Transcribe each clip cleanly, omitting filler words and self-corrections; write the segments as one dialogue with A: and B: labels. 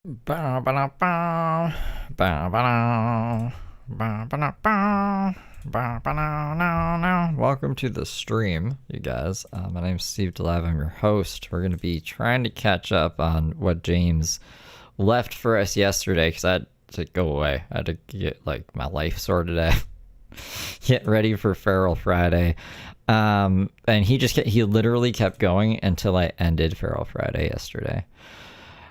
A: Ba-ba-da-ba. Ba-ba-da. Ba-ba-da-ba. Ba-ba-da-na-na. Welcome to the stream, you guys. My name's Steve DeLav. I'm your host. We're going to be trying to catch up on what James left for us yesterday because I had to go away. I had to get my life sorted out, get ready for Feral Friday. And he literally kept going until I ended Feral Friday yesterday.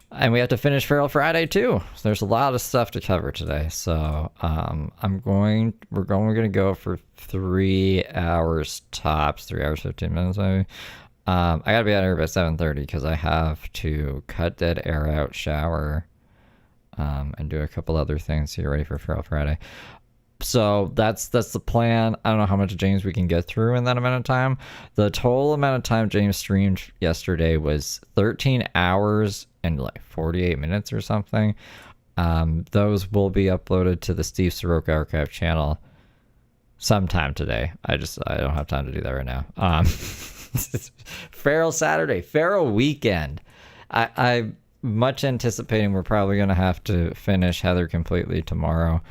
A: And we have to finish Feral Friday too. So there's a lot of stuff to cover today. So we're going to go for 3 hours tops, 3 hours 15 minutes maybe. I gotta be out of here by 7:30 because I have to cut dead air out, shower, and do a couple other things to get ready for Feral Friday. So that's the plan. I don't know how much James we can get through in that amount of time. The total amount of time James streamed yesterday was 13 hours and 48 minutes or something. Those will be uploaded to the Steve Soroka Archive channel sometime today. I don't have time to do that right now. Feral Saturday, Feral weekend. I'm much anticipating we're probably going to have to finish Heather completely tomorrow.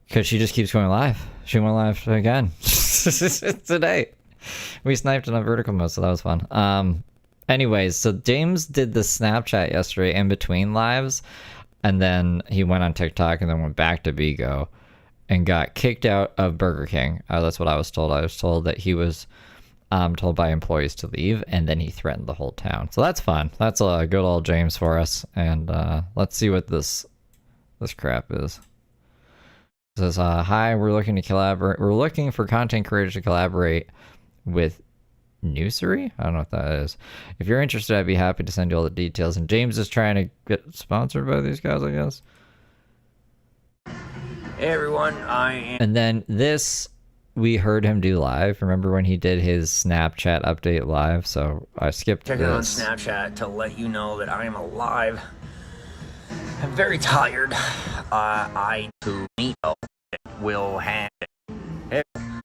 A: Because she just keeps going live. She went live again today. We sniped in a vertical mode, so that was fun. Anyways, so James did the Snapchat yesterday in between lives, and then he went on TikTok and then went back to Bigo and got kicked out of Burger King. That's what I was told. I was told that he was told by employees to leave, and then he threatened the whole town. So that's fun. That's a good old James for us. And let's see what this crap is. It says, hi, we're looking to collaborate. We're looking for content creators to collaborate with Newsery? I don't know what that is. If you're interested, I'd be happy to send you all the details. And James is trying to get sponsored by these guys, I guess.
B: Hey everyone, I am...
A: And then this, we heard him do live. Remember when he did his Snapchat update live? So I skipped
B: checking on
A: this.
B: Snapchat to let you know that I am alive. I'm very tired. I to meet will have.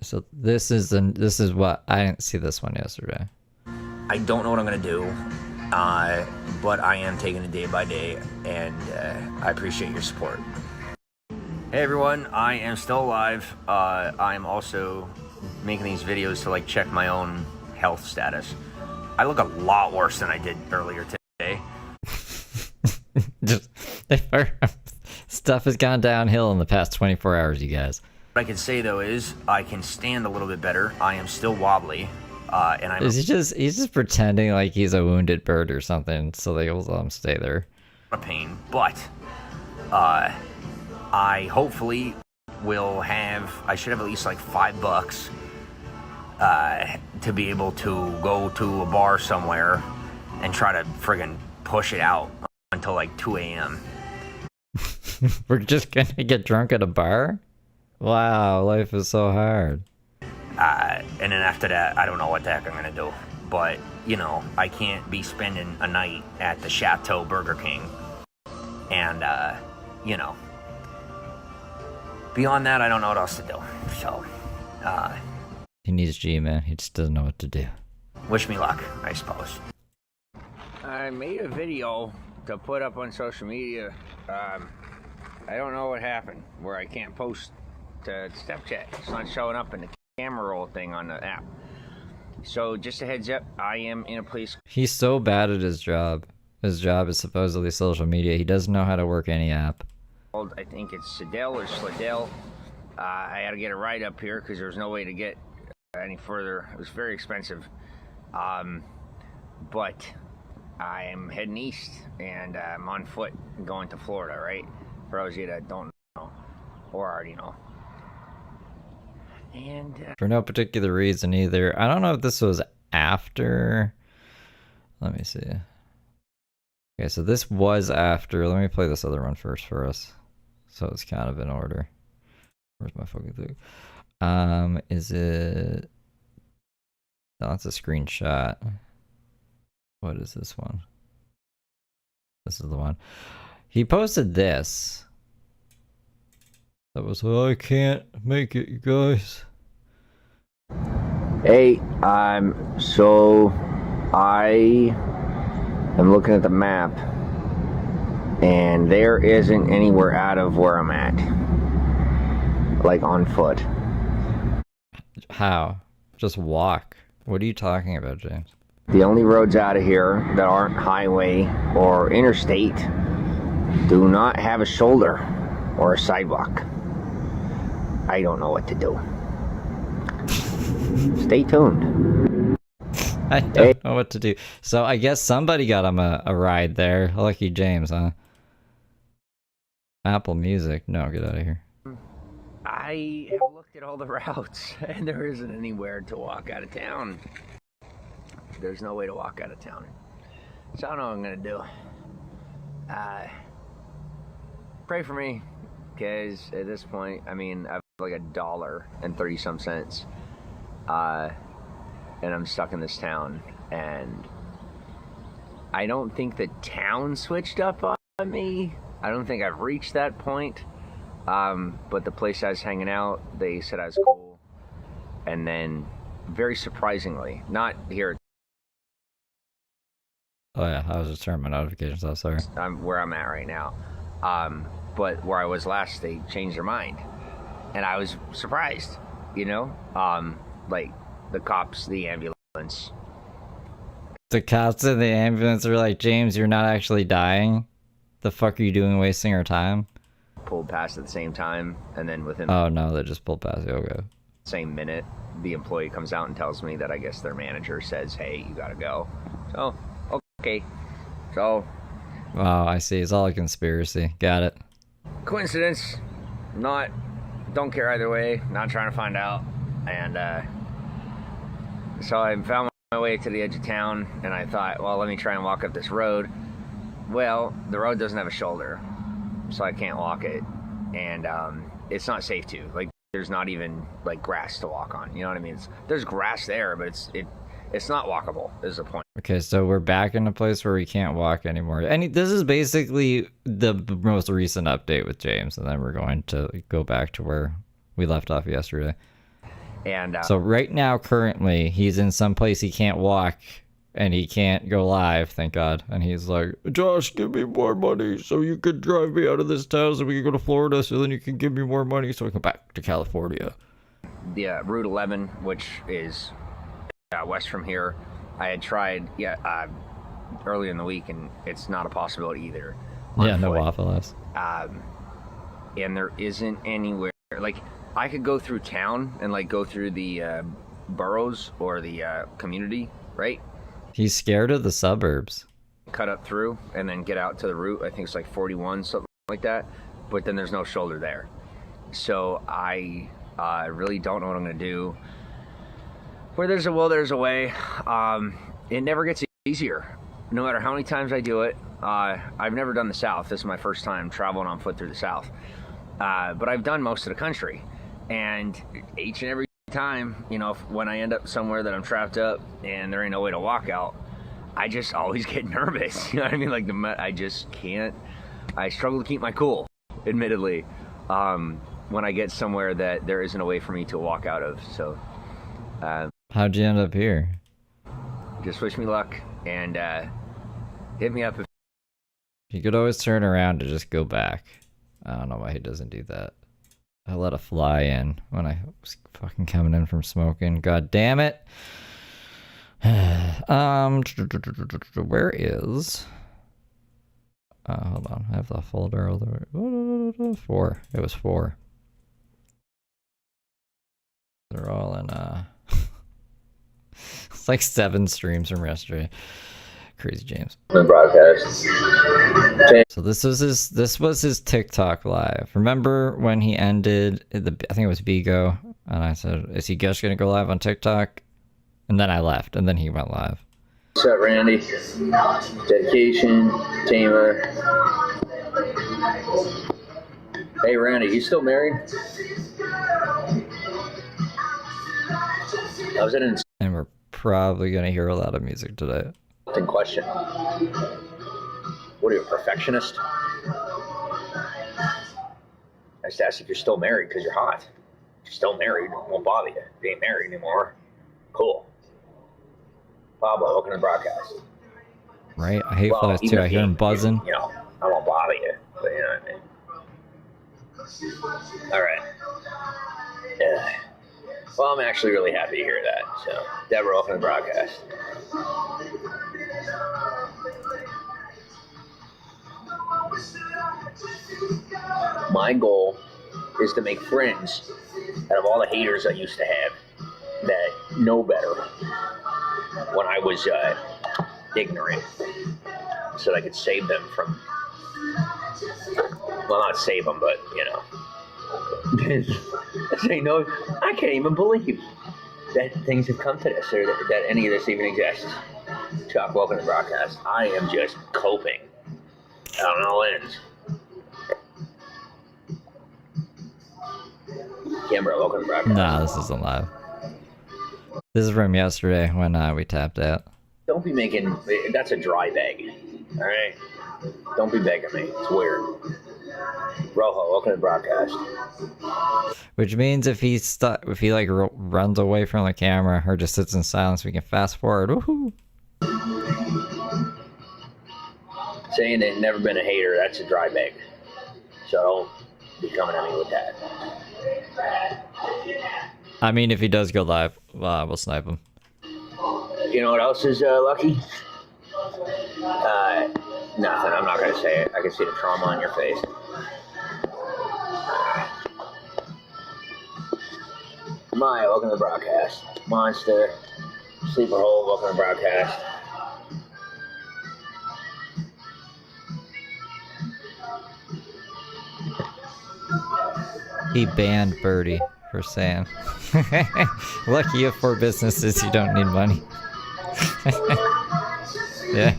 A: So this is what I didn't see this one yesterday.
B: I don't know what I'm gonna do, but I am taking it day by day, and I appreciate your support. Hey everyone, I am still alive. I am also making these videos to check my own health status. I look a lot worse than I did earlier today.
A: Just stuff has gone downhill in the past 24 hours, you guys.
B: What I can say though is I can stand a little bit better. I am still wobbly, and I'm.
A: He's just pretending like he's a wounded bird or something, so they will let him stay there.
B: A pain, but I hopefully will have. I should have at least $5 to be able to go to a bar somewhere and try to friggin' push it out until 2 a.m.
A: We're just gonna get drunk at a bar? Wow, life is so hard.
B: And then after that, I don't know what the heck I'm gonna do. But, I can't be spending a night at the Chateau Burger King. And, beyond that, I don't know what else to do. So,
A: he needs G, man. He just doesn't know what to do.
B: Wish me luck, I suppose. I made a video to put up on social media. I don't know what happened where I can't post to Snapchat. It's not showing up in the camera roll thing on the app. So just a heads up, I am in a place.
A: He's so bad at his job. His job is supposedly social media. He doesn't know how to work any app.
B: Called, I think it's Slidell or Slidell. I had to get a ride up here because there was no way to get any further. It was very expensive. But I am heading east and I'm on foot going to Florida, right? For those of you that don't know or already know. And
A: for no particular reason either. I don't know if this was after. Let me see. Okay, so this was after. Let me play this other one first for us. So it's kind of in order. Where's my fucking thing? Is it? No, that's a screenshot. What is this one? This is the one. He posted this. That was, oh, I can't make it, you guys.
B: Hey, so I am looking at the map and there isn't anywhere out of where I'm at, like on foot.
A: How? Just walk. What are you talking about, James?
B: The only roads out of here that aren't highway or interstate do not have a shoulder or a sidewalk. I don't know what to do. Stay tuned.
A: I don't know what to do. So I guess somebody got him a ride there. Lucky James, huh? Apple Music. No, get out of here.
B: I have looked at all the routes, and there isn't anywhere to walk out of town. There's no way to walk out of town. So I don't know what I'm going to do. Pray for me, because at this point, I mean, I've like $1.30 and I'm stuck in this town, and I don't think the town switched up on me. I don't think I've reached that point. But the place I was hanging out, they said I was cool. And then, very surprisingly, not here.
A: Oh yeah, I was just turning my notifications off, sorry.
B: I'm where I'm at right now. But where I was last, they changed their mind. And I was surprised, you know? Like, the cops, the ambulance.
A: The cops in the ambulance are like, James, you're not actually dying? The fuck are you doing wasting our time?
B: Pulled past at the same time, and then within
A: Oh no, they just pulled past you, okay.
B: the same minute, the employee comes out and tells me that I guess their manager says, hey, you gotta go. So, okay. So,
A: Oh, I see. It's all a conspiracy. Got it.
B: coincidence, not, don't care either way, not trying to find out. And so I found my way to the edge of town, and I thought, well, let me try and walk up this road. Well, the road doesn't have a shoulder, so I can't walk it, and it's not safe to. Like, there's not even like grass to walk on. You know what I mean? There's grass there, but it's not walkable. Is the point?
A: Okay, so we're back in a place where we can't walk anymore. And this is basically the most recent update with James, and then we're going to go back to where we left off yesterday.
B: And
A: So right now, currently, he's in some place he can't walk, and he can't go live, thank God. And he's like, Josh, give me more money so you can drive me out of this town so we can go to Florida, so then you can give me more money so I can go back to California.
B: the Route 11, which is west from here, I had tried early in the week, and it's not a possibility either.
A: Yeah,
B: on
A: no
B: foot.
A: Waffle House.
B: And there isn't anywhere, like, I could go through town and like go through the boroughs or the community, right?
A: He's scared of the suburbs.
B: Cut up through and then get out to the route. I think it's like 41, something like that. But then there's no shoulder there. So I really don't know what I'm going to do. Where there's a will, there's a way. It never gets easier. No matter how many times I do it. I've never done the South. This is my first time traveling on foot through the South. But I've done most of the country. And each and every time, you know, when I end up somewhere that I'm trapped up and there ain't no way to walk out, I just always get nervous. You know what I mean? Like, I just can't. I struggle to keep my cool, admittedly, when I get somewhere that there isn't a way for me to walk out of. So,
A: How'd you end up here?
B: just wish me luck and hit me up if.
A: He could always turn around to just go back. I don't know why he doesn't do that. I let a fly in when I was fucking coming in from smoking. God damn it. Where is... hold on. I have the folder all the way. 4. It was 4. They're all in, it's like 7 streams from yesterday. Crazy James.
B: Broadcast.
A: So this was his TikTok live. Remember when he ended I think it was Vigo, and I said, "Is he just gonna go live on TikTok?" And then I left, and then he went live.
C: What's up, Randy? Dedication, Tamer. Hey, Randy, you still married? That was an
A: And we're probably gonna hear a lot of music today.
C: insulting question. What are you, a perfectionist? I just asked if you're still married because you're hot. If you're still married, it won't bother you. If you ain't married anymore, cool. Pablo, welcome to the broadcast.
A: Right? I hate flies
C: even
A: too. I
C: if
A: hear
C: you
A: him
C: ain't,
A: buzzing.
C: You know, I won't bother you, but you know what I mean. All right. Yeah. Well, I'm actually really happy to hear that. So, Deborah, welcome to the broadcast. My goal is to make friends out of all the haters I used to have that know better when I was ignorant, so that I could save them from, well, not save them, but, you know. Say no, I can't even believe that things have come to this, or that any of this even exists. Chuck, welcome to the broadcast. I am just coping. I don't know how it ends. Kimber, welcome to the broadcast.
A: Nah, this isn't live. This is from yesterday when we tapped out.
C: Don't be making, that's a dry bag, all right? Don't be begging me, it's weird. Rojo, welcome to the broadcast.
A: Which means if he like runs away from the camera or just sits in silence, we can fast forward. Woohoo!
C: Saying they've never been a hater, that's a dry bag. So don't be coming at me with that.
A: I mean, if he does go live, we'll snipe him.
C: You know what else is lucky? Nothing. I'm not gonna say it. I can see the trauma on your face. Maya, welcome to the broadcast. Monster, Sleeper Hole, welcome to the broadcast.
A: He banned Birdie for saying, "Lucky you have 4 businesses, you don't need money." Yeah.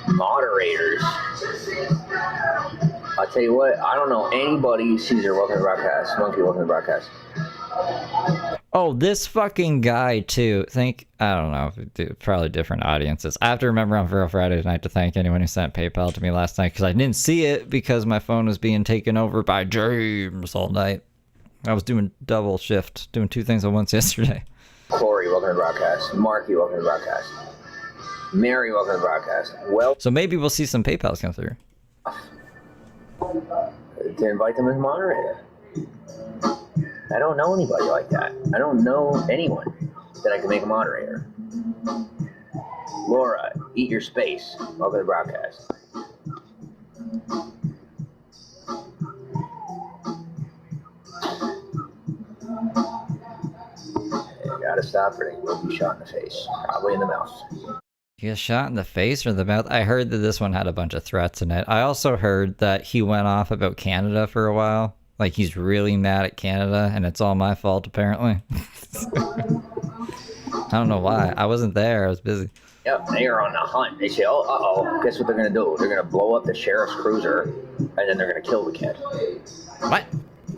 C: Moderators. I'll tell you what, I don't know anybody. Caesar, welcome to the broadcast. Monkey, welcome to the broadcast.
A: Oh, this fucking guy too. I don't know, probably different audiences. I have to remember on Feral Friday tonight to thank anyone who sent PayPal to me last night, because I didn't see it because my phone was being taken over by James all night. I was doing double shift, doing 2 things at once yesterday.
C: Corey, welcome to the broadcast. Marky, welcome to the broadcast. Mary, welcome to the broadcast. Well,
A: So maybe we'll see some PayPals come through.
C: to invite them as moderator. I don't know anybody like that. I don't know anyone that I can make a moderator. Laura, eat your space. Welcome to the broadcast. You gotta stop her. You'll be shot in the face. Probably in the mouth.
A: He got shot in the face or the mouth? I heard that this one had a bunch of threats in it. I also heard that he went off about Canada for a while. Like, he's really mad at Canada, and it's all my fault, apparently. I don't know why. I wasn't there. I was busy.
C: Yep, they are on the hunt. They say, oh, uh-oh, guess what they're going to do? They're going to blow up the sheriff's cruiser, and then they're going to kill the kid.
A: What?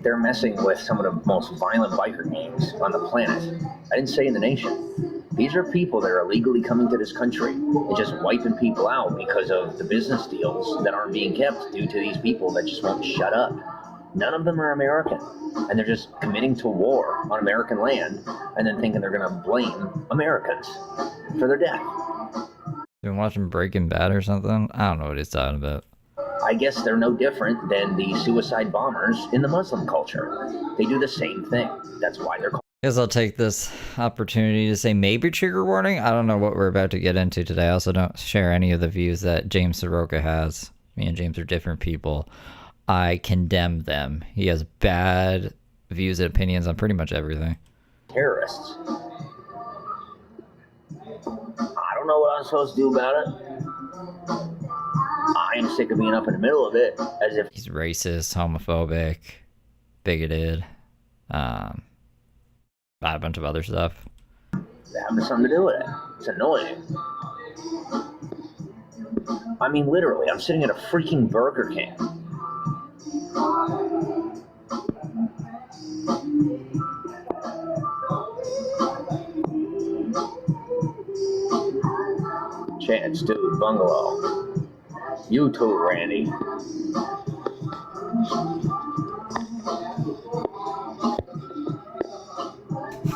C: They're messing with some of the most violent biker gangs on the planet. I didn't say in the nation. These are people that are illegally coming to this country and just wiping people out because of the business deals that aren't being kept due to these people that just won't shut up. None of them are American, and they're just committing to war on American land and then thinking they're going to blame Americans for their death.
A: Been watching Breaking Bad or something? I don't know what he's talking about.
C: I guess they're no different than the suicide bombers in the Muslim culture. They do the same thing. That's why they're called.
A: I guess I'll take this opportunity to say maybe trigger warning. I don't know what we're about to get into today. I also don't share any of the views that James Soroka has. Me and James are different people. I condemn them. He has bad views and opinions on pretty much everything.
C: Terrorists. I don't know what I'm supposed to do about it. I am sick of being up in the middle of it, as if
A: He's racist, homophobic, bigoted, a bunch of other stuff.
C: they have something to do with it. It's annoying. I mean, literally, I'm sitting at a freaking Burger King. Chance, dude, bungalow. You too, Randy.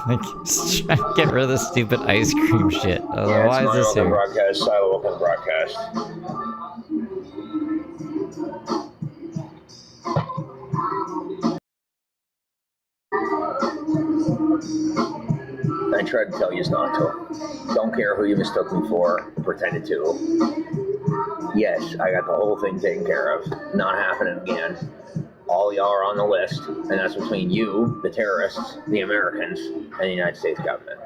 A: Like, just trying to get rid of this stupid ice cream shit. I don't know,
C: Yeah,
A: why is this here?
C: Broadcast, Silo Open Broadcast. I tried to tell you not to. Don't care who you mistook me for, pretended to. Yes, I got the whole thing taken care of. Not happening again. All y'all are on the list, and that's between you, the terrorists, the Americans, and the United States government.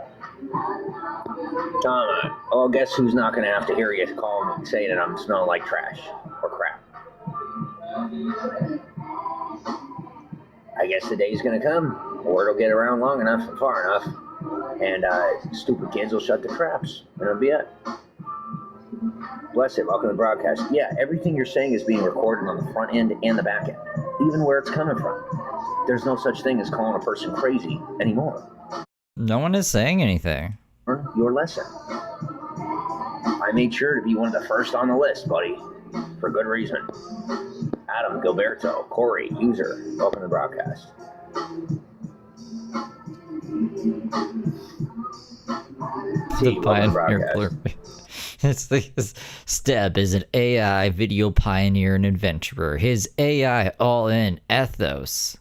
C: Oh, guess who's not going to have to hear you call me say that I'm smelling like trash or crap? I guess the day's going to come. Word will get around long enough and far enough, and stupid kids will shut the traps, and it'll be it. Bless it. Welcome to the broadcast. Yeah, everything you're saying is being recorded on the front end and the back end, even where it's coming from. There's no such thing as calling a person crazy anymore.
A: No one is saying anything.
C: Learn your lesson. I made sure to be one of the first on the list, buddy, for good reason. Adam, Gilberto, Corey, user, welcome to the broadcast.
A: The pioneer blurb. It's like Steb is an AI video pioneer and adventurer. His AI all-in ethos.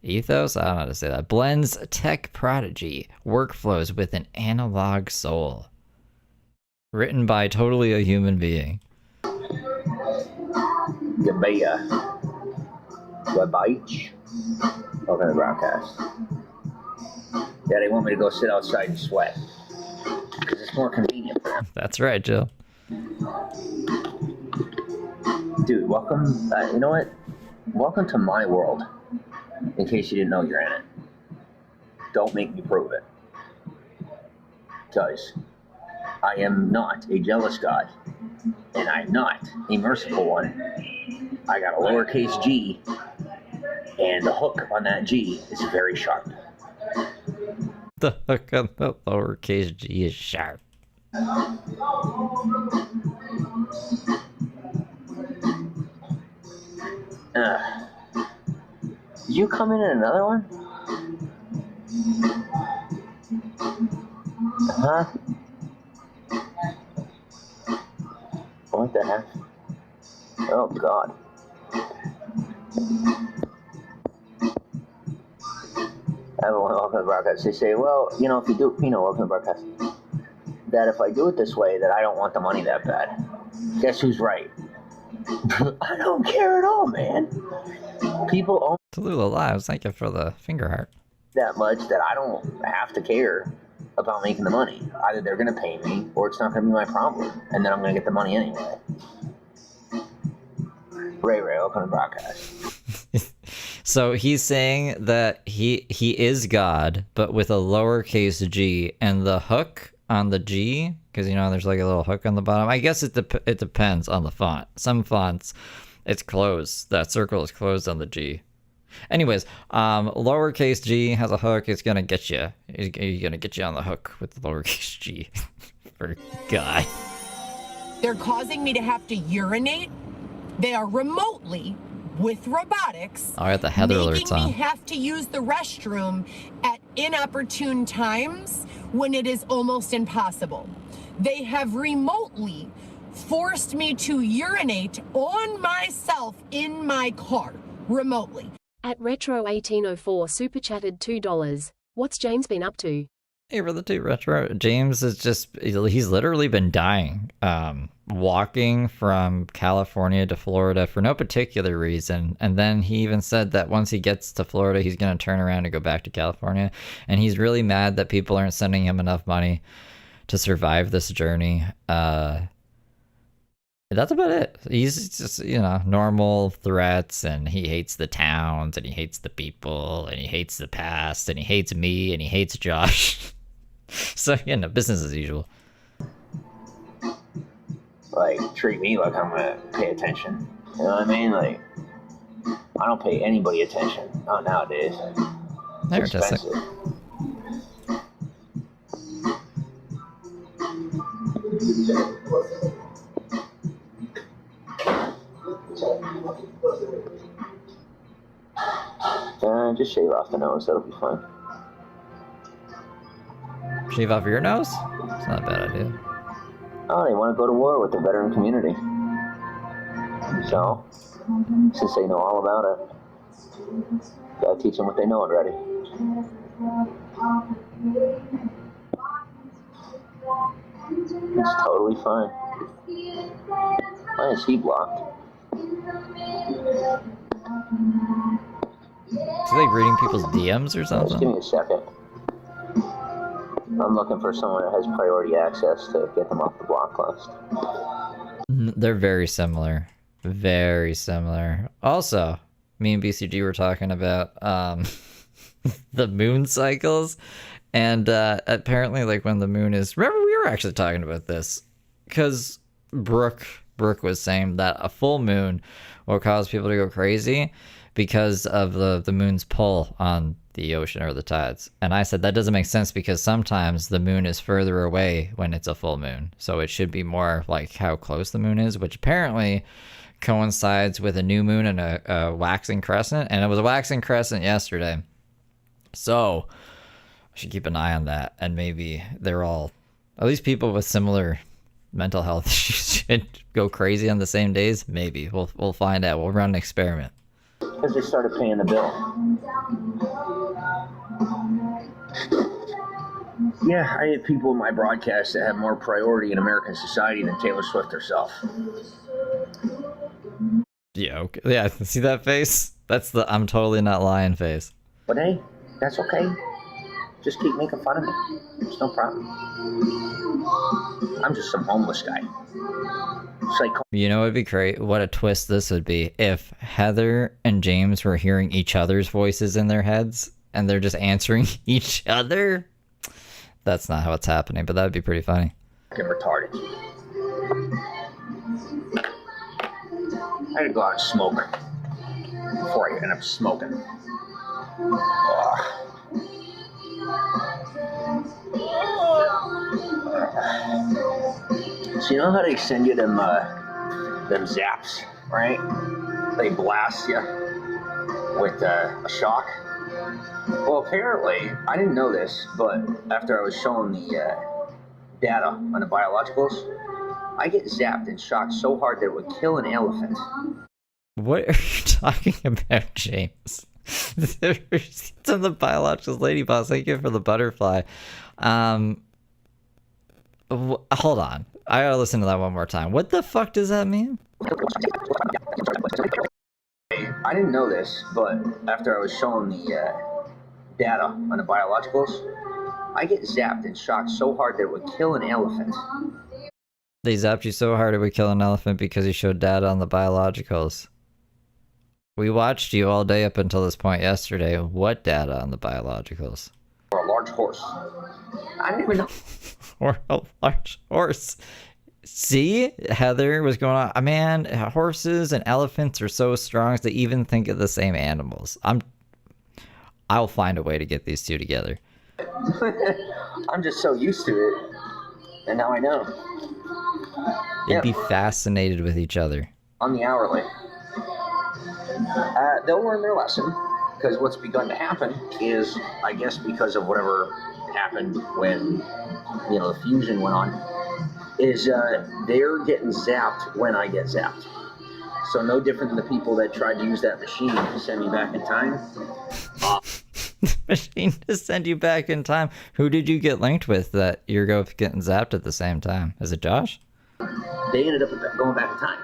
A: Ethos? I don't know how to say that. Blends tech prodigy workflows with an analog soul. Written by totally a human being.
C: Gabea. Gabeich. Welcome to the broadcast. Yeah, they want me to go sit outside and sweat. Because it's more convenient for them.
A: That's right, Jill.
C: Dude, welcome. You know what? Welcome to my world. In case you didn't know you're in it. Don't make me prove it. Because I am not a jealous God. And I'm not a merciful one. I got a lowercase g. And the hook on that G is very sharp.
A: The hook on the lowercase g is sharp.
C: Did you come in another one? Huh? What the heck? Oh, God. Everyone, welcome to the broadcast. They say, well, you know, if you do, welcome to the broadcast, that if I do it this way, that I don't want the money that bad. Guess who's right? I don't care at all, man. People own
A: Tallulah Lives, thank you for the finger heart.
C: that much that I don't have to care about making the money. Either they're going to pay me, or it's not going to be my problem, and then I'm going to get the money anyway. Ray, welcome to the broadcast.
A: So he's saying that he is God, but with a lowercase g, and the hook on the G, because you know there's like a little hook on the bottom. I guess it depends on the font. Some fonts, it's closed. That circle is closed on the G. Anyways, lowercase g has a hook. It's gonna get you. He's gonna get you on the hook with the lowercase g. For God.
D: They're causing me to have to urinate. They are remotely, with robotics,
A: I got the Heather
D: making
A: alerts on.
D: me have to use the restroom at inopportune times when it is almost impossible. They have remotely forced me to urinate on myself in my car, remotely.
E: At Retro1804 super chatted $2. What's James been up to?
A: Hey, Brother 2 Retro. James is he's literally been dying. Walking from California to Florida for no particular reason. And then he even said that once he gets to Florida, he's going to turn around and go back to California. And he's really mad that people aren't sending him enough money to survive this journey. That's about it. He's just, normal threats, and he hates the towns, and he hates the people, and he hates the past, and he hates me, and he hates Josh. So, business as usual.
C: Like, treat me like I'm gonna pay attention. You know what I mean? Like, I don't pay anybody attention. Not nowadays.
A: They're
C: It's
A: just
C: expensive. Just shave off the nose, that'll be fine.
A: Shave off your nose? It's not a bad idea.
C: Oh, they want to go to war with the veteran community. So, since they know all about it, gotta teach them what they know already. It's totally fine. Why is he blocked?
A: Is he like reading people's DMs or
C: Just
A: something?
C: give me a second. I'm looking for someone that has priority access to get them off the block list.
A: They're very similar. Very similar. Also, me and BCG were talking about the moon cycles. And apparently, like, when the moon is... Remember, we were actually talking about this. Because Brooke was saying that a full moon will cause people to go crazy because of the moon's pull on the ocean or the tides. And I said that doesn't make sense because sometimes the moon is further away when it's a full moon. So it should be more like how close the moon is, which apparently coincides with a new moon and a waxing crescent. And it was a waxing crescent yesterday. So I should keep an eye on that. And maybe they're all, at least people with similar mental health issues should go crazy on the same days. Maybe. We'll find out. We'll run an experiment.
C: Because they started paying the bill. Yeah, I have people in my broadcast that have more priority in American society than Taylor Swift herself.
A: Yeah, okay. Yeah, see that face? That's the I'm totally not lying face.
C: But hey, that's okay. Just keep making fun of me. It's no problem. I'm just some homeless guy. Psycho.
A: You know, it'd be great. What a twist this would be if Heather and James were hearing each other's voices in their heads and they're just answering each other. That's not how it's happening, but that'd be pretty funny.
C: Fucking retarded. I had to go out and smoke before I end up smoking. So you know how they send you them zaps, right? They blast you with a shock. Well, apparently, I didn't know this, but after I was showing the data on the biologicals, I get zapped and shocked so hard that it would kill an elephant.
A: What are you talking about, James? It's on the biologicals, Lady Boss. Thank you for the butterfly. Hold on. I gotta listen to that one more time. What the fuck does that mean?
C: I didn't know this, but after I was showing the data on the biologicals, I get zapped and shocked so hard that it would kill an elephant.
A: They zapped you so hard it would kill an elephant because you showed data on the biologicals. We watched you all day up until this point yesterday. What data on the biologicals?
C: Or a large horse. I didn't even know.
A: Or a large horse. See? Heather was going on. Man, horses and elephants are so strong they even think of the same animals. I'll find a way to get these two together.
C: I'm just so used to it. And now I know.
A: They'd be fascinated with each other.
C: On the hourly. They'll learn their lesson, because what's begun to happen is, I guess because of whatever happened when, the fusion went on, is they're getting zapped when I get zapped. So no different than the people that tried to use that machine to send me back in time.
A: Machine to send you back in time. Who did you get linked with that you're getting zapped at the same time? Is it Josh?
C: They ended up going back in time.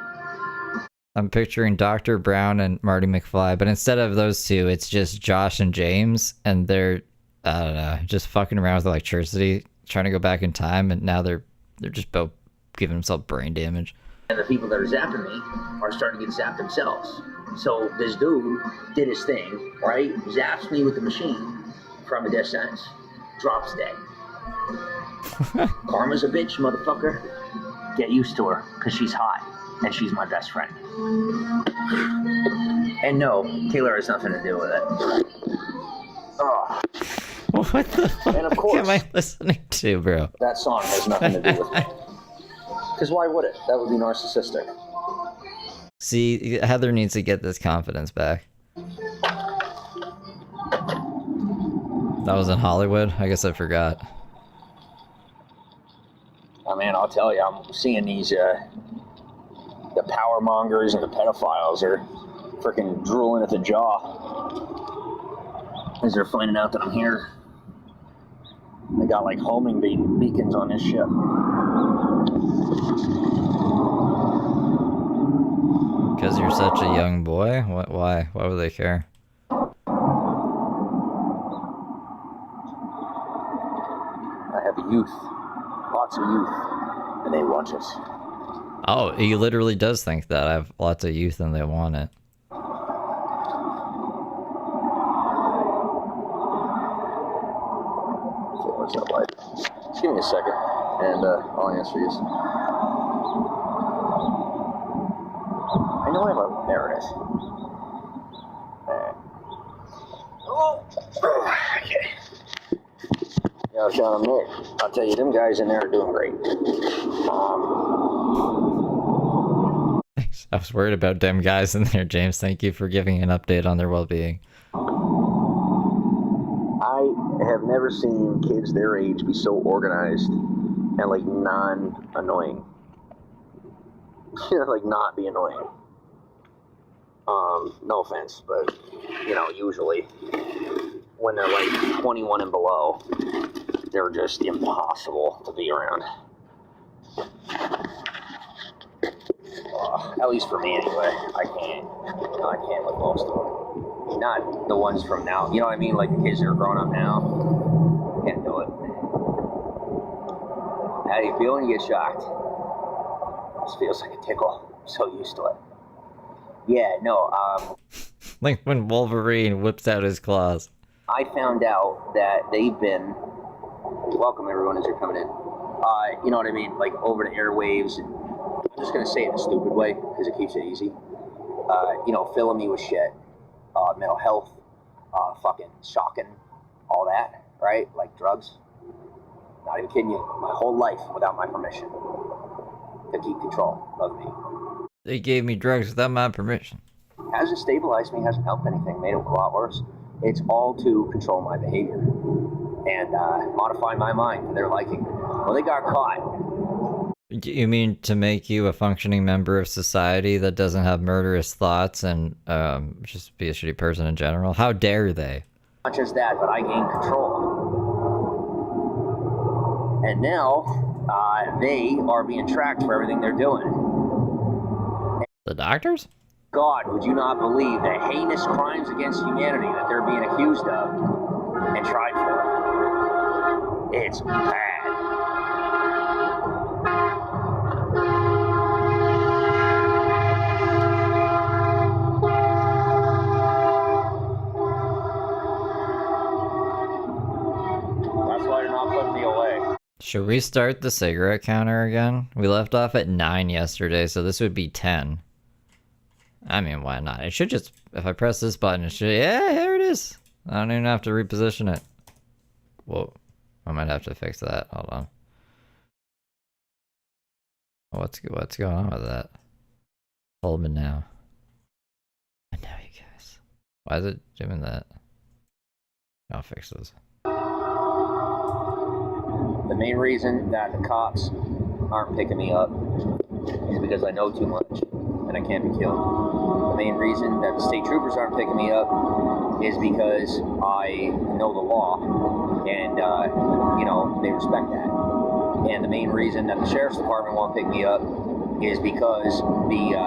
A: I'm picturing Dr. Brown and Marty McFly, but instead of those two, it's just Josh and James, and they're, I don't know, just fucking around with electricity, trying to go back in time, and now they're just both giving themselves brain damage.
C: And the people that are zapping me are starting to get zapped themselves. So this dude did his thing, right? Zaps me with the machine from a distance, drops dead. Karma's a bitch, motherfucker. Get used to her, because she's hot, and she's my best friend. And no, Taylor has nothing to do with it. Oh.
A: What the fuck
C: And of course,
A: am I listening to, bro?
C: that song has nothing to do with me. Because why would it? That would be narcissistic.
A: See, Heather needs to get this confidence back. That was in Hollywood? I guess I forgot.
C: I mean, I'll tell you, I'm seeing these, the power mongers and the pedophiles are freaking drooling at the jaw as they're finding out that I'm here. They got like homing beacons on this ship.
A: Because you're such a young boy? What? Why? Why would they care?
C: I have youth, lots of youth, and they want it.
A: Oh, he literally does think that. I have lots of youth and they want it.
C: Okay, where's that light? Just give me a second, and I'll answer you. I know I have a... There it is. Okay. Yeah, Sean, I'm there. I'll tell you, them guys in there are doing great.
A: I was worried about them guys in there, James. Thank you for giving an update on their well-being.
C: I have never seen kids their age be so organized and like non-annoying. Like not be annoying. No offense, but you know, usually when they're like 21 and below, they're just impossible to be around. At least for me, anyway. I can't with most of them. Not the ones from now. You know what I mean? Like the kids that are growing up now. Can't do it. How do you feel when you get shocked? This feels like a tickle. I'm so used to it. Yeah, no.
A: Like when Wolverine whips out his claws.
C: I found out that they've been. Welcome everyone as you're coming in. You know what I mean? Like over the airwaves. I'm just gonna say it in a stupid way because it keeps it easy. You know, filling me with shit, mental health, fucking shocking, all that, right? Like drugs. Not even kidding you. My whole life without my permission to keep control of me.
A: They gave me drugs without my permission.
C: Hasn't stabilized me. Hasn't helped anything. Made it a lot worse. It's all to control my behavior and modify my mind to their liking. Well, they got caught.
A: You mean to make you a functioning member of society that doesn't have murderous thoughts and just be a shitty person in general? How dare they?
C: Not just that, but I gained control. And now they are being tracked for everything they're doing.
A: The doctors?
C: God, would you not believe the heinous crimes against humanity that they're being accused of and tried for? It's bad.
A: Should we start the cigarette counter again? We left off at 9 yesterday, so this would be 10. I mean, why not? It should just, if I press this button, it should, yeah, here it is. I don't even have to reposition it. Whoa, I might have to fix that. Hold on. What's going on with that? Hold me now. I know you guys. Why is it doing that? I'll fix this.
C: The main reason that the cops aren't picking me up is because I know too much and I can't be killed. The main reason that the state troopers aren't picking me up is because I know the law and, you know, they respect that. And the main reason that the sheriff's department won't pick me up is because the,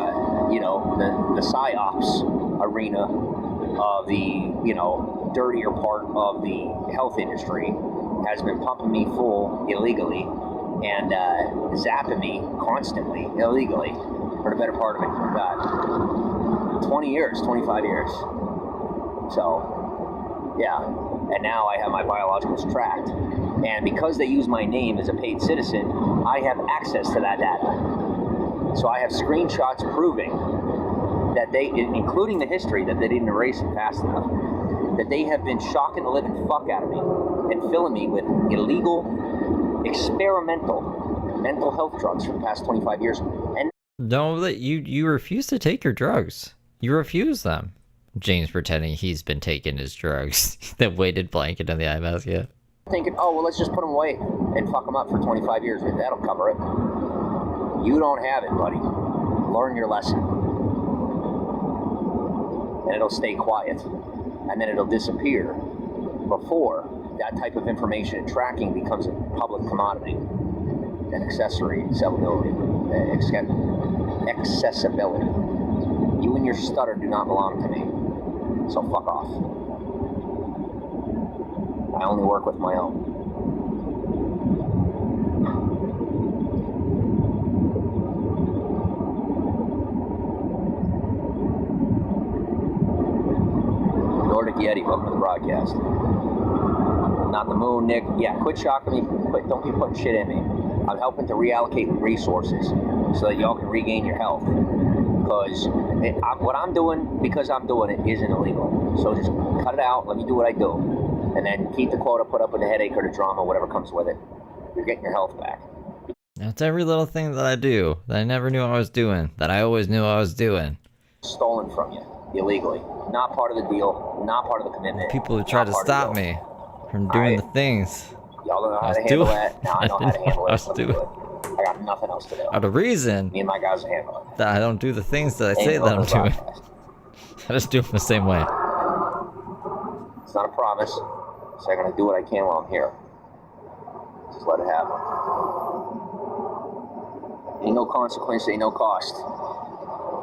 C: you know, the PsyOps arena of the, you know, dirtier part of the health industry has been pumping me full illegally and zapping me constantly illegally for the better part of it. 20 years, 25 years. So, yeah. And now I have my biologicals tracked. And because they use my name as a paid citizen, I have access to that data. So I have screenshots proving that they, including the history that they didn't erase it fast enough, that they have been shocking the living fuck out of me and filling me with illegal, experimental mental health drugs for the past 25 years. And
A: no, that you refuse to take your drugs. You refuse them. James pretending he's been taking his drugs. That weighted blanket on the eye mask, yeah.
C: thinking, oh, well, let's just put them away and fuck them up for 25 years. That'll cover it. You don't have it, buddy. Learn your lesson. And it'll stay quiet. And then it'll disappear before that type of information and tracking becomes a public commodity. An accessory, sellability, accessibility. You and your stutter do not belong to me. So fuck off. I only work with my own. Nordic Yeti, welcome to the broadcast. Not the moon, Nick. Yeah, quit shocking me. Don't be putting shit in me. I'm helping to reallocate resources so that y'all can regain your health. Because what I'm doing, because I'm doing it, isn't illegal. So just cut it out, let me do what I do. And then keep the quota, put up with the headache or the drama, whatever comes with it. You're getting your health back.
A: That's every little thing that I do that I never knew I was doing, that I always knew I was doing.
C: Stolen from you, illegally. Not part of the deal, not part of the commitment.
A: People who try to stop me from doing the things.
C: Y'all don't know how to handle that. Now I know how to handle it. Let me do it. I got nothing else to do.
A: The reason
C: me and my guys will handle it.
A: That I don't do the things that I say that I'm doing. I just do them the same way.
C: It's not a promise. So I'm going to do what I can while I'm here. Just let it happen. Ain't no consequence, ain't no cost.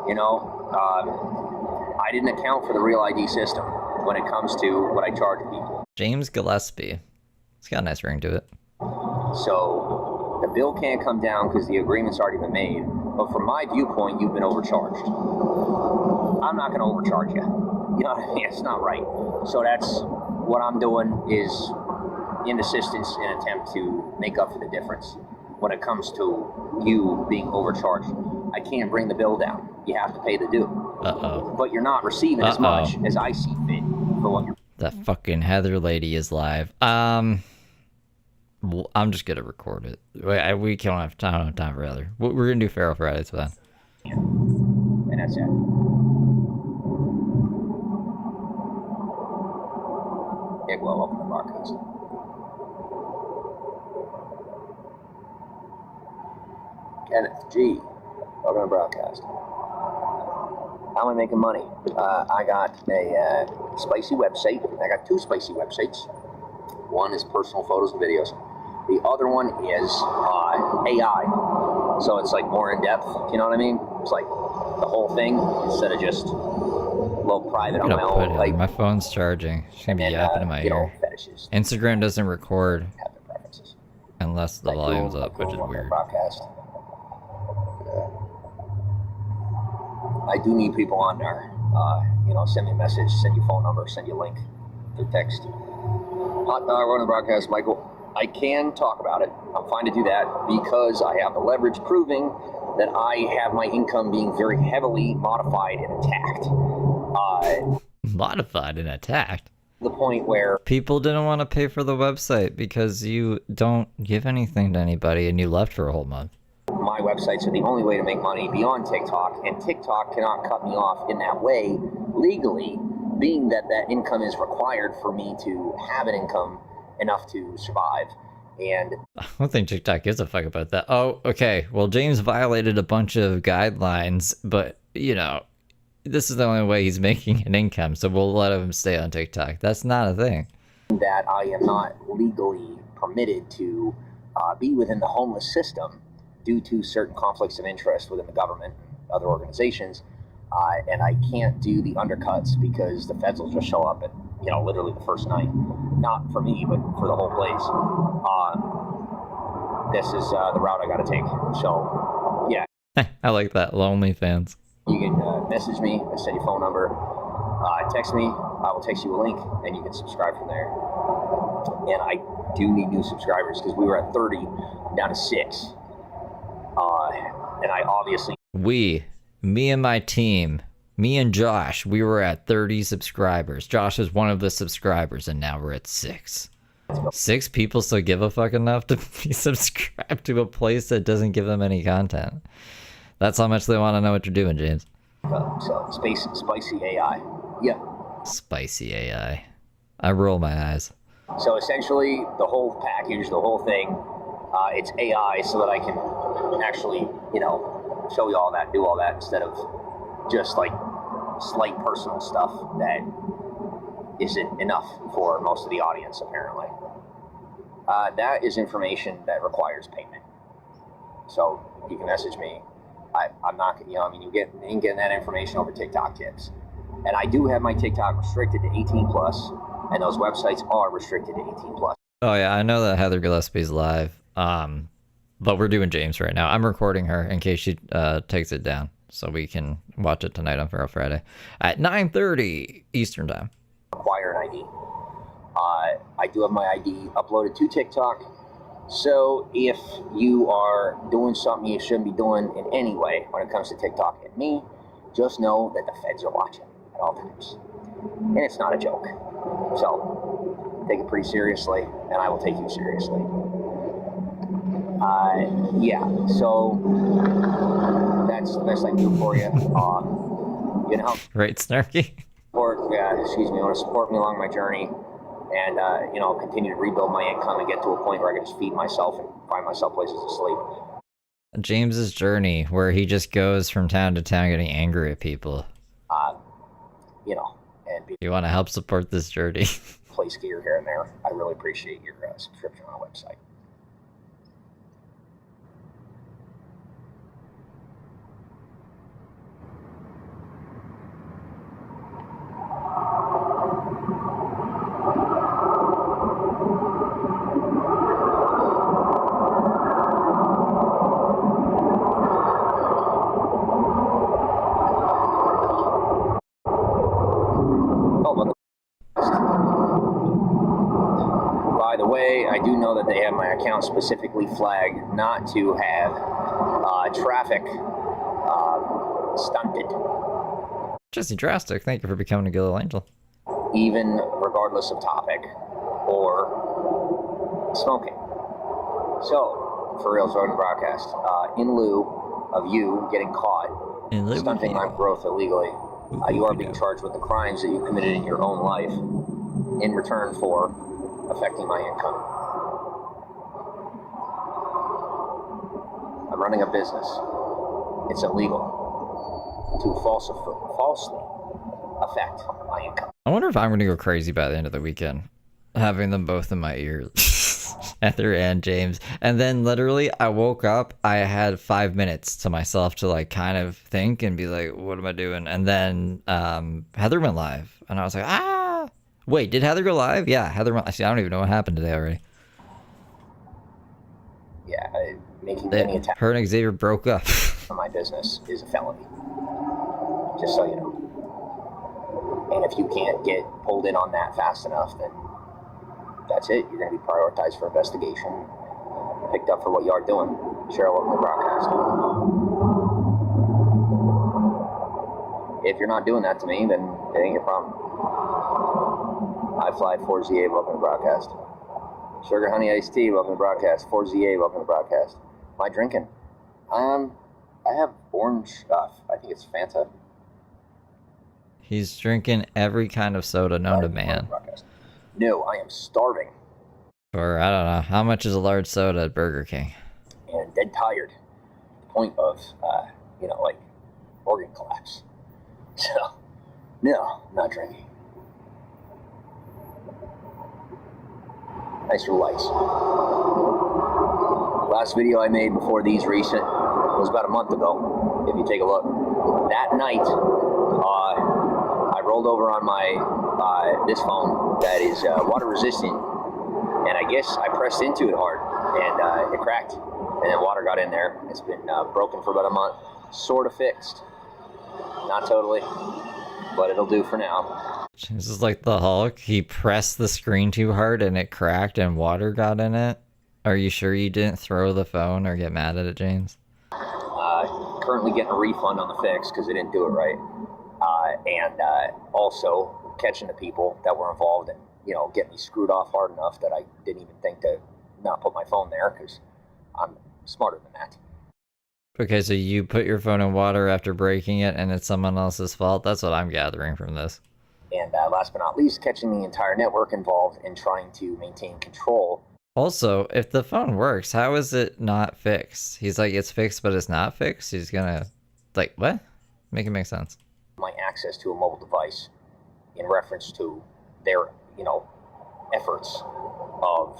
C: You know, I didn't account for the Real ID system when it comes to what I charge people.
A: James Gillespie. It's got a nice ring to it.
C: So the bill can't come down because the agreement's already been made. But from my viewpoint, you've been overcharged. I'm not going to overcharge you. You know what I mean? It's not right. So that's what I'm doing, is in assistance in an attempt to make up for the difference when it comes to you being overcharged. I can't bring the bill down. You have to pay the due.
A: Uh-oh.
C: But you're not receiving as much as I see fit for what you're...
A: That fucking Heather lady is live. I'm just gonna record it. We don't have time for Heather. We're gonna do Feral Fridays for that.
C: And that's it. Hey, well, welcome to the broadcast. Kenneth G. Welcome to the broadcast. How am I making money? I got a spicy website. I got two spicy websites. One is personal photos and videos. The other one is AI. So it's like more in depth. You know what I mean? It's like the whole thing instead of just low private on my own. Like,
A: my phone's charging. She's gonna be yapping in my ear.
C: Fetishes.
A: Instagram doesn't record unless the
C: Like
A: volume's
C: cool,
A: up, which is weird.
C: Broadcast. I do need people on there. You know, send me a message, send you a phone number, send you a link through text. Hot dog on the broadcast, Michael. I can talk about it. I'm fine to do that because I have the leverage proving that I have my income being very heavily modified and attacked.
A: Modified and attacked?
C: The point where
A: people didn't want to pay for the website because you don't give anything to anybody and you left for a whole month.
C: My websites are the only way to make money beyond TikTok, and TikTok cannot cut me off in that way legally, being that that income is required for me to have an income enough to survive. And
A: I don't think TikTok gives a fuck about that. Oh, okay. Well, James violated a bunch of guidelines, but, you know, this is the only way he's making an income, so we'll let him stay on TikTok. That's not a thing.
C: That I am not legally permitted to be within the homeless system due to certain conflicts of interest within the government, other organizations, and I can't do the undercuts because the feds will just show up at, you know, literally the first night. Not for me, but for the whole place. This is the route I got to take. So, yeah.
A: I like that. Lonely fans.
C: You can message me, send your phone number, text me. I will text you a link, and you can subscribe from there. And I do need new subscribers because we were at 30, down to 6. And I obviously...
A: Me and my team, me and Josh, we were at 30 subscribers. Josh is one of the subscribers, and now we're at 6. 6 people still give a fuck enough to be subscribed to a place that doesn't give them any content. That's how much they want to know what you're doing, James.
C: So, spicy AI. Yeah.
A: Spicy AI. I roll my eyes.
C: So essentially, the whole package, the whole thing, it's AI so that I can actually, show you all that, do all that, instead of just like slight personal stuff that isn't enough for most of the audience, apparently. That is information that requires payment. So you can message me. I'm not, you can get that information over TikTok tips. And I do have my TikTok restricted to 18 plus, and those websites are restricted to 18 plus.
A: Oh yeah, I know that Heather Gillespie's live. But we're doing James right now. I'm recording her in case she takes it down, so we can watch it tonight on Feral Friday at 9:30 Eastern time.
C: Require an ID. I do have my ID uploaded to TikTok. So if you are doing something you shouldn't be doing in any way when it comes to TikTok and me, just know that the feds are watching at all times. And it's not a joke. So take it pretty seriously, and I will take you seriously. So that's the best I can do for you.
A: Right, Snarky?
C: You want to support me along my journey, and continue to rebuild my income and get to a point where I can just feed myself and find myself places to sleep.
A: James's journey, where he just goes from town to town getting angry at people.
C: And
A: You want to help support this journey?
C: play skier here and there. I really appreciate your subscription on the website. By the way, I do know that they have my account specifically flagged not to have traffic stunted.
A: Jesse Drastic, thank you for becoming a good little angel.
C: Even regardless of topic or smoking. So, for real, starting the broadcast, in lieu of you getting caught stunting my growth illegally, you are being charged with the crimes that you committed in your own life in return for affecting my income. I'm running a business. It's illegal to falsely affect my income.
A: I wonder if I'm going to go crazy by the end of the weekend, having them both in my ears. Heather and James. And then literally I woke up, I had 5 minutes to myself to like kind of think and be like, what am I doing? And then Heather went live and I was like, wait, did Heather go live? Yeah, Heather went. See, I don't even know what happened today already.
C: Yeah, making any attack.
A: Her and Xavier broke up.
C: On my business is a felony. Just so you know. And if you can't get pulled in on that fast enough, then that's it. You're going to be prioritized for investigation, picked up for what you are doing. Cheryl, welcome to the broadcast. If you're not doing that to me, then it ain't your problem. I fly 4ZA, welcome to the broadcast. Sugar Honey Iced Tea, welcome to the broadcast. 4ZA, welcome to the broadcast. Am I drinking? I have orange stuff. I think it's Fanta.
A: He's drinking every kind of soda known to man.
C: No, I am starving.
A: Or, I don't know, how much is a large soda at Burger King?
C: And dead tired. To the point of, like organ collapse. So, no, not drinking. Nice for lights. Last video I made before these recent was about a month ago, if you take a look. That night, I rolled over on my this phone that is water resistant, and I guess I pressed into it hard, and it cracked, and then water got in there. It's been broken for about a month, sort of fixed. Not totally, but it'll do for now.
A: This is like the Hulk. He pressed the screen too hard and it cracked and water got in it. Are you sure you didn't throw the phone or get mad at it, James?
C: Currently getting a refund on the fix because they didn't do it right. And also catching the people that were involved and, getting me screwed off hard enough that I didn't even think to not put my phone there because I'm smarter than that.
A: Okay, so you put your phone in water after breaking it and it's someone else's fault? That's what I'm gathering from this.
C: And Last but not least, catching the entire network involved in trying to maintain control.
A: Also, if the phone works, how is it not fixed? He's like, it's fixed, but it's not fixed. He's gonna, like, what? Make it make sense.
C: My access to a mobile device in reference to their, efforts of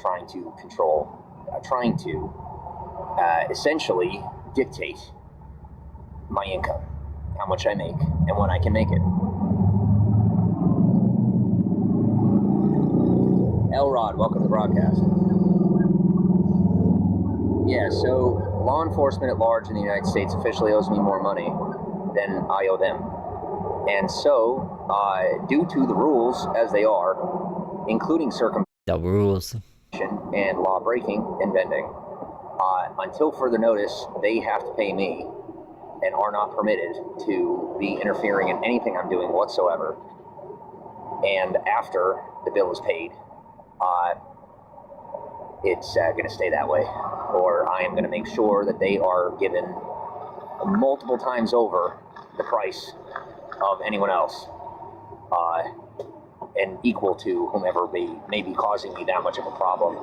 C: trying to control, essentially dictate my income, how much I make, and when I can make it. Elrod, welcome to the broadcast. Yeah, so law enforcement at large in the United States officially owes me more money than I owe them. And so, due to the rules as they are, including
A: The rules.
C: and law breaking and bending, until further notice, they have to pay me and are not permitted to be interfering in anything I'm doing whatsoever. And after the bill is paid, it's going to stay that way, or I am going to make sure that they are given multiple times over the price of anyone else, and equal to whomever may be causing me that much of a problem.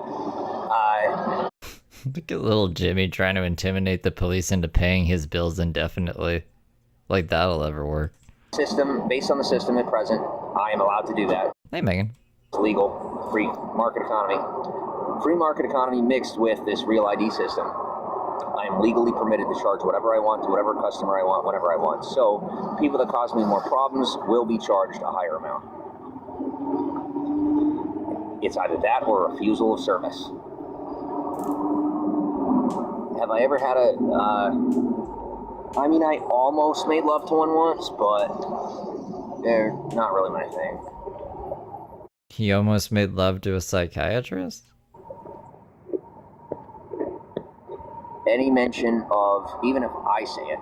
A: Look at little Jimmy trying to intimidate the police into paying his bills indefinitely. Like that'll ever work.
C: Based on the system at present, I am allowed to do that.
A: Hey, Megan.
C: It's legal, free market economy. Free market economy mixed with this Real ID system. I am legally permitted to charge whatever I want to whatever customer I want, whenever I want. So people that cause me more problems will be charged a higher amount. It's either that or a refusal of service. Have I ever had I almost made love to one once, but they're not really my thing.
A: He almost made love to a psychiatrist?
C: Any mention of, even if I say it,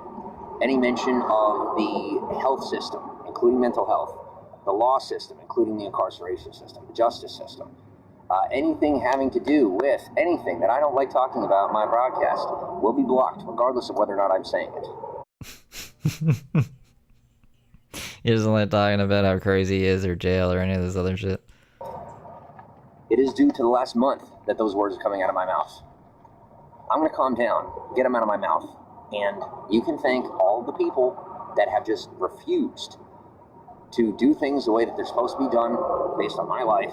C: any mention of the health system, including mental health, the law system, including the incarceration system, the justice system, anything having to do with anything that I don't like talking about in my broadcast will be blocked, regardless of whether or not I'm saying it.
A: He doesn't like talking about how crazy he is or jail or any of this other shit.
C: It is due to the last month that those words are coming out of my mouth. I'm going to calm down, get them out of my mouth, and you can thank all the people that have just refused to do things the way that they're supposed to be done based on my life.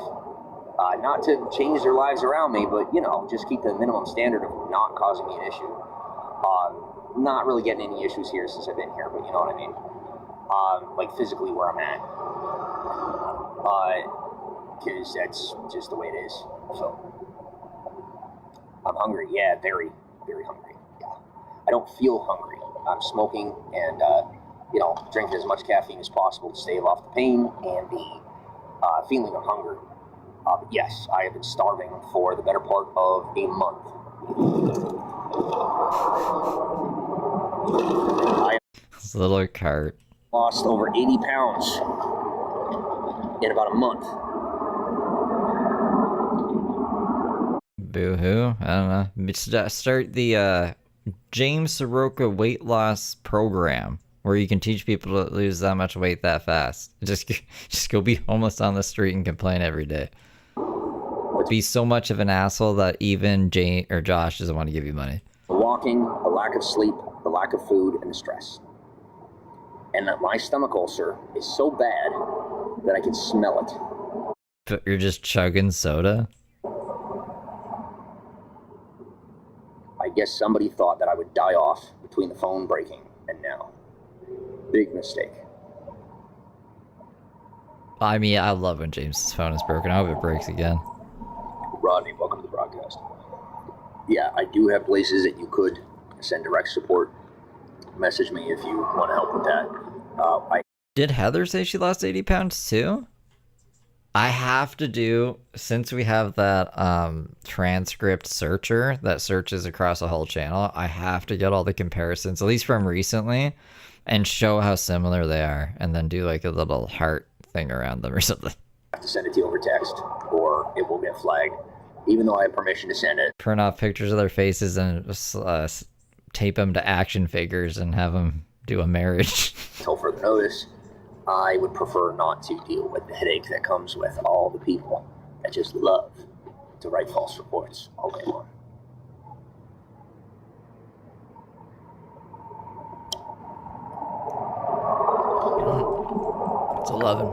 C: Not to change their lives around me, but, just keep the minimum standard of not causing me an issue. Not really getting any issues here since I've been here, but you know what I mean. Like physically where I'm at. Because that's just the way it is. So, I'm hungry. Yeah, very, very hungry. Yeah. I don't feel hungry. I'm smoking and, drinking as much caffeine as possible to stave off the pain and the feeling of hunger. But yes, I have been starving for the better part of a month.
A: This little cart.
C: Lost over 80 pounds in about a month.
A: Boo-hoo. I don't know. Start the James Soroka weight loss program where you can teach people to lose that much weight that fast. Just go be homeless on the street and complain every day. Be so much of an asshole that even Jane or Josh doesn't want to give you money.
C: Walking, the lack of sleep, the lack of food, and the stress. And that my stomach ulcer is so bad that I can smell it.
A: But you're just chugging soda?
C: I guess somebody thought that I would die off between the phone breaking and now. Big mistake.
A: I mean, I love when James's phone is broken. I hope it breaks again.
C: Rodney, welcome to the broadcast. Yeah, I do have places that you could send direct support. Message me if you want to help with that.
A: Did Heather say she lost 80 pounds too? I have to do, since we have that transcript searcher that searches across a whole channel, I have to get all the comparisons, at least from recently, and show how similar they are, and then do like a little heart thing around them or something.
C: I have to send it to you over text, or it will get flagged, even though I have permission to send it.
A: Print off pictures of their faces and tape them to action figures and have them do a marriage.
C: Until further notice, I would prefer not to deal with the headache that comes with all the people that just love to write false reports all day long.
A: It's 11.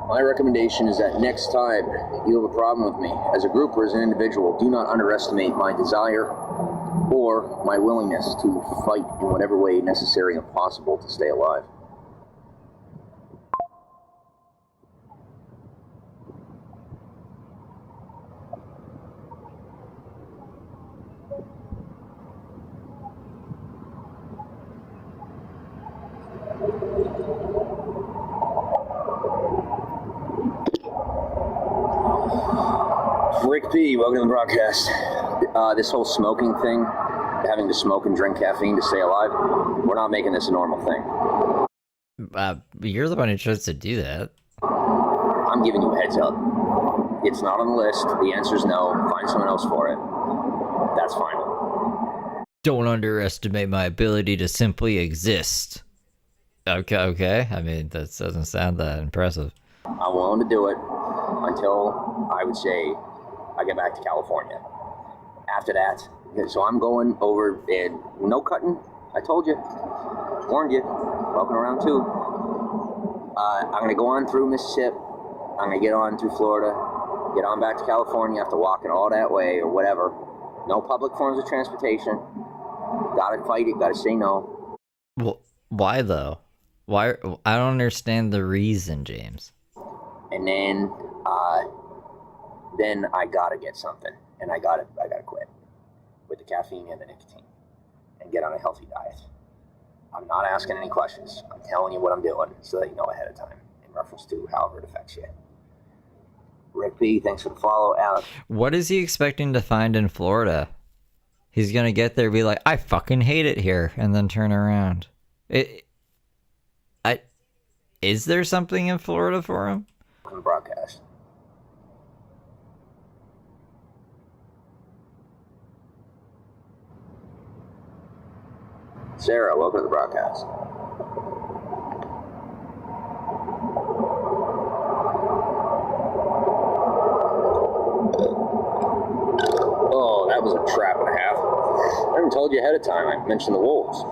C: My recommendation is that next time you have a problem with me, as a group or as an individual, do not underestimate my desire or my willingness to fight in whatever way necessary and possible to stay alive. Rick P, welcome to the broadcast. This whole smoking thing, having to smoke and drink caffeine to stay alive, we're not making this a normal thing.
A: You're the one who chose to do that.
C: I'm giving you a heads up. It's not on the list. The answer's no. Find someone else for it. That's fine.
A: Don't underestimate my ability to simply exist. Okay. I mean, that doesn't sound that impressive.
C: I'm willing to do it until, I would say, I get back to California. After that, so I'm going over and no cutting. I told you. Warned you. Walking around too. I'm going to go on through Mississippi. I'm going to get on through Florida. Get on back to California after walking all that way or whatever. No public forms of transportation. Gotta fight it. Gotta say no.
A: Well, why though? Why? I don't understand the reason, James.
C: And then I gotta get something, and I gotta quit with the caffeine and the nicotine, and get on a healthy diet. I'm not asking any questions. I'm telling you what I'm doing so that you know ahead of time in reference to however it affects you. Rick P, thanks for the follow. Alex.
A: What is he expecting to find in Florida? He's gonna get there and be like, I fucking hate it here, and then turn around. Is there something in Florida for him?
C: On the broadcast. Sarah, welcome to the broadcast. Oh, that was a trap and a half. I haven't told you ahead of time. I mentioned the wolves.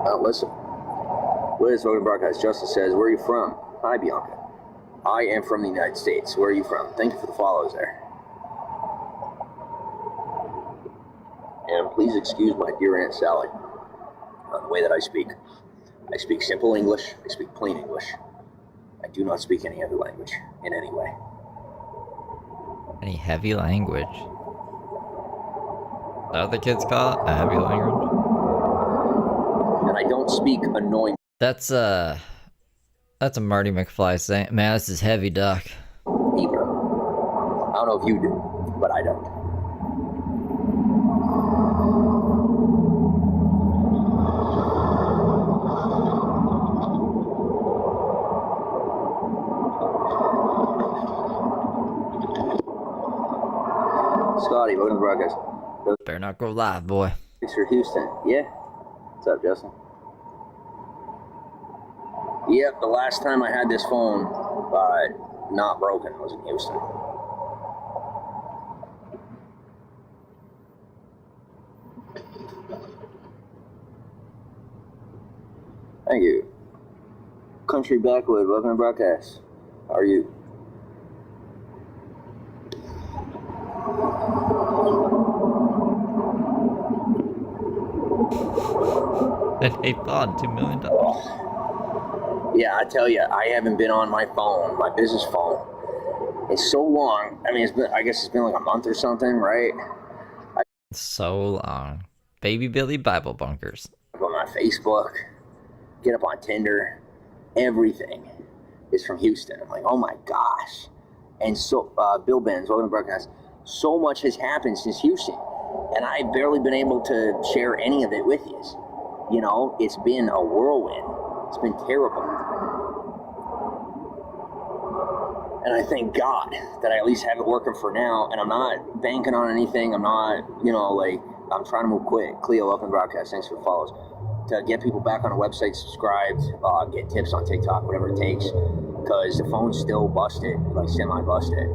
C: Now listen. Liz, welcome to the broadcast. Justice says, where are you from? Hi, Bianca. I am from the United States. Where are you from? Thank you for the follows there. And please excuse my dear Aunt Sally on the way that I speak. I speak simple English. I speak plain English. I do not speak any other language in any way.
A: Any heavy language? Is that what the kids call it? A heavy language?
C: And I don't speak annoying.
A: That's a Marty McFly saying, man, this is heavy, Doc.
C: Either. I don't know if you do, but I don't. Scotty, welcome to the broadcast.
A: Better not go live, boy.
C: Thanks for Houston. Yeah. What's up, Justin? Yep, the last time I had this phone not broken was in Houston. Thank you. Country Backwood, welcome to broadcast. How are you?
A: Hey, Bond, $2 million.
C: Yeah, I tell you, I haven't been on my phone, my business phone, in so long. I mean, I guess it's been like a month or something, right?
A: So long. Baby Billy Bible Bunkers.
C: On my Facebook, get up on Tinder, everything is from Houston. I'm like, oh my gosh. And so, Bill Benz, welcome to broadcast. So much has happened since Houston, and I've barely been able to share any of it with you. You know, it's been a whirlwind. It's been terrible. And I thank God that I at least have it working for now, and I'm not banking on anything. I'm not, I'm trying to move quick. Cleo, welcome to broadcast. Thanks for the follows. To get people back on the website, subscribed, get tips on TikTok, whatever it takes, because the phone's still busted, like semi-busted.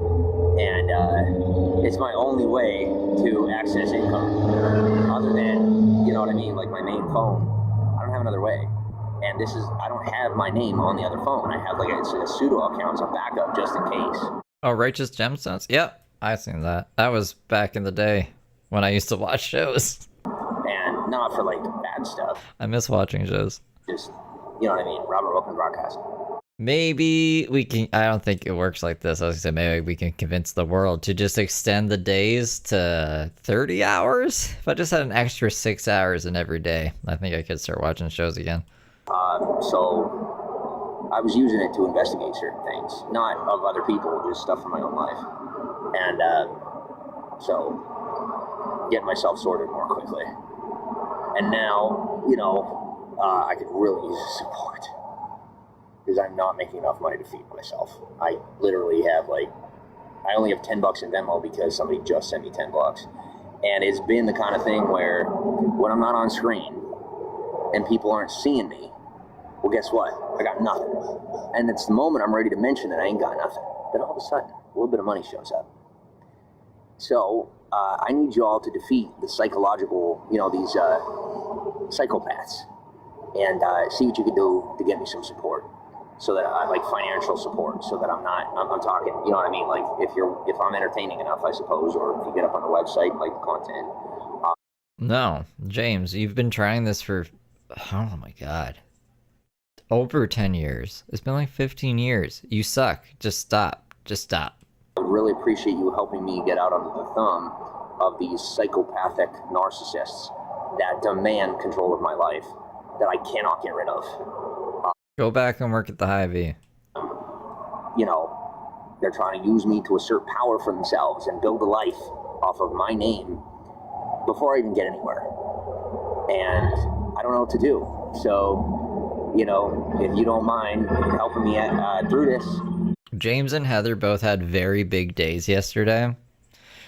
C: And it's my only way to access income, other than, you know what I mean, like my main phone. I don't have another way. And I don't have my name on the other phone. I have it's a pseudo account, so backup just in case.
A: Oh, Righteous Gemstones? Yep, I've seen that. That was back in the day when I used to watch shows.
C: And not for bad stuff.
A: I miss watching shows.
C: Just, you know what I mean? Robert, welcome to broadcast.
A: Maybe we can, I don't think it works like this. I was gonna say maybe we can convince the world to just extend the days to 30 hours. If I just had an extra 6 hours in every day, I think I could start watching shows again.
C: So I was using it to investigate certain things, not of other people, just stuff from my own life. And so getting myself sorted more quickly. And now, I could really use the support. Because I'm not making enough money to feed myself. I literally have I only have $10 in Venmo because somebody just sent me $10. And it's been the kind of thing where when I'm not on screen and people aren't seeing me, well, guess what? I got nothing. And it's the moment I'm ready to mention that I ain't got nothing, that all of a sudden a little bit of money shows up. So I need you all to defeat the psychological, these psychopaths, and see what you can do to get me some support. So that I financial support, so that I'm talking, you know what I mean? If I'm entertaining enough, I suppose, or if you get up on the website and like the content.
A: No, James, you've been trying this for, oh my God, over 10 years. It's been 15 years. You suck. Just stop. Just stop.
C: I really appreciate you helping me get out under the thumb of these psychopathic narcissists that demand control of my life that I cannot get rid of.
A: Go back and work at the Hy-Vee.
C: They're trying to use me to assert power for themselves and build a life off of my name before I even get anywhere. And I don't know what to do. So, if you don't mind helping me through this.
A: James and Heather both had very big days yesterday.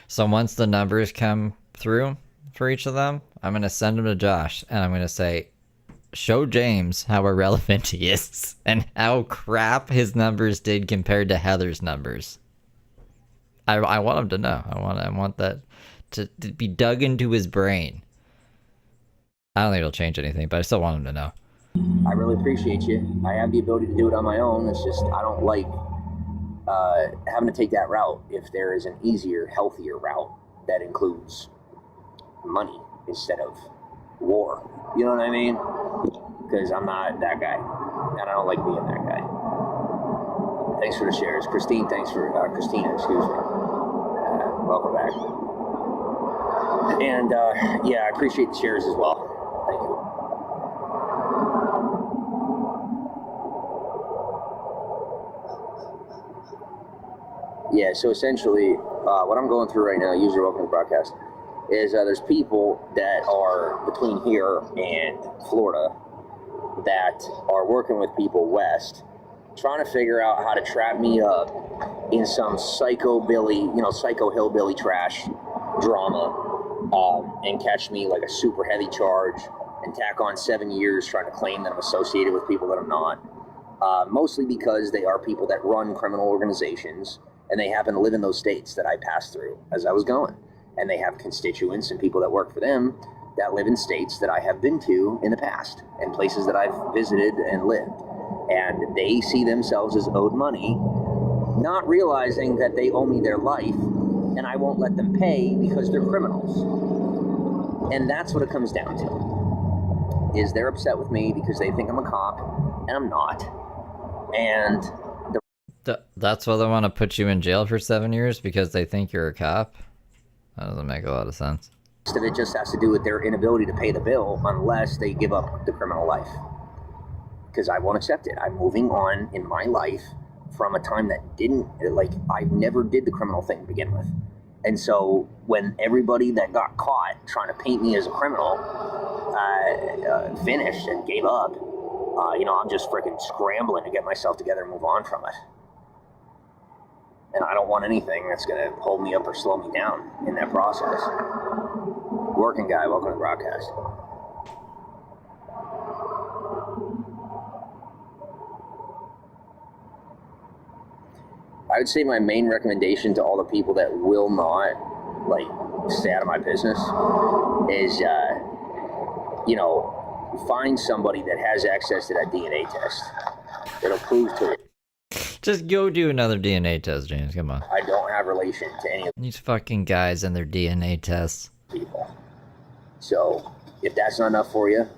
A: So once the numbers come through for each of them, I'm going to send them to Josh and I'm going to say, show James how irrelevant he is and how crap his numbers did compared to Heather's numbers. I want him to know. I want that to be dug into his brain. I don't think it'll change anything, but I still want him to know.
C: I really appreciate you. I have the ability to do it on my own. It's just I don't like having to take that route if there is an easier, healthier route that includes money instead of war. You know what I mean? Because I'm not that guy, and I don't like being that guy. Thanks for the shares. Christina, excuse me. Welcome back. And I appreciate the shares as well. Thank you. Yeah, so essentially, what I'm going through right now, user welcome to the broadcast, is there's people that are between here and Florida that are working with people west, trying to figure out how to trap me up in some psycho hillbilly trash drama, and catch me like a super heavy charge and tack on 7 years trying to claim that I'm associated with people that I'm not. Mostly because they are people that run criminal organizations and they happen to live in those states that I passed through as I was going. And they have constituents and people that work for them that live in states that I have been to in the past and places that I've visited and lived. And they see themselves as owed money, not realizing that they owe me their life and I won't let them pay because they're criminals. And that's what it comes down to, is they're upset with me because they think I'm a cop and I'm not. And
A: that's why they want to put you in jail for 7 years, because they think you're a cop? That doesn't make a lot of sense.
C: Most of it just has to do with their inability to pay the bill unless they give up the criminal life. Because I won't accept it. I'm moving on in my life from a time that I never did the criminal thing to begin with. And so when everybody that got caught trying to paint me as a criminal finished and gave up, I'm just freaking scrambling to get myself together and move on from it. And I don't want anything that's going to hold me up or slow me down in that process. Working guy, welcome to the broadcast. I would say my main recommendation to all the people that will not, like, stay out of my business is, find somebody that has access to that DNA test. It'll prove to it.
A: Just go do another DNA test, James. Come on.
C: I don't have relation to any of
A: These fucking guys and their DNA tests.
C: people. So, if that's not enough for you,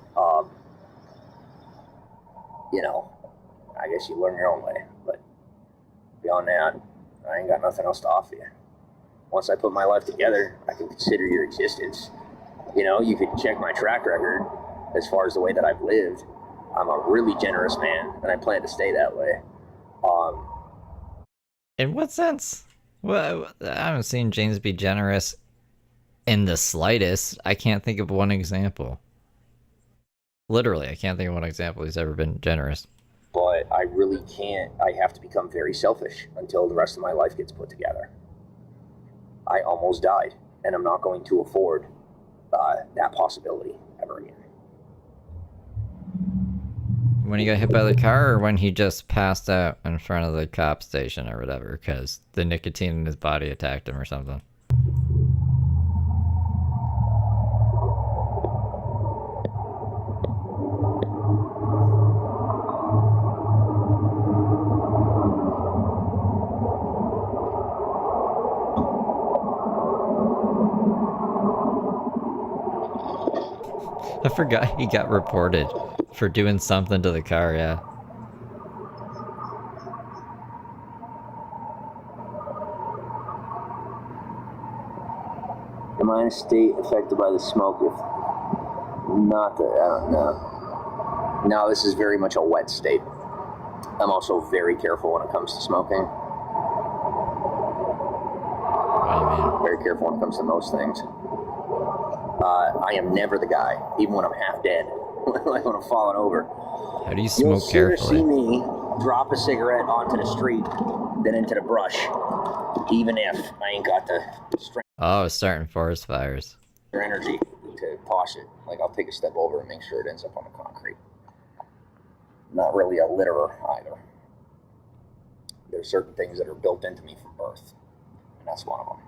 C: I guess you learn your own way. But beyond that, I ain't got nothing else to offer you. Once I put my life together, I can consider your existence. You could check my track record as far as the way that I've lived. I'm a really generous man, and I plan to stay that way.
A: In what sense? Well, I haven't seen James be generous in the slightest. I can't think of one example. Literally, I can't think of one example he's ever been generous.
C: But I really can't. I have to become very selfish until the rest of my life gets put together. I almost died, and I'm not going to afford that possibility ever again.
A: When he got hit by the car, or when he just passed out in front of the cop station or whatever, because the nicotine in his body attacked him or something. I forgot he got reported for doing something to the car, yeah.
C: Am I in a state affected by the smoke? If not, I don't know. No, this is very much a wet state. I'm also very careful when it comes to smoking. Very careful when it comes to most things. I am never the guy, even when I'm half dead, like when I'm falling over.
A: How do you smoke carefully?
C: You'll sooner see me drop a cigarette onto the street than into the brush, even if I ain't got the strength
A: Oh, starting forest fires.
C: or energy to toss it. Like, I'll take a step over and make sure it ends up on the concrete. Not really a litterer either. There's certain things that are built into me from birth, and that's one of them.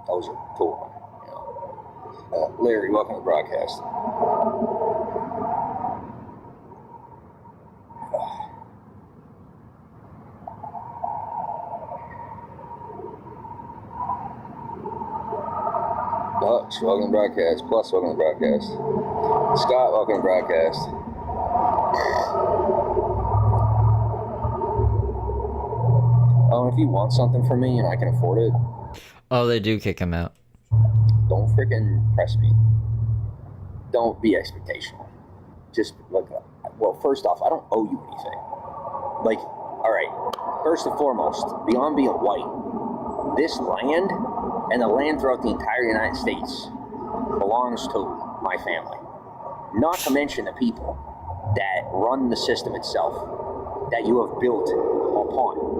C: Those are two of them. Larry, welcome to the broadcast. Hutch, welcome to the broadcast. Plus, welcome to the broadcast. Scott, welcome to the broadcast. Oh, if you want something from me and I can afford it,
A: Oh, they do kick him out.
C: don't freaking press me. Don't be expectational. Just, like, well, first off, I don't owe you anything. Like, all right, first and foremost, beyond being white, this land and the land throughout the entire United States belongs to my family. Not to mention the people that run the system itself that you have built upon.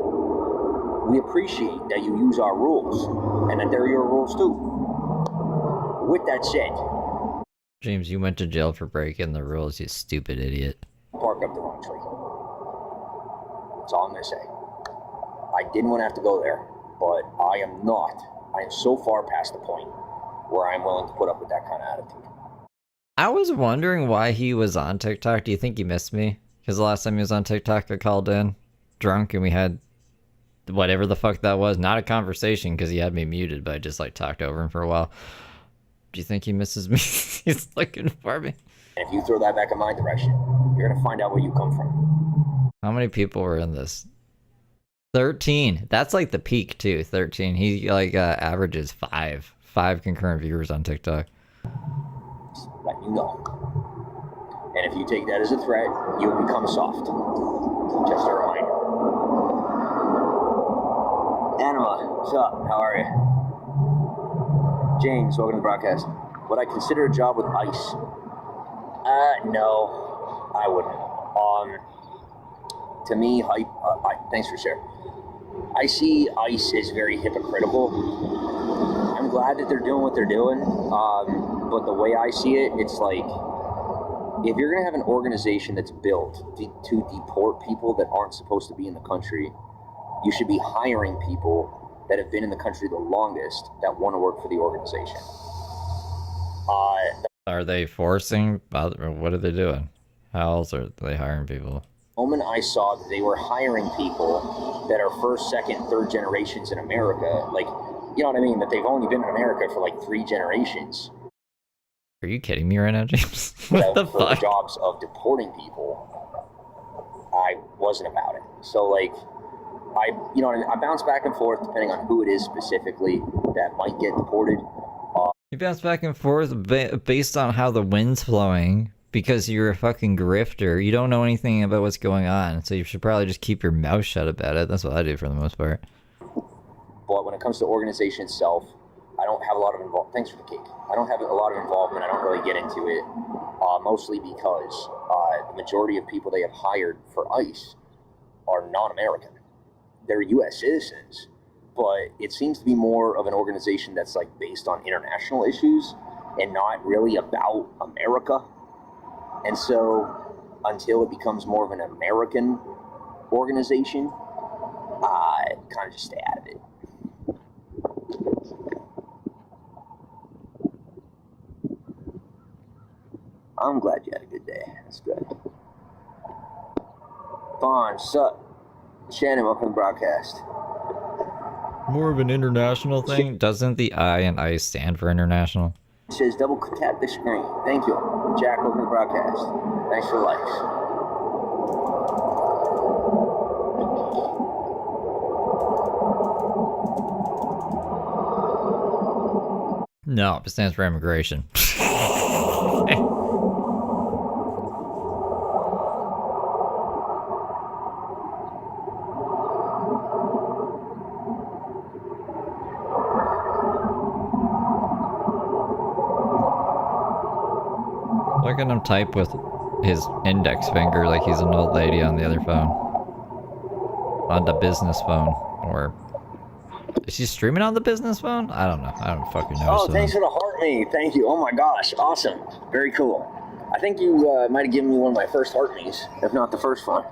C: We appreciate that you use our rules and that they're your rules too. With that said,
A: James, you went to jail for breaking the rules, you stupid idiot.
C: park up the wrong tree. That's all I'm going to say. I didn't want to have to go there, but I am not. I am so far past the point where I'm willing to put up with that kind of attitude.
A: I was wondering why he was on TikTok. Do you think he missed me? Because the last time he was on TikTok, I called in drunk and we had whatever the fuck that was. Not a conversation because he had me muted, but I just like talked over him for a while. Do you think he misses me? He's looking for me.
C: And if you throw that back in my direction, you're going to find out where you come from.
A: How many people were in this? 13. That's like the peak too. 13. He like averages 5 concurrent viewers on TikTok.
C: Just let you know. And if you take that as a threat, you'll become soft. Just a reminder. Anima, what's up? How are you? James, welcome to the broadcast. Would I consider a job with ICE? No, I wouldn't. To me, thanks for sharing. I see ICE as very hypocritical. I'm glad that they're doing what they're doing, but the way I see it, it's like, if you're going to have an organization that's built to deport people that aren't supposed to be in the country, you should be hiring people that have been in the country the longest that want to work for the organization.
A: Are they forcing? What are they doing? How else are they hiring people?
C: The moment I saw that they were hiring people that are first, second, third generations in America, like, you know what I mean, that they've only been in America for like 3 generations.
A: Are you kidding me right now, James? What the
C: for
A: fuck?
C: the jobs of deporting people, I wasn't about it. So like, you know what I mean? I bounce back and forth depending on who it is specifically that might get deported.
A: You bounce back and forth based on how the wind's flowing because you're a fucking grifter. You don't know anything about what's going on, so you should probably just keep your mouth shut about it. That's what I do for the most part.
C: But when it comes to organization itself, I don't have a lot of involvement. Thanks for the cake. I don't have a lot of involvement. I don't really get into it, mostly because the majority of people they have hired for ICE are non-American. They're U.S. citizens, but it seems to be more of an organization that's like based on international issues and not really about America. And so until it becomes more of an American organization, I kind of just stay out of it. I'm glad you had a good day. That's good. Vaughn, sup? Shannon, welcome to the broadcast.
A: More of an international thing? Doesn't the I in ICE stand for international?
C: It says double tap the screen. Thank you. Jack, welcome to the broadcast. Thanks for the likes.
A: No, it stands for immigration. Look at him type with his index finger like he's an old lady on the other phone. On the business phone. Or... is she streaming on the business phone? I don't know. I don't fucking know.
C: Oh, thanks for the heart me. Thank you. Oh my gosh. Awesome. Very cool. I think you might have given me one of my first heart me's, if not the first one.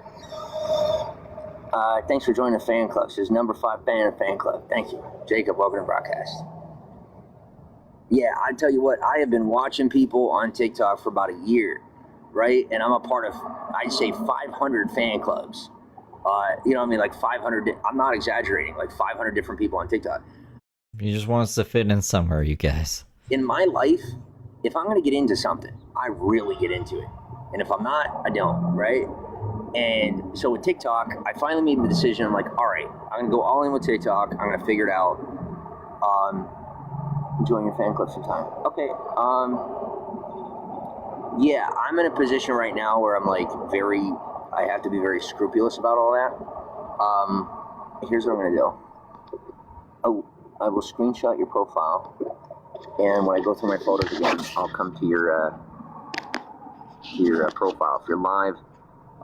C: Thanks for joining the fan club. Says number 5 fan of fan club. Thank you. Jacob, welcome to the broadcast. Yeah, I tell you what, I have been watching people on TikTok for about a year, right? And I'm a part of, I'd say 500 fan clubs. You know what I mean? Like 500, I'm not exaggerating, like 500 different people on TikTok.
A: He just wants to fit in somewhere, you guys.
C: In my life, if I'm going to get into something, I really get into it. And if I'm not, I don't, right? And so with TikTok, I finally made the decision. I'm like, all right, I'm going to go all in with TikTok. I'm going to figure it out. Join your fan club sometime. Okay. Yeah, I'm in a position right now where I'm like I have to be very scrupulous about all that. Here's what I'm going to do. Oh, I will screenshot your profile. And when I go through my photos again, I'll come to your profile. If you're live,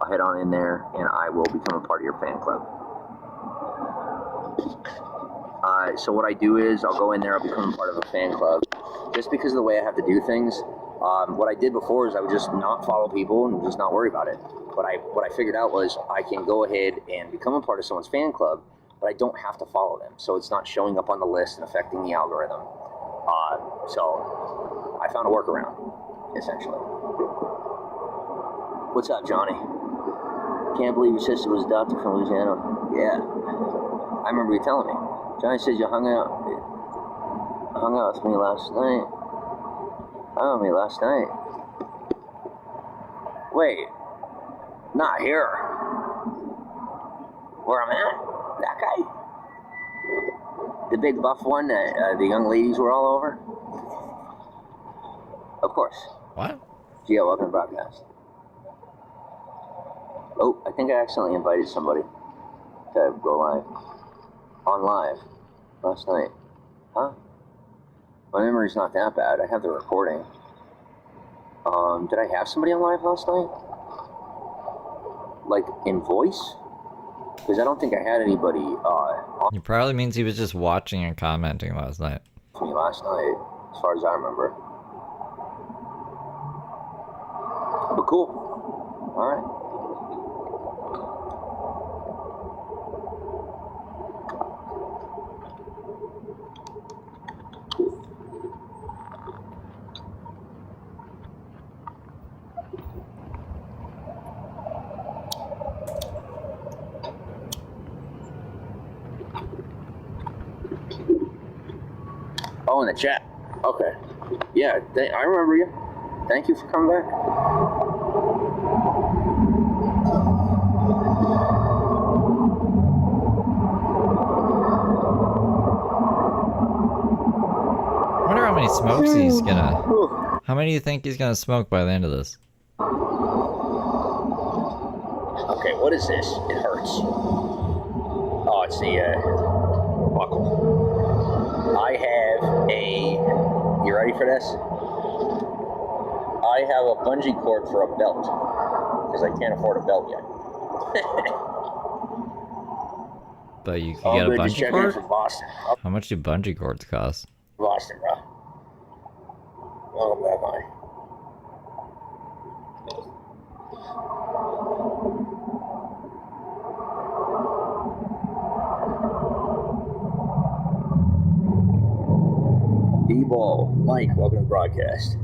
C: I'll head on in there and I will become a part of your fan club. So what I do is I'll go in there, I'll become a part of a fan club. Just because of the way I have to do things, what I did before is I would just not follow people and just not worry about it. But what I figured out was I can go ahead and become a part of someone's fan club, but I don't have to follow them. So it's not showing up on the list and affecting the algorithm. So I found a workaround, essentially. What's up, Johnny? Can't believe your sister was adopted from Louisiana. Yeah. I remember you telling me. Johnny says you hung out with me last night. Wait. Not here. Where I'm at? That guy? The big buff one that the young ladies were all over? Of course.
A: What?
C: Yeah, welcome to the broadcast. Oh, I think I accidentally invited somebody to go live. On live last night. Huh? My memory's not that bad. I have the recording. Did I have somebody on live last night? Like, in voice? because I don't think I had anybody on
A: It probably means he was just watching and commenting last night.
C: me last night, as far as I remember. But cool. All right. Oh, in the chat. Okay. Yeah, I remember you. Thank you for coming back.
A: I wonder how many smokes he's gonna... How many do you think he's gonna smoke by the end of this?
C: Okay, what is this? It hurts. Oh, it's the buckle. I have a... You ready for this? I have a bungee cord for a belt. Because I can't afford a belt yet.
A: But you can
C: Oh,
A: get a
C: good, just
A: bungee
C: checking in
A: cord?
C: from Boston. Up
A: How much do bungee cords cost?
C: Boston, bro. Welcome back on. D-Ball, Mike, welcome to the broadcast.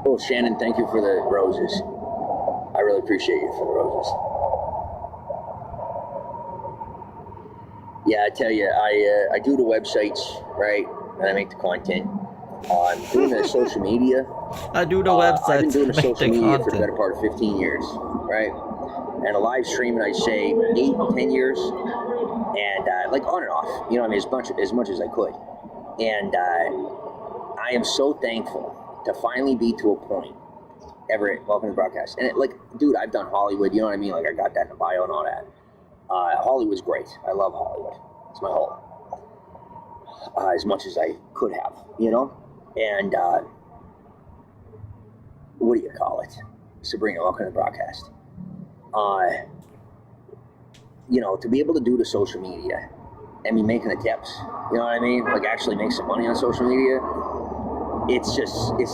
C: Oh, Shannon, thank you for the roses. I really appreciate you for the roses. Yeah, I tell you, I do the websites, right? And I make the content. I'm doing the social media.
A: I do the
C: I've been
A: website.
C: doing the
A: make
C: social
A: the
C: media for the
A: content.
C: better part of 15 years, right? And a live streaming, I say 8, 10 years, and like on and off. You know, what I mean, as much as I could. And I am so thankful to finally be to a point. Everett, welcome to the broadcast. And like, dude, I've done Hollywood. You know what I mean? Like, I got that in the bio and all that. Hollywood's great. I love Hollywood. It's my home. As much as I could have, you know? And what do you call it? Sabrina, welcome to the broadcast. You know, to be able to do the social media and be making the tips, you know what I mean? Like actually make some money on social media. It's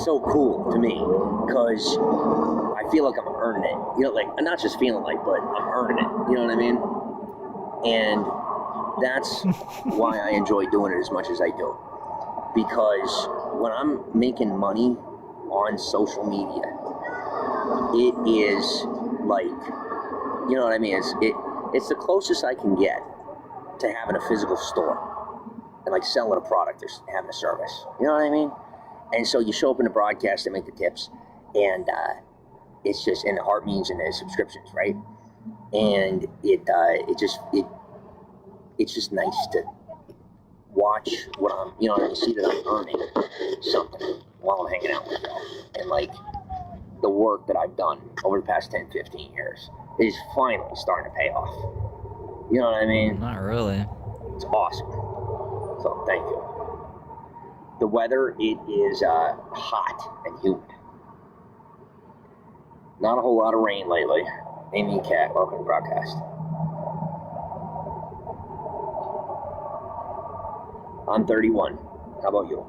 C: so cool to me because I feel like I'm earning it. You know, like, I'm not just feeling like, but I'm earning it. You know what I mean? And that's why I enjoy doing it as much as I do. Because when I'm making money on social media, it is like, you know what I mean? It's the closest I can get to having a physical store and like selling a product or having a service. You know what I mean? And so you show up in the broadcast and make the tips, and it's just in the heart means and the subscriptions, right? And it's just nice to watch what I'm, you know, and see that I'm earning something while I'm hanging out with y'all. And like the work that I've done over the past 10, 15 years is finally starting to pay off. You know what I mean?
A: Not really.
C: It's awesome. So thank you. The weather, it is hot and humid. Not a whole lot of rain lately. Amy and Kat, welcome to the broadcast. I'm 31. How about you?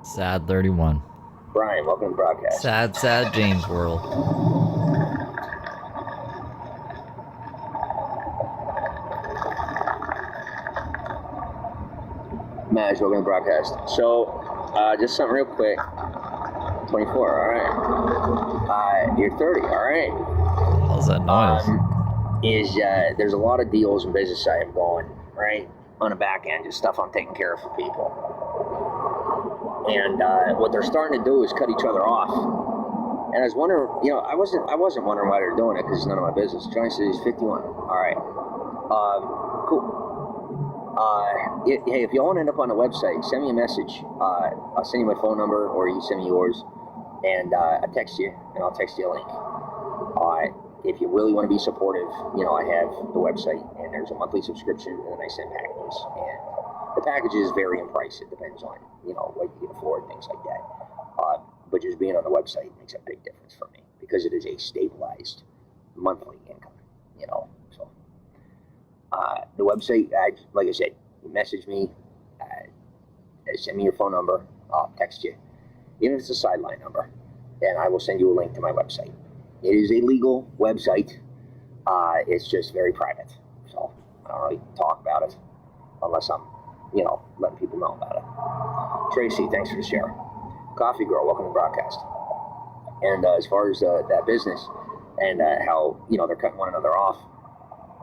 A: Sad 31.
C: Brian, welcome to the broadcast.
A: Sad James World.
C: Maj, welcome to the broadcast. So, just something real quick. 24, alright. You're 30, alright.
A: How's that noise?
C: There's a lot of deals and business I have going, right? On the back end, just stuff I'm taking care of for people. And what they're starting to do is cut each other off. And I was wondering, you know, I wasn't wondering why they're doing it because it's none of my business. Johnny says he's 51. Alright. Cool. Hey, if you want to end up on the website, send me a message. I'll send you my phone number, or you send me yours, and I'll text you, and I'll text you a link. If you really want to be supportive, you know, I have the website, and there's a monthly subscription, and then I send packages. And the packages vary in price. It depends on, you know, what you can afford, things like that. but just being on the website makes a big difference for me because it is a stabilized monthly income, you know. So the website, like I said, message me, send me your phone number, I'll text you, even if it's a sideline number, and I will send you a link to my website. It is a legal website. It's just very private, so I don't really talk about it unless I'm, you know, letting people know about it. Tracy, thanks for the share. Coffee Girl, welcome to the broadcast. And as far as that business and how, you know, they're cutting one another off,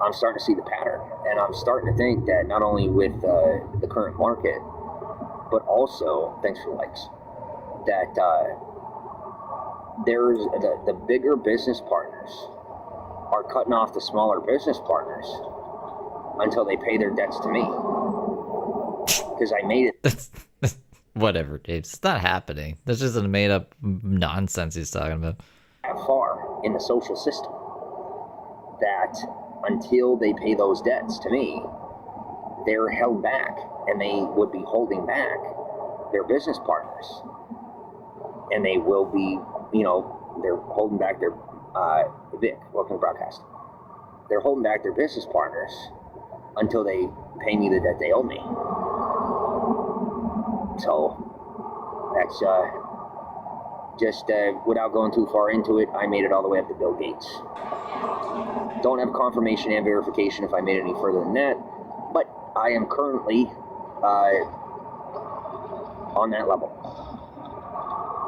C: I'm starting to see the pattern. And I'm starting to think that not only with the current market, but also, thanks for likes, that there's the bigger business partners are cutting off the smaller business partners until they pay their debts to me. Because I made it.
A: Whatever, Dave. It's not happening. This is a made-up nonsense he's talking about.
C: That far in the social system that until they pay those debts to me, they're held back, and they would be holding back their business partners. And they will be, you know, they're holding back their, Vic, welcome to the broadcast. They're holding back their business partners until they pay me the debt they owe me. So that's just without going too far into it, I made it all the way up to Bill Gates. Don't have confirmation and verification if I made it any further than that, but I am currently on that level.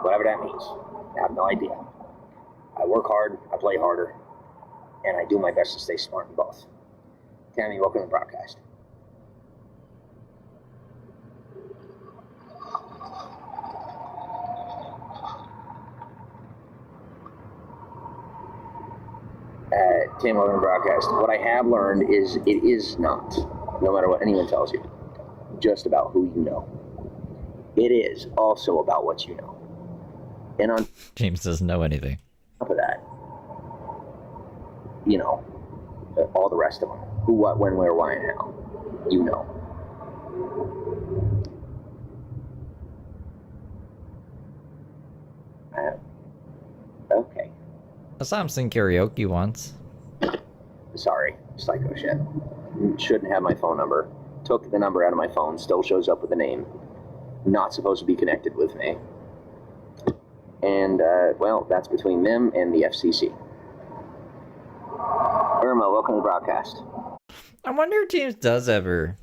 C: Whatever that means. I have no idea. I work hard, I play harder, and I do my best to stay smart in both. Tammy, welcome to the broadcast. Tim, welcome to the broadcast. What I have learned is it is not, no matter what anyone tells you, just about who you know. It is also about what you know. And on
A: James doesn't know anything.
C: top of that, you know, all the rest of them. Who, what, when, where, why, and how. You know. Okay.
A: I saw him sing karaoke once.
C: Sorry, psycho shit. Shouldn't have my phone number. Took the number out of my phone, still shows up with the name. Not supposed to be connected with me. And, well, that's between them and the FCC. Irma, welcome to the broadcast.
A: I wonder if James does ever,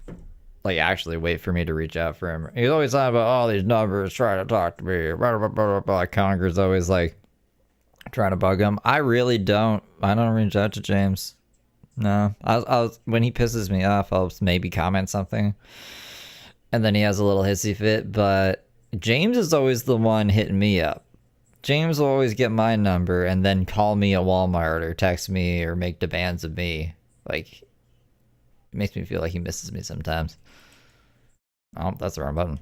A: like, actually wait for me to reach out for him. He's always talking about all these numbers, trying to talk to me, blah, blah, blah, blah, blah. Conger's always, like, trying to bug him. I really don't. I don't reach out to James. No. I'll when he pisses me off, I'll maybe comment something. And then he has a little hissy fit. But James is always the one hitting me up. James will always get my number and then call me at Walmart or text me or make demands of me. Like, it makes me feel like he misses me sometimes. Oh, that's the wrong button.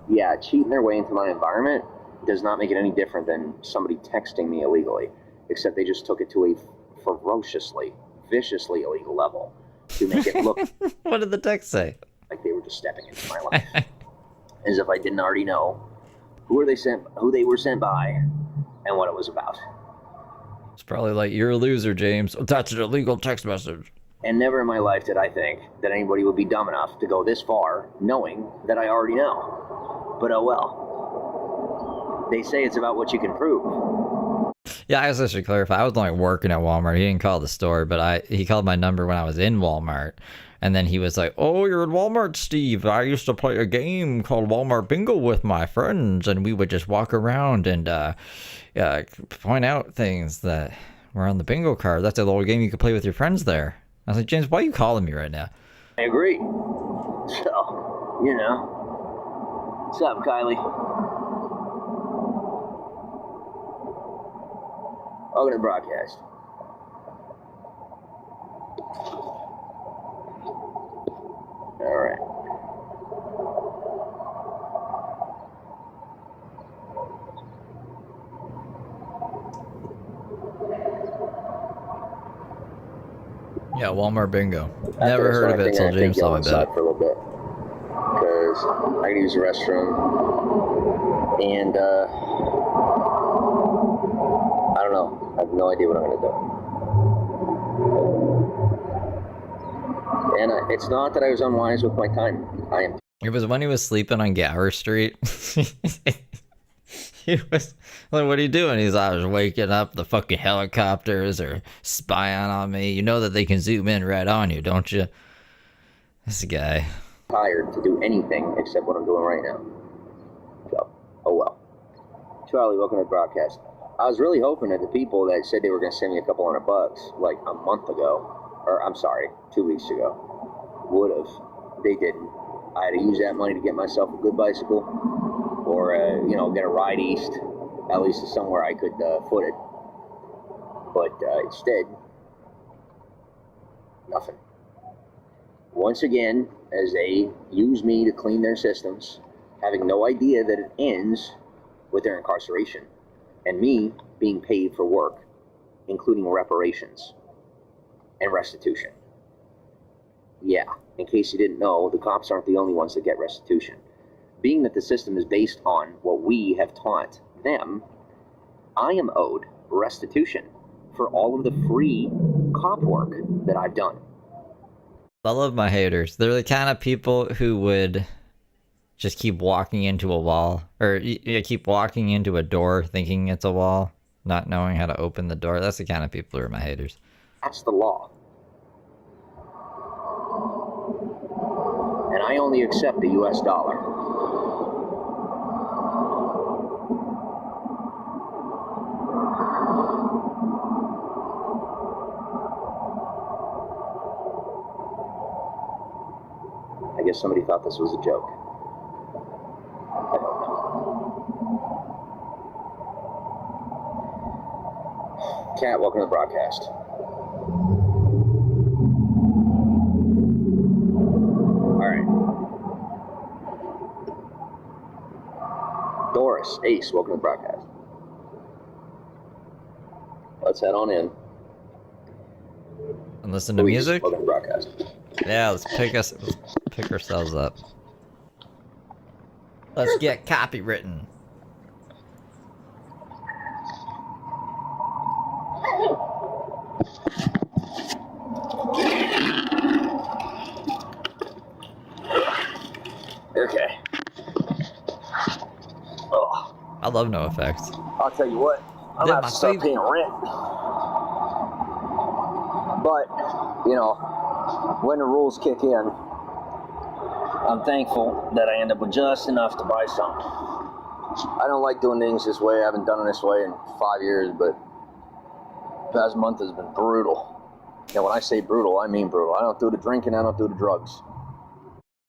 C: Yeah, cheating their way into my environment does not make it any different than somebody texting me illegally, except they just took it to a ferociously, viciously illegal level to make it look
A: What did the text say?
C: like they were just stepping into my life. As if I didn't already know who they were sent by, and what it was about.
A: It's probably like, you're a loser, James. That's an illegal text message.
C: And never in my life did I think that anybody would be dumb enough to go this far knowing that I already know. But oh well. They say it's about what you can prove.
A: Yeah, I guess I should clarify. I was like working at Walmart. He didn't call the store, but he called my number when I was in Walmart. And then he was like, "Oh, you're in Walmart, Steve. I used to play a game called Walmart Bingo with my friends, and we would just walk around and point out things that were on the bingo card. That's a little game you could play with your friends there." I was like, "James, why are you calling me right now?"
C: I agree. So, you know. What's up, Kylie? Welcome to the broadcast. All right.
A: Yeah, Walmart Bingo. Never heard of it until James told me about it.
C: For a little bit, because I can use the restroom, and know. I have no idea what I'm going to do. And it's not that I was unwise with my time. I am.
A: It was when he was sleeping on Gower Street. He was like, what are you doing? He's like, I was waking up, the fucking helicopters are spying on me. You know that they can zoom in right on you, don't you? This guy.
C: Tired to do anything except what I'm doing right now. So, oh well. Charlie, welcome to the broadcast. I was really hoping that the people that said they were going to send me a couple $100 like a month ago, or I'm sorry, 2 weeks ago, would have. They didn't. I had to use that money to get myself a good bicycle, or get a ride east, at least to somewhere I could foot it. But instead, nothing. Once again, as they use me to clean their systems, having no idea that it ends with their incarceration, and me being paid for work, including reparations and restitution. Yeah, in case you didn't know, the cops aren't the only ones that get restitution. Being that the system is based on what we have taught them, I am owed restitution for all of the free cop work that I've done.
A: I love my haters. They're the kind of people who would just keep walking into a wall, or keep walking into a door thinking it's a wall, not knowing how to open the door. That's the kind of people who are my haters.
C: That's the law. And I only accept the US dollar. I guess somebody thought this was a joke. I don't know. Cat, welcome to the broadcast. Alright. Doris, Ace, welcome to the broadcast. Let's head on in.
A: And listen to
C: Louise,
A: music?
C: welcome to the broadcast.
A: Yeah, let's pick ourselves up. Let's get copywritten.
C: Okay. Oh,
A: I love No Effects.
C: I'll tell you what, I'm
A: Yeah,
C: gonna have
A: my
C: to start
A: favorite.
C: paying rent. But, when the rules kick in, I'm thankful that I end up with just enough to buy something. I don't like doing things this way. I haven't done it this way in 5 years, but the past month has been brutal. And when I say brutal, I mean brutal. I don't do the drinking, I don't do the drugs.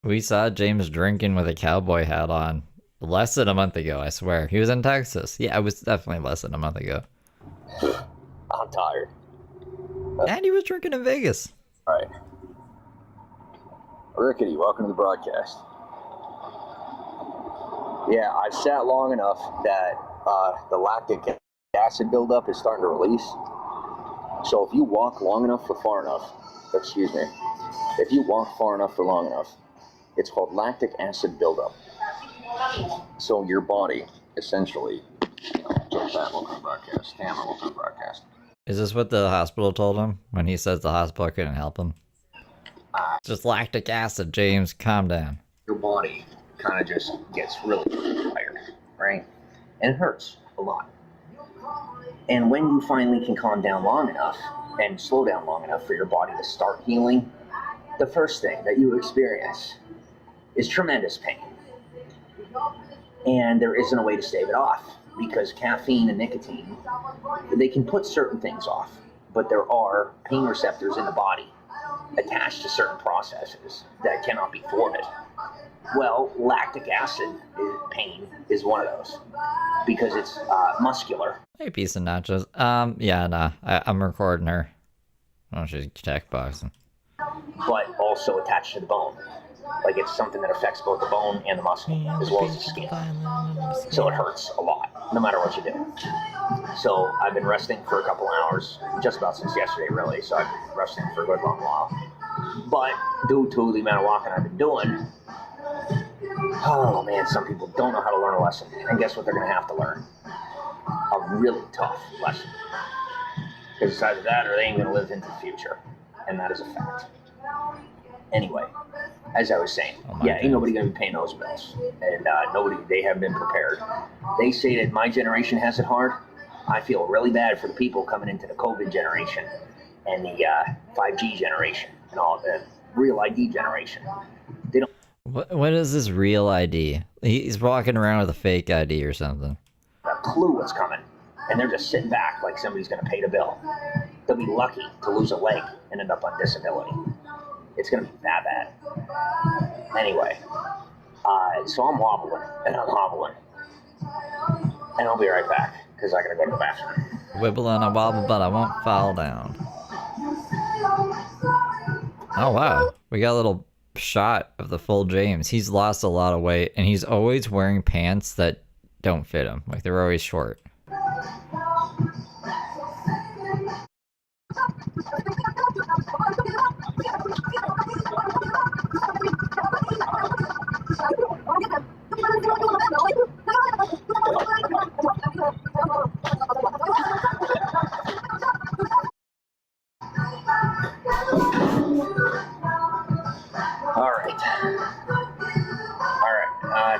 A: We saw James drinking with a cowboy hat on less than a month ago, I swear. He was in Texas. Yeah, it was definitely less than a month ago.
C: I'm tired.
A: And he was drinking in Vegas.
C: All right. Rickety, welcome to the broadcast. Yeah, I've sat long enough that the lactic acid buildup is starting to release. So if you walk long enough for far enough, if you walk far enough for long enough, it's called lactic acid buildup. So your body, essentially, welcome to the broadcast. Hammer, welcome to the broadcast.
A: Is this what the hospital told him when he says the hospital couldn't help him? Just lactic acid, James. Calm down.
C: Your body kind of just gets really tired, right? And it hurts a lot. And when you finally can calm down long enough and slow down long enough for your body to start healing, the first thing that you experience is tremendous pain. And there isn't a way to stave it off, because caffeine and nicotine, they can put certain things off, but there are pain receptors in the body attached to certain processes that cannot be thwarted. Well, lactic acid pain is one of those, because it's muscular.
A: Hey, piece of nachos. Yeah, nah. I'm recording her. Oh, she's tech boxing.
C: But also attached to the bone. Like, it's something that affects both the bone and the muscle, as well as the skin. So it hurts a lot, no matter what you do. So I've been resting for a couple hours, just about since yesterday, really. So I've been resting for a good long while. But due to the amount of walking I've been doing, oh man, some people don't know how to learn a lesson. And guess what they're going to have to learn? a really tough lesson. Because it's either that or they ain't going to live into the future. And that is a fact. Anyway, as I was saying, ain't nobody going to be paying those bills. And they haven't been prepared. They say that my generation has it hard. I feel really bad for the people coming into the COVID generation and the 5G generation and all the real ID generation. They don't
A: What is this real ID? He's walking around with a fake ID or something.
C: have a clue what's coming. And they're just sitting back like somebody's going to pay the bill. They'll be lucky to lose a leg and end up on disability. It's going to be that bad. Anyway, so I'm wobbling and I'm hobbling. And I'll be right back because I got to go to the bathroom.
A: Wibble and a wobble, but I won't fall down. Oh, wow. We got a little shot of the full James. He's lost a lot of weight, and he's always wearing pants that don't fit him. Like, they're always short.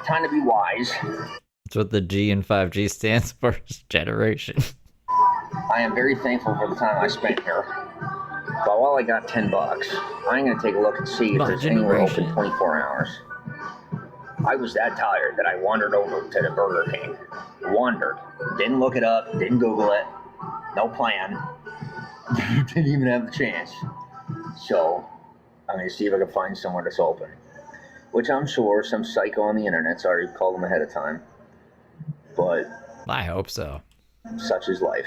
C: Time to be wise.
A: That's what the G in 5G stands for, is generation.
C: I am very thankful for the time I spent here. But while I got $10, I'm going to take a look and see if
A: My
C: there's anywhere open
A: generation.
C: 24 hours. I was that tired that I wandered over to the Burger King. Wandered. Didn't look it up. Didn't Google it. No plan. Didn't even have the chance. So, I'm going to see if I can find somewhere that's open. Which I'm sure some psycho on the internet's already called them ahead of time. But
A: I hope so.
C: such is life.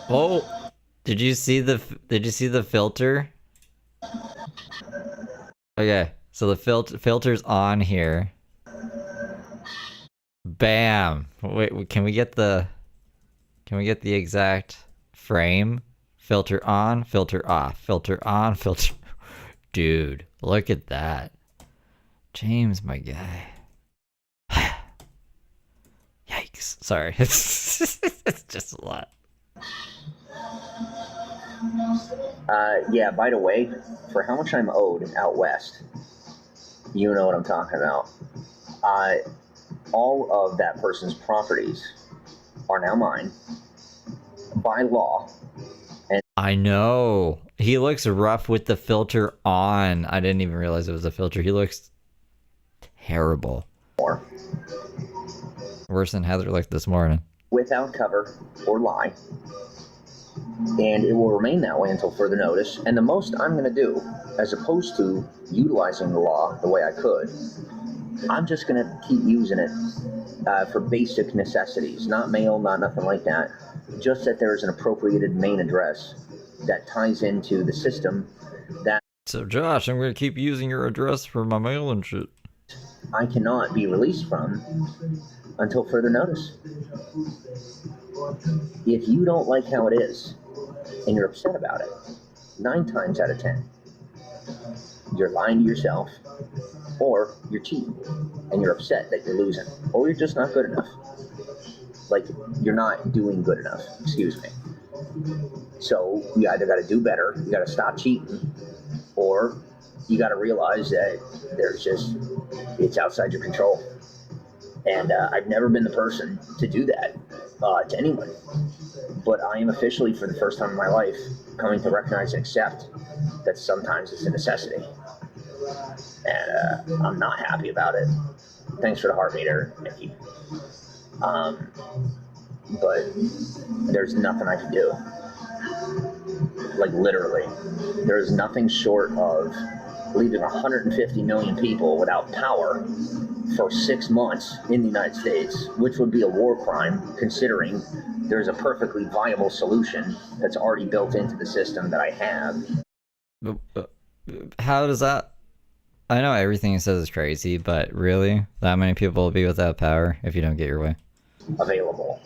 A: Oh, did you see the filter? Okay, so the filter's on here. Bam. Wait, can we get the exact frame? Filter on, filter off, filter on, filter. Dude, look at that. James, my guy. Yikes. Sorry. It's just a lot.
C: Yeah, by the way, for how much I'm owed out west, you know what I'm talking about. All of that person's properties are now mine by law. And
A: I know. He looks rough with the filter on. I didn't even realize it was a filter. He looks terrible.
C: more
A: Worse than Heather looked this morning.
C: without cover or lie. And it will remain that way until further notice. And the most I'm going to do, as opposed to utilizing the law the way I could, I'm just going to keep using it for basic necessities. Not mail, not nothing like that. Just that there's an appropriated main address that ties into the system that
A: So Josh, I'm going to keep using your address for my mail and shit.
C: I cannot be released from until further notice. If you don't like how it is and you're upset about it, 9 times out of 10, you're lying to yourself, or you're cheating and you're upset that you're losing, or you're just not good enough. Like, you're not doing good enough, excuse me. So you either got to do better, you got to stop cheating, or you got to realize that it's outside your control. And I've never been the person to do that to anyone. But I am officially, for the first time in my life, coming to recognize and accept that sometimes it's a necessity. And I'm not happy about it. Thanks for the heart meter, Nikki. But there's nothing I can do. Like, literally. There's nothing short of leaving 150 million people without power for 6 months in the United States, which would be a war crime, considering there's a perfectly viable solution that's already built into the system that I have.
A: How does that... I know everything he says is crazy, but really? That many people will be without power if you don't get your way?
C: Available.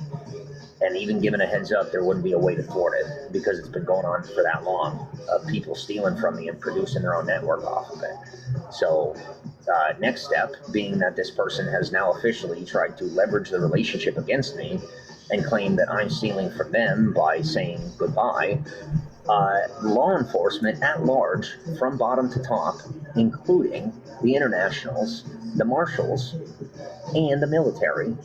C: And even given a heads up, there wouldn't be a way to thwart it because it's been going on for that long of people stealing from me and producing their own network off of it. So next step being that this person has now officially tried to leverage the relationship against me and claim that I'm stealing from them by saying goodbye. Law enforcement at large, from bottom to top, including the internationals, the marshals, and the military,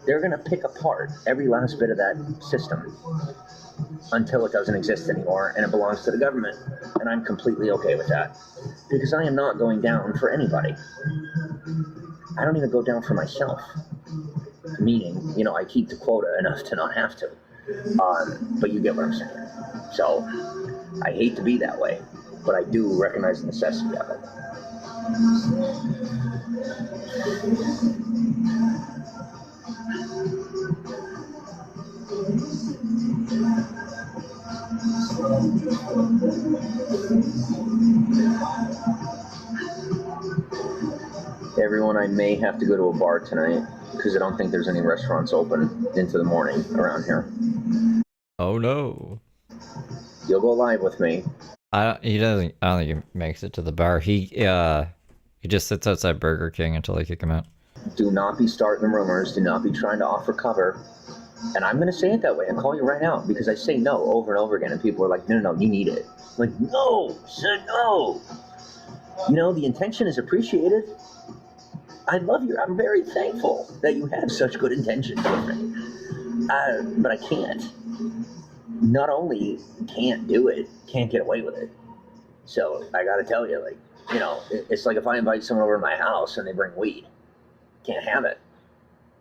C: they're going to pick apart every last bit of that system until it doesn't exist anymore and it belongs to the government. And I'm completely okay with that because I am not going down for anybody. I don't even go down for myself. Meaning, you know, I keep the quota enough to not have to. But you get what I'm saying. So, I hate to be that way, but I do recognize the necessity of it. Everyone, I may have to go to a bar tonight because I don't think there's any restaurants open into the morning around here.
A: Oh no.
C: You'll go live with me.
A: He doesn't. I don't think he makes it to the bar. He just sits outside Burger King until they kick him out.
C: Do not be starting rumors. Do not be trying to offer cover. And I'm going to say it that way and call you right out because I say no over and over again, and people are like, no, you need it. I'm like, no, sir, no. You know, the intention is appreciated. I love you. I'm very thankful that you have such good intentions with me. But I can't. Not only can't do it, can't get away with it. So I got to tell you, like, you know, it's like if I invite someone over to my house and they bring weed, can't have it.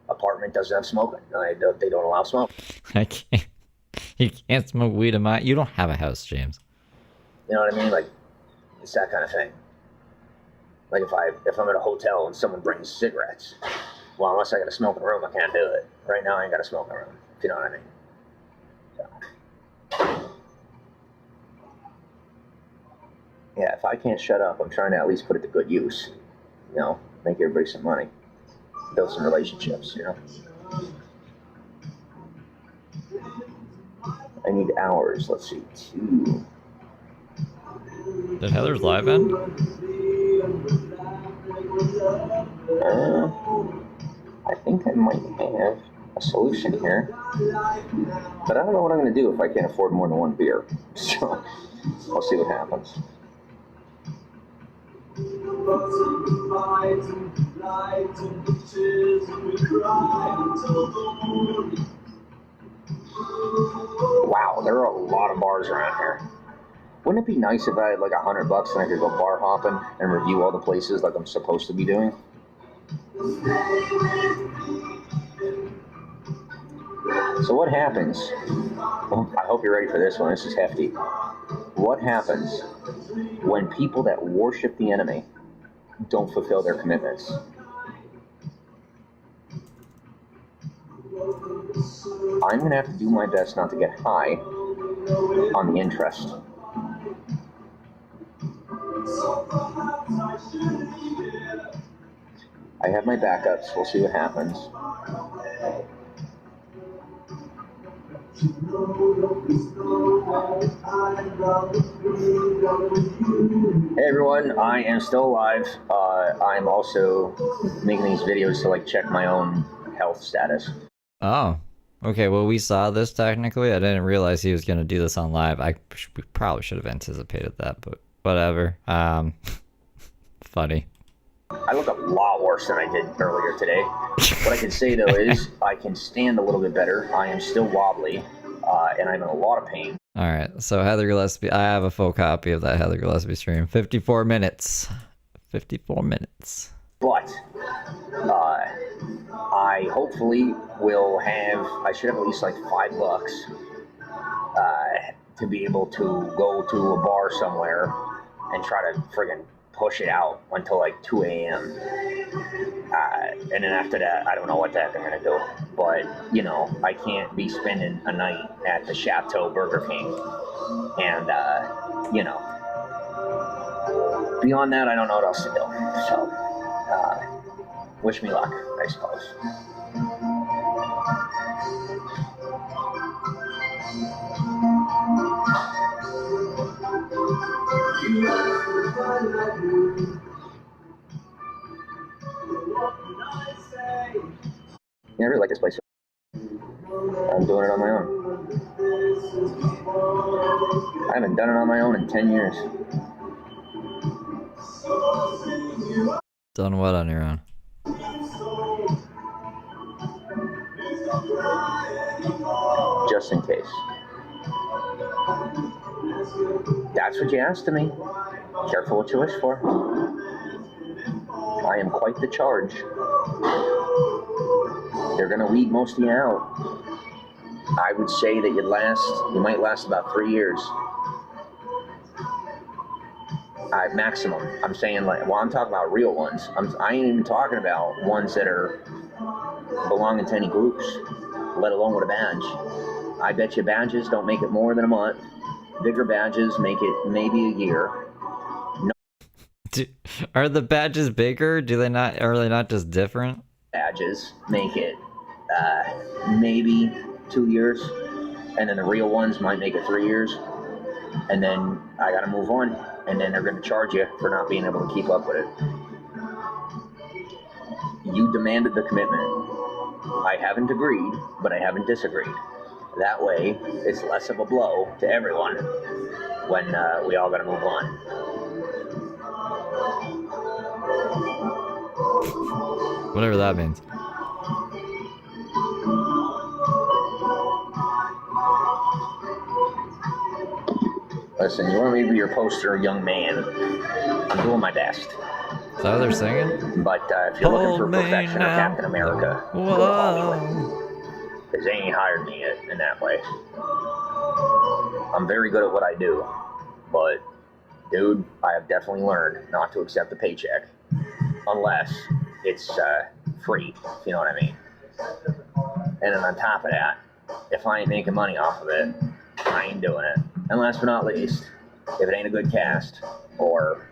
C: Apartment doesn't have smoking. They don't allow smoke.
A: I can't. You can't smoke weed in my. You don't have a house, James.
C: You know what I mean? Like, it's that kind of thing. Like if I'm at a hotel and someone brings cigarettes, well, unless I got to smoke in a room, I can't do it. Right now, I ain't got to smoke in a room. If you know what I mean. So. Yeah, if I can't shut up, I'm trying to at least put it to good use. You know, make everybody some money, build some relationships. You know. I need hours. Let's see, 2.
A: Did Heather's live end?
C: I think I might have a solution here, but I don't know what I'm going to do if I can't afford more than one beer. So I'll see what happens. Wow, there are a lot of bars around here. Wouldn't it be nice if I had like $100 and I could go bar hopping and review all the places like I'm supposed to be doing? So what happens? Well, I hope you're ready for this one. This is hefty. What happens when people that worship the enemy don't fulfill their commitments? I'm going to have to do my best not to get high on the interest. I have my backups. We'll see what happens. Hey everyone, I am still alive. I'm also making these videos to like check my own health status.
A: Oh, okay. Well, we saw this technically. I didn't realize he was going to do this on live. We probably should have anticipated that, but whatever. Funny.
C: I look a lot worse than I did earlier today. What I can say though is I can stand a little bit better. I am still wobbly, and I'm in a lot of pain.
A: All right. So Heather Gillespie, I have a full copy of that Heather Gillespie stream. 54 minutes. 54 minutes.
C: But I hopefully will have. I should have at least like $5 to be able to go to a bar somewhere and try to friggin' push it out until like 2 a.m. And then after that, I don't know what the heck I'm going to do. But, you know, I can't be spending a night at the Chateau Burger King. And, you know, beyond that, I don't know what else to do. So, wish me luck, I suppose. Yeah, I really like this place. I'm doing it on my own. I haven't done it on my own in 10 years.
A: Done what on your own?
C: Just in case. That's what you asked of me. Careful what you wish for. I am quite the charge. They're gonna weed most of you out. I would say that you might last about 3 years. Maximum. I'm saying I'm talking about real ones. I ain't even talking about ones that are belonging to any groups, let alone with a badge. I bet you badges don't make it more than a month. Bigger badges make it maybe a year.
A: Are the badges bigger? Are they not just different?
C: Badges make it maybe 2 years, and then the real ones might make it 3 years, and then I gotta move on, and then they're gonna charge you for not being able to keep up with it. You demanded the commitment. I haven't agreed, but I haven't disagreed. That way, it's less of a blow to everyone when we all gotta move on.
A: Whatever that means.
C: Listen, you want me to be your poster young man? I'm doing my best.
A: Is that what they're singing?
C: But if you're looking for
A: Hold me
C: perfection or
A: now.
C: Captain America, go to Hollywood. Because they ain't hired me yet in that way. I'm very good at what I do. But, dude, I have definitely learned not to accept a paycheck. Unless it's free, if you know what I mean. And then on top of that, if I ain't making money off of it, I ain't doing it. And last but not least, if it ain't a good cast, or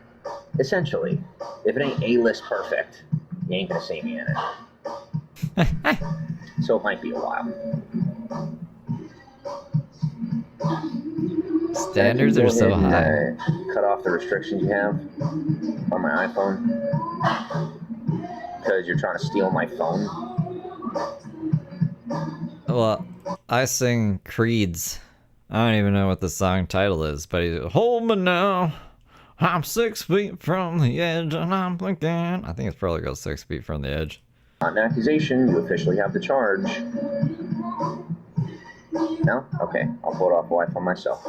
C: essentially, if it ain't A-list perfect, you ain't gonna see me in it. So it might be a while.
A: Standards are so high.
C: Cut off the restrictions you have on my iPhone because you're trying to steal my phone.
A: Well, I sing Creed's. I don't even know what the song title is, but he's hold me now. I'm 6 feet from the edge and I'm blinking. I think it's probably goes 6 feet from the edge.
C: Not an accusation, you officially have the charge. No? Okay, I'll pull it off the iPhone myself.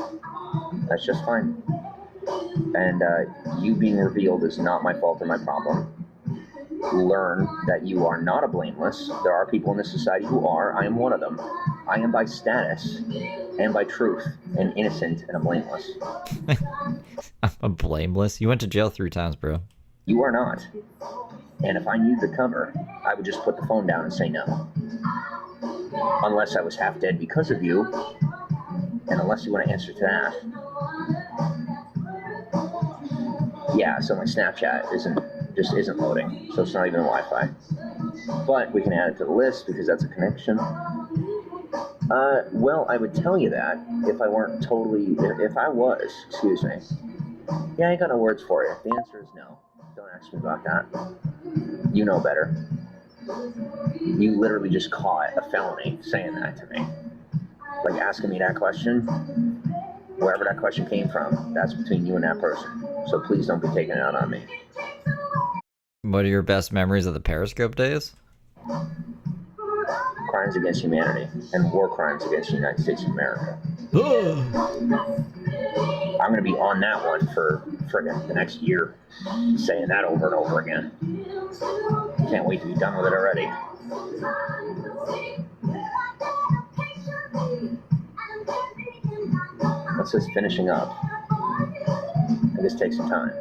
C: That's just fine. And you being revealed is not my fault or my problem. Learn that you are not a blameless. There are people in this society who are. I am one of them. I am by status and by truth an innocent and a blameless.
A: I'm a blameless? You went to jail 3 times, bro.
C: You are not. And if I needed the cover, I would just put the phone down and say no. Unless I was half dead because of you, and unless you want to answer to that. Yeah, so my Snapchat isn't loading, so it's not even Wi-Fi. But we can add it to the list because that's a connection. Well, I would tell you that if I weren't totally, if I was, excuse me. Yeah, I ain't got no words for you. The answer is no. Don't ask me about that. You know better. You literally just caught a felony saying that to me. Like asking me that question, wherever that question came from, that's between you and that person. So please don't be taking it out on me.
A: What are your best memories of the Periscope days?
C: Crimes against humanity and war crimes against the United States of America. I'm going to be on that one for friggin' the next year, saying that over and over again. Can't wait to be done with it already. That's just finishing up. And this takes some time.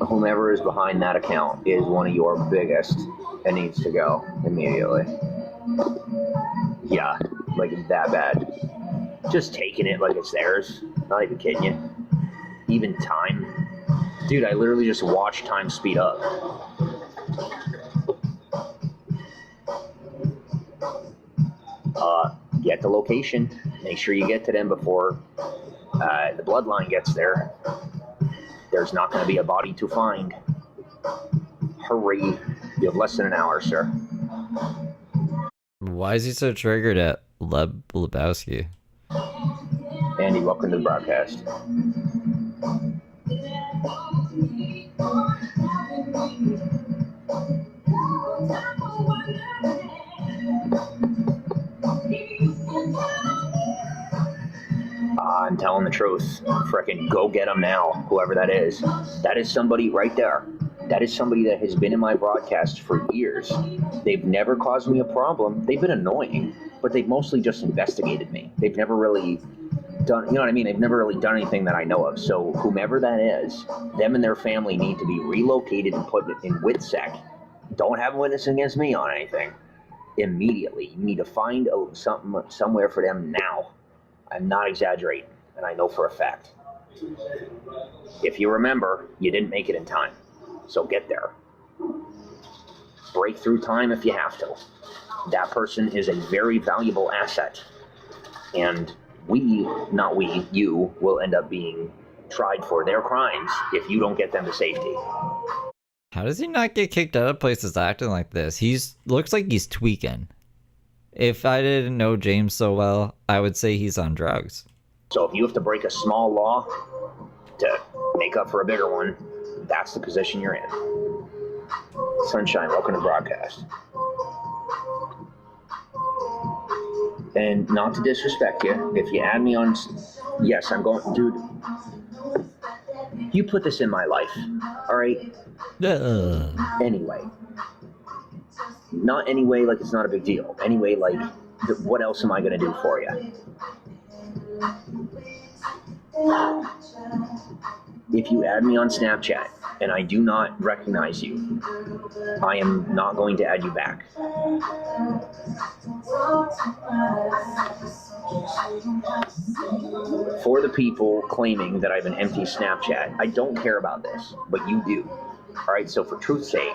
C: Whomever is behind that account is one of your biggest and needs to go immediately. Yeah, like that bad. Just taking it like it's theirs. Not even kidding you. Even time. Dude, I literally just watched time speed up. Get the location. Make sure you get to them before the bloodline gets there. There's not going to be a body to find. Hurry. You have less than an hour, sir.
A: Why is he so triggered at Lebowski?
C: Andy, welcome to the broadcast. I'm telling the truth. Frickin' go get them now, whoever that is. That is somebody right there. That is somebody that has been in my broadcast for years. They've never caused me a problem. They've been annoying, but they've mostly just investigated me. They've never really done, you know what I mean? They've never really done anything that I know of. So whomever that is, them and their family need to be relocated and put in WITSEC. Don't have a witness against me on anything. Immediately. You need to find something somewhere for them now. I'm not exaggerating, and I know for a fact. If you remember, you didn't make it in time. So get there. Break through time if you have to. That person is a very valuable asset. And you will end up being tried for their crimes if you don't get them to safety.
A: How does he not get kicked out of places acting like this? Looks like he's tweaking. If I didn't know James so well, I would say he's on drugs.
C: So if you have to break a small law to make up for a bigger one, that's the position you're in. Sunshine, welcome to broadcast. And not to disrespect you, if you add me on, yes, I'm going, dude, you put this in my life, all right? Anyway. Not anyway like it's not a big deal. Anyway, like, what else am I going to do for you? If you add me on Snapchat and I do not recognize you, I am not going to add you back. For the people claiming that I have an empty Snapchat, I don't care about this, but you do. All right, so for truth's sake,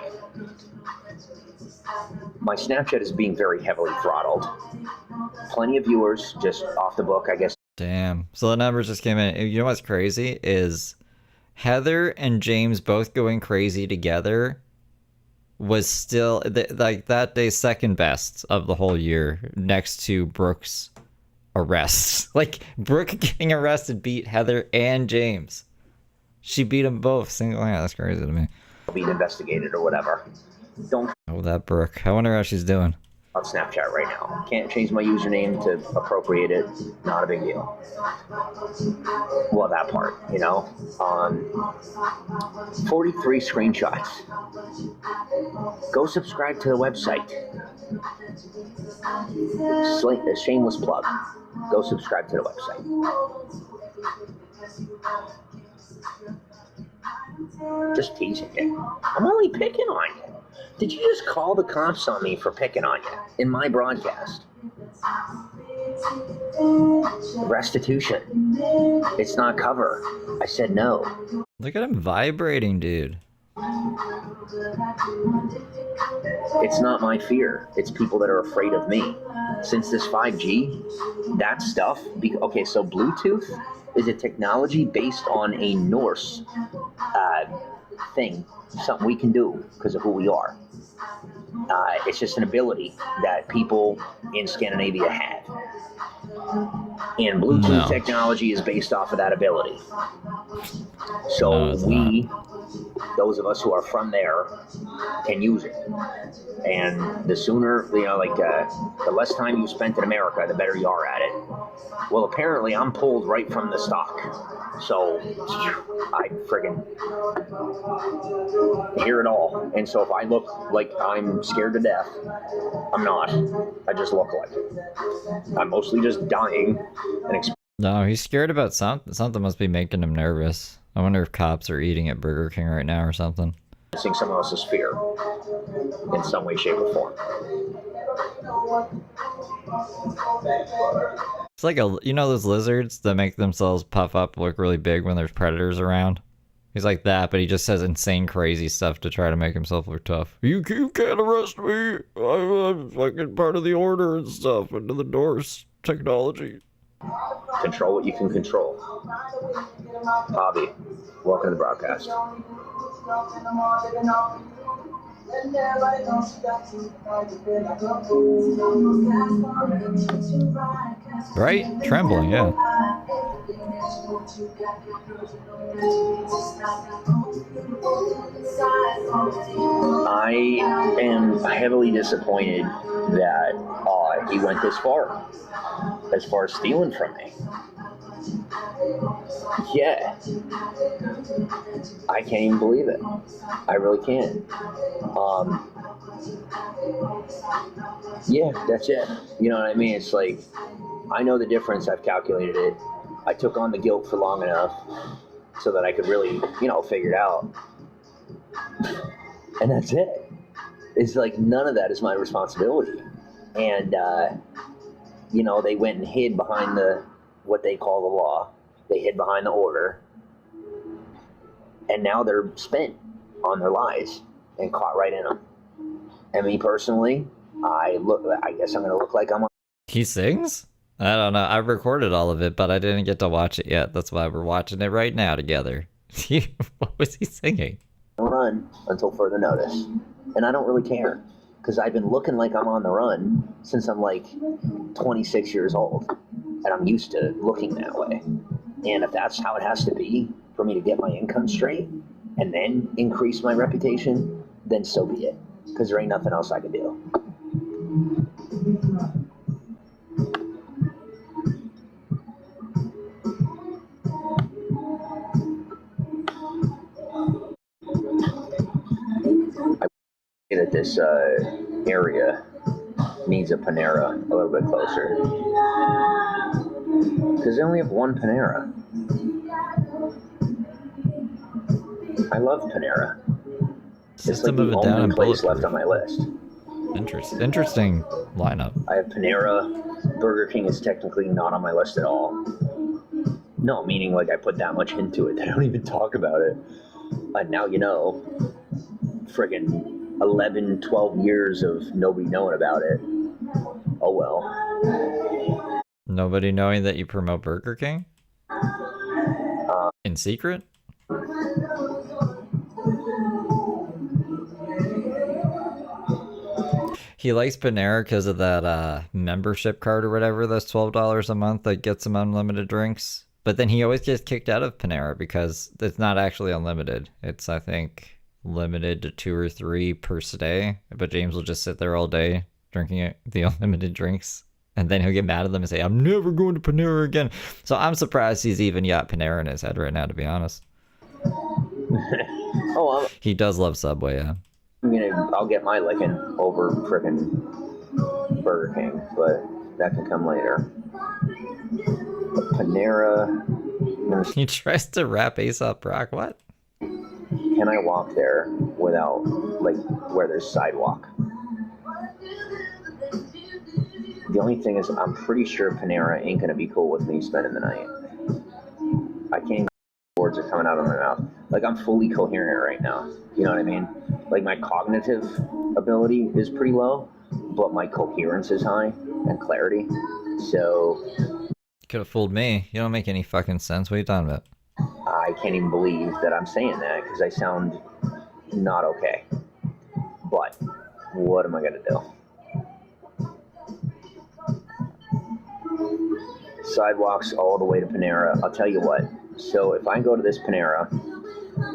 C: my Snapchat is being very heavily throttled. Plenty of viewers, just off the book, I guess.
A: Damn. So the numbers just came in. You know what's crazy is Heather and James both going crazy together was still like that day second best of the whole year, next to Brooke's arrest. Like Brooke getting arrested beat Heather and James. She beat them both single-handed. That's crazy to me.
C: Being investigated or whatever. Don't
A: Oh, that Brooke. I wonder how she's doing.
C: on Snapchat right now. Can't change my username to appropriate it. Not a big deal. Well, that part, you know. 43 screenshots. Go subscribe to the website. A shameless plug. Go subscribe to the website. Just teasing you. I'm only picking on you. Did you just call the cops on me for picking on you in my broadcast? Restitution. It's not cover. I said no.
A: Look at him vibrating, dude.
C: It's not my fear. It's people that are afraid of me. Since this 5G, that stuff... Okay, so Bluetooth is a technology based on a Norse thing. Something we can do because of who we are. It's just an ability that people in Scandinavia had. And Bluetooth technology is based off of that ability. So those of us who are from there can use it. And the sooner, the less time you spent in America, the better you are at it. Well, apparently I'm pulled right from the stock. So I friggin' hear it all. And so if I look like I'm scared to death, I'm not. I just look like it. I'm mostly just dying and
A: No, he's scared about something. Something must be making him nervous. I wonder if cops are eating at Burger King right now or something.
C: experiencing someone else's fear in some way, shape, or form.
A: It's like those lizards that make themselves puff up, look really big when there's predators around? He's like that, but he just says insane, crazy stuff to try to make himself look tough. You can't arrest me. I'm fucking part of the order and stuff. Into the doors. Technology.
C: Control what you can control. Bobby, welcome to the broadcast.
A: Right? Trembling, yeah.
C: I am heavily disappointed that he went this far as stealing from me. Yeah. I can't even believe it. I really can't. Yeah, that's it. You know what I mean? It's like, I know the difference. I've calculated it. I took on the guilt for long enough so that I could really, figure it out. And that's it. It's like, none of that is my responsibility. And, they went and hid behind what they call the law. They hid behind the order. And now they're spent on their lies and caught right in them. And me personally, I guess I'm going to look like I'm on.
A: He sings? I don't know. I recorded all of it, but I didn't get to watch it yet. That's why we're watching it right now together. What was he singing?
C: Run until further notice. And I don't really care, because I've been looking like I'm on the run since I'm like 26 years old. And I'm used to looking that way. And if that's how it has to be for me to get my income straight and then increase my reputation, then so be it. Because there ain't nothing else I can do. I that this area needs a Panera a little bit closer. Because they only have one Panera. I love Panera.
A: System
C: it's like
A: of
C: the
A: a Down
C: only
A: and
C: place
A: Bulletproof.
C: left on my list.
A: Interesting lineup.
C: I have Panera. Burger King is technically not on my list at all. No, meaning like I put that much into it that I don't even talk about it. And now you know. Friggin' 11, 12 years of nobody knowing about it. Oh well.
A: Nobody knowing that you promote Burger King? In secret? He likes Panera because of that membership card or whatever, that's $12 a month that gets him unlimited drinks. But then he always gets kicked out of Panera because it's not actually unlimited. It's, I think, limited to 2 or 3 per day. But James will just sit there all day drinking the unlimited drinks. And then he'll get mad at them and say, I'm never going to Panera again. So I'm surprised he's even got Panera in his head right now, to be honest. He does love Subway, yeah.
C: I'll get my licking over frickin' Burger King, but that can come later. But Panera.
A: He tries to rap A$AP Rock. What?
C: Can I walk there without, like, where there's sidewalk? The only thing is, I'm pretty sure Panera ain't gonna be cool with me spending the night. I can't even, words are coming out of my mouth. Like, I'm fully coherent right now. You know what I mean? Like, my cognitive ability is pretty low, but my coherence is high and clarity. So
A: Could have fooled me. You don't make any fucking sense. What are you talking about?
C: I can't even believe that I'm saying that because I sound not okay. But what am I gonna do? Sidewalks all the way to Panera. I'll tell you what. So if I go to this Panera,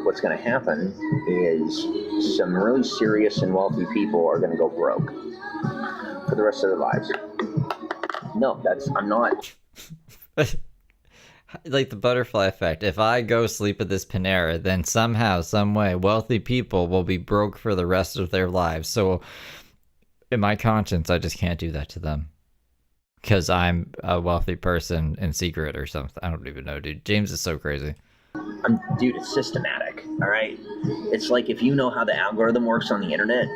C: what's going to happen is some really serious and wealthy people are going to go broke for the rest of their lives. No, I'm not.
A: Like the butterfly effect. If I go sleep at this Panera, then somehow, some way, wealthy people will be broke for the rest of their lives. So in my conscience, I just can't do that to them. Because I'm a wealthy person in secret or something. I don't even know, dude. James is so crazy.
C: Dude, it's systematic, all right? It's like if you know how the algorithm works on the internet,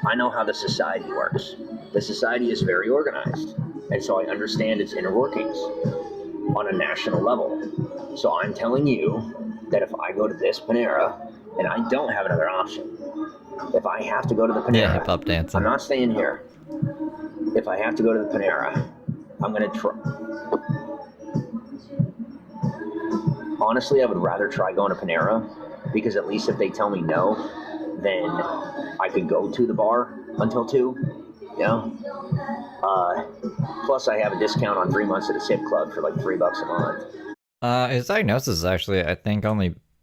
C: I know how the society works. The society is very organized, and so I understand its inner workings on a national level. So I'm telling you that if I go to this Panera, and I don't have another option, if I have to go to the Panera,
A: hip-hop dancing.
C: I'm not staying here. If I have to go to the Panera, I'm going to try. Honestly, I would rather try going to Panera because at least if they tell me no, then I could go to the bar until 2. You know? Plus, I have a discount on 3 months at a SIP club for like $3 a month.
A: His diagnosis is actually, I think,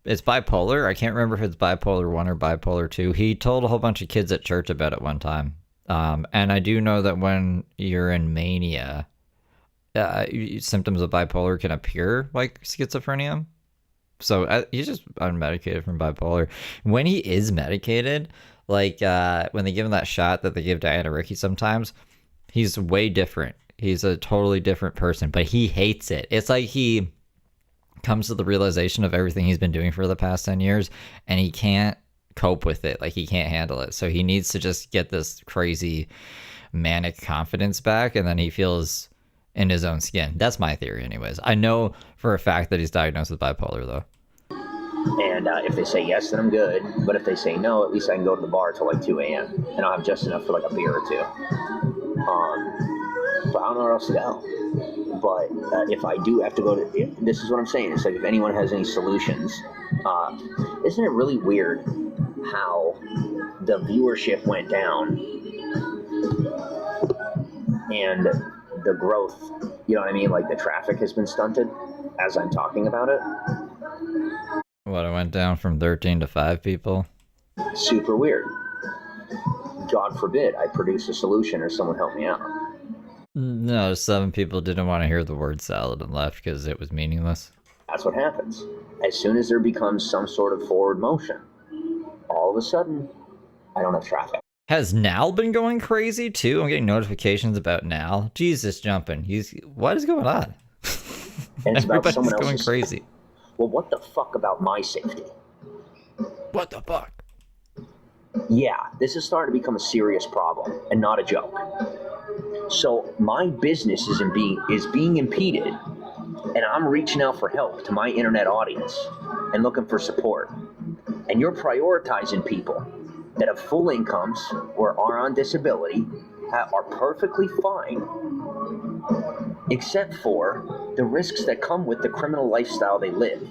A: it's bipolar. I can't remember if it's bipolar 1 or bipolar 2. He told a whole bunch of kids at church about it one time. And I do know that when you're in mania, symptoms of bipolar can appear like schizophrenia. So he's just unmedicated from bipolar. When he is medicated, like when they give him that shot that they give Diana Ricky sometimes, he's way different. He's a totally different person, but he hates it. It's like he comes to the realization of everything he's been doing for the past 10 years, and he can't cope with it. Like, he can't handle it. So he needs to just get this crazy manic confidence back, and then he feels in his own skin. That's my theory anyways. I know for a fact that he's diagnosed with bipolar, though.
C: And if they say yes, then I'm good. But if they say no, at least I can go to the bar till like 2 a.m. and I'll have just enough for like a beer or two. But I don't know where else to go. But if I do have to go to, this is what I'm saying. It's like, if anyone has any solutions, isn't it really weird how the viewership went down and the growth, you know what I mean? Like, the traffic has been stunted as I'm talking about it.
A: What, it went down from 13 to 5 people?
C: Super weird. God forbid I produce a solution or someone help me out.
A: No, 7 people didn't want to hear the word salad and left because it was meaningless.
C: That's what happens. As soon as there becomes some sort of forward motion, all of a sudden, I don't have traffic.
A: Has Nal been going crazy too? I'm getting notifications about Nal. Jesus, jumping. What is going on?
C: And it's about
A: Everybody's
C: someone
A: going
C: else's
A: crazy.
C: Well, what the fuck about my safety?
A: What the fuck?
C: Yeah, this is starting to become a serious problem and not a joke. So my business is being impeded, and I'm reaching out for help to my internet audience and looking for support. And you're prioritizing people that have full incomes or are on disability, are perfectly fine, except for the risks that come with the criminal lifestyle they live.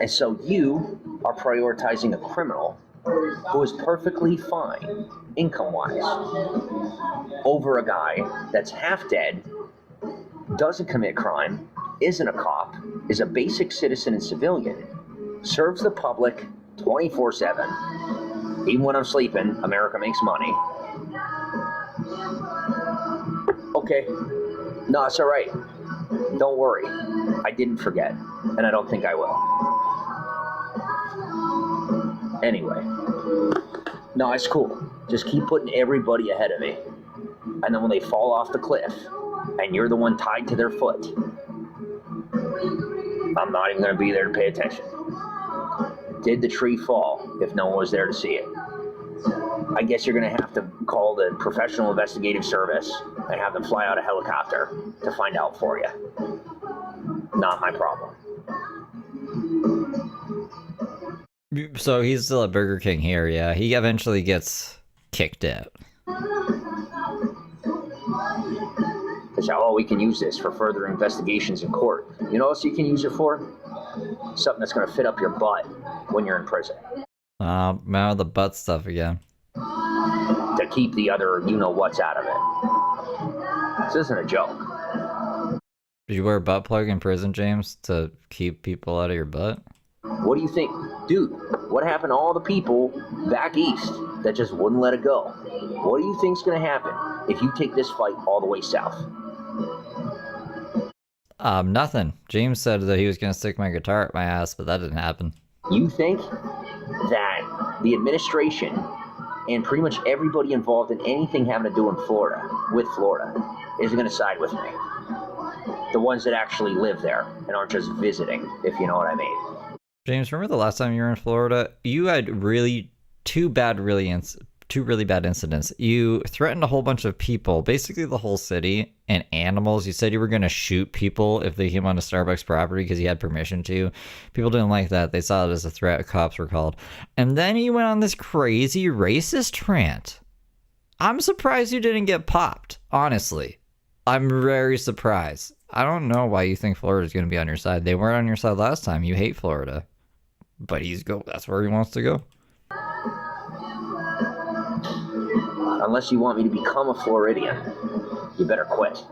C: And so you are prioritizing a criminal who is perfectly fine, income-wise, over a guy that's half dead, doesn't commit crime, isn't a cop, is a basic citizen and civilian, serves the public 24/7. Even when I'm sleeping, America makes money. Okay. No, it's all right. Don't worry. I didn't forget, and I don't think I will. Anyway. No, it's cool. Just keep putting everybody ahead of me. And then when they fall off the cliff, and you're the one tied to their foot, I'm not even going to be there to pay attention. Did the tree fall if no one was there to see it? I guess you're going to have to call the Professional Investigative Service and have them fly out a helicopter to find out for you. Not my problem.
A: So he's still at Burger King here, yeah. He eventually gets kicked out.
C: Because, oh, we can use this for further investigations in court. You know what else you can use it for? Something that's going to fit up your butt when you're in prison.
A: Now the butt stuff again.
C: To keep the other you-know-whats out of it. This isn't a joke.
A: Did you wear a butt plug in prison, James, to keep people out of your butt?
C: What do you think? Dude, what happened to all the people back east that just wouldn't let it go? What do you think's going to happen if you take this fight all the way south?
A: Nothing. James said that he was going to stick my guitar up my ass, but that didn't happen.
C: You think that the administration and pretty much everybody involved in anything having to do in Florida, with Florida, is going to side with me? The ones that actually live there and aren't just visiting, if you know what I mean.
A: James, remember the last time you were in Florida? You had two really bad incidents. You threatened a whole bunch of people, basically the whole city, and animals. You said you were going to shoot people if they came onto Starbucks property because you had permission to. People didn't like that. They saw it as a threat. Cops were called. And then you went on this crazy racist rant. I'm surprised you didn't get popped, honestly. I'm very surprised. I don't know why you think Florida's going to be on your side. They weren't on your side last time. You hate Florida. But that's where he wants to go.
C: unless you want me to become a Floridian, you better quit.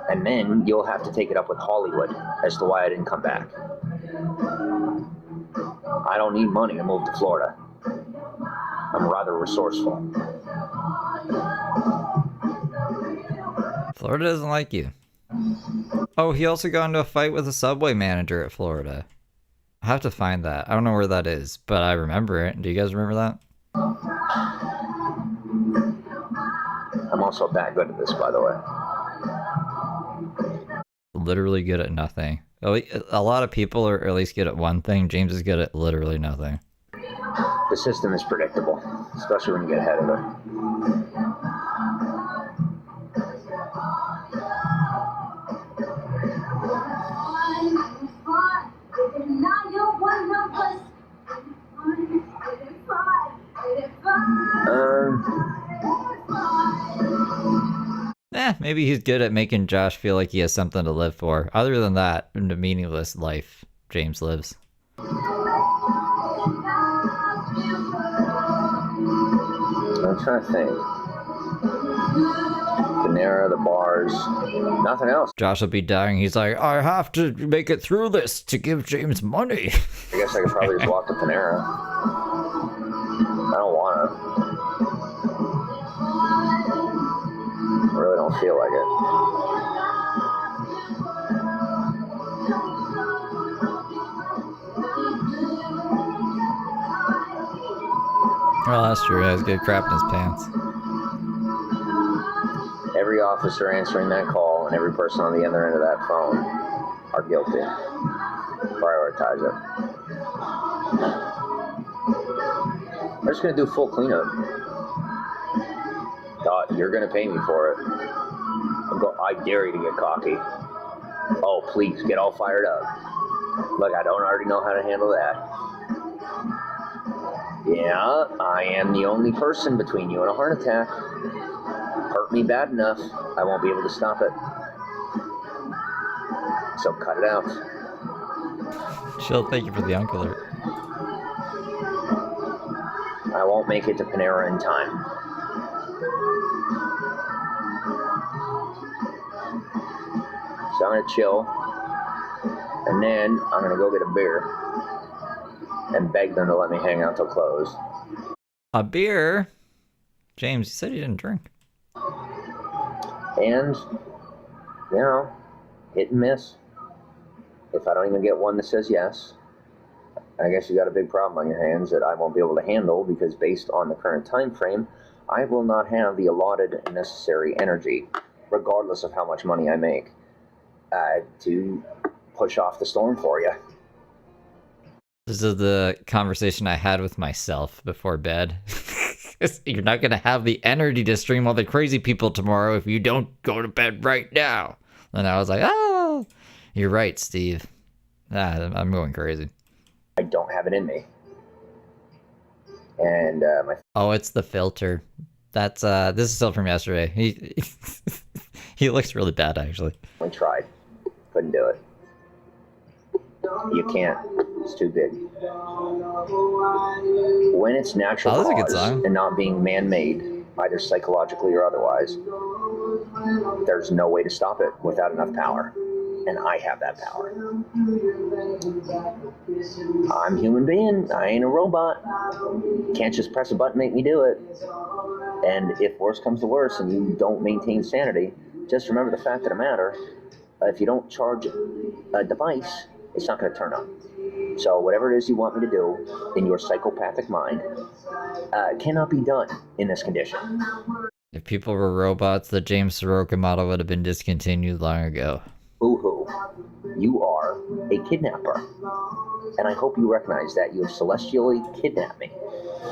C: And then you'll have to take it up with Hollywood as to why I didn't come back. I don't need money to move to Florida. I'm rather resourceful.
A: Florida doesn't like you. Oh, he also got into a fight with a Subway manager at Florida. I have to find that. I don't know where that is, but I remember it. Do you guys remember that?
C: I'm also that good at this, by the way.
A: Literally good at nothing. A lot of people are at least good at one thing. James is good at literally nothing.
C: The system is predictable, especially when you get ahead of it.
A: Maybe he's good at making Josh feel like he has something to live for. Other than that, in the meaningless life James lives.
C: I'm trying to think. Panera, the bars, nothing else.
A: Josh will be dying. He's like, I have to make it through this to give James money.
C: I guess I could probably just walk to Panera. I don't want to. I really don't feel like it.
A: Well, that's true. He has good crap in his pants.
C: Every officer answering that call and every person on the other end of that phone are guilty. Prioritize it. We're just going to do full cleanup. You're going to pay me for it. I dare you to get cocky. Oh, please, get all fired up. Look, I don't already know how to handle that. Yeah, I am the only person between you and a heart attack. Hurt me bad enough, I won't be able to stop it. So cut it out.
A: Chill, thank you for the uncle alert.
C: I won't make it to Panera in time. So I'm gonna chill, and then I'm gonna go get a beer and beg them to let me hang out till close.
A: A beer? James, you said you didn't drink.
C: And, you know, hit and miss. If I don't even get one that says yes, I guess you got a big problem on your hands that I won't be able to handle, because based on the current time frame, I will not have the allotted and necessary energy, regardless of how much money I make, to push off the storm for you.
A: This is the conversation I had with myself before bed. You're not going to have the energy to stream all the crazy people tomorrow if you don't go to bed right now. And I was like, oh, you're right, Steve. I'm going crazy.
C: I don't have it in me. And
A: Oh, it's the filter. That's this is still from yesterday. He looks really bad, actually.
C: I tried. Couldn't do it. You can't. It's too big. When it's natural
A: that's a good
C: cause
A: song.
C: and not being man-made, either psychologically or otherwise, there's no way to stop it without enough power. And I have that power. I'm a human being. I ain't a robot. Can't just press a button and make me do it. And if worse comes to worse and you don't maintain sanity, just remember the fact of the matter, if you don't charge a device, it's not going to turn on. So whatever it is you want me to do in your psychopathic mind cannot be done in this condition.
A: If people were robots, the James Soroka model would have been discontinued long ago.
C: Boo-hoo. You are a kidnapper. And I hope you recognize that you have celestially kidnapped me.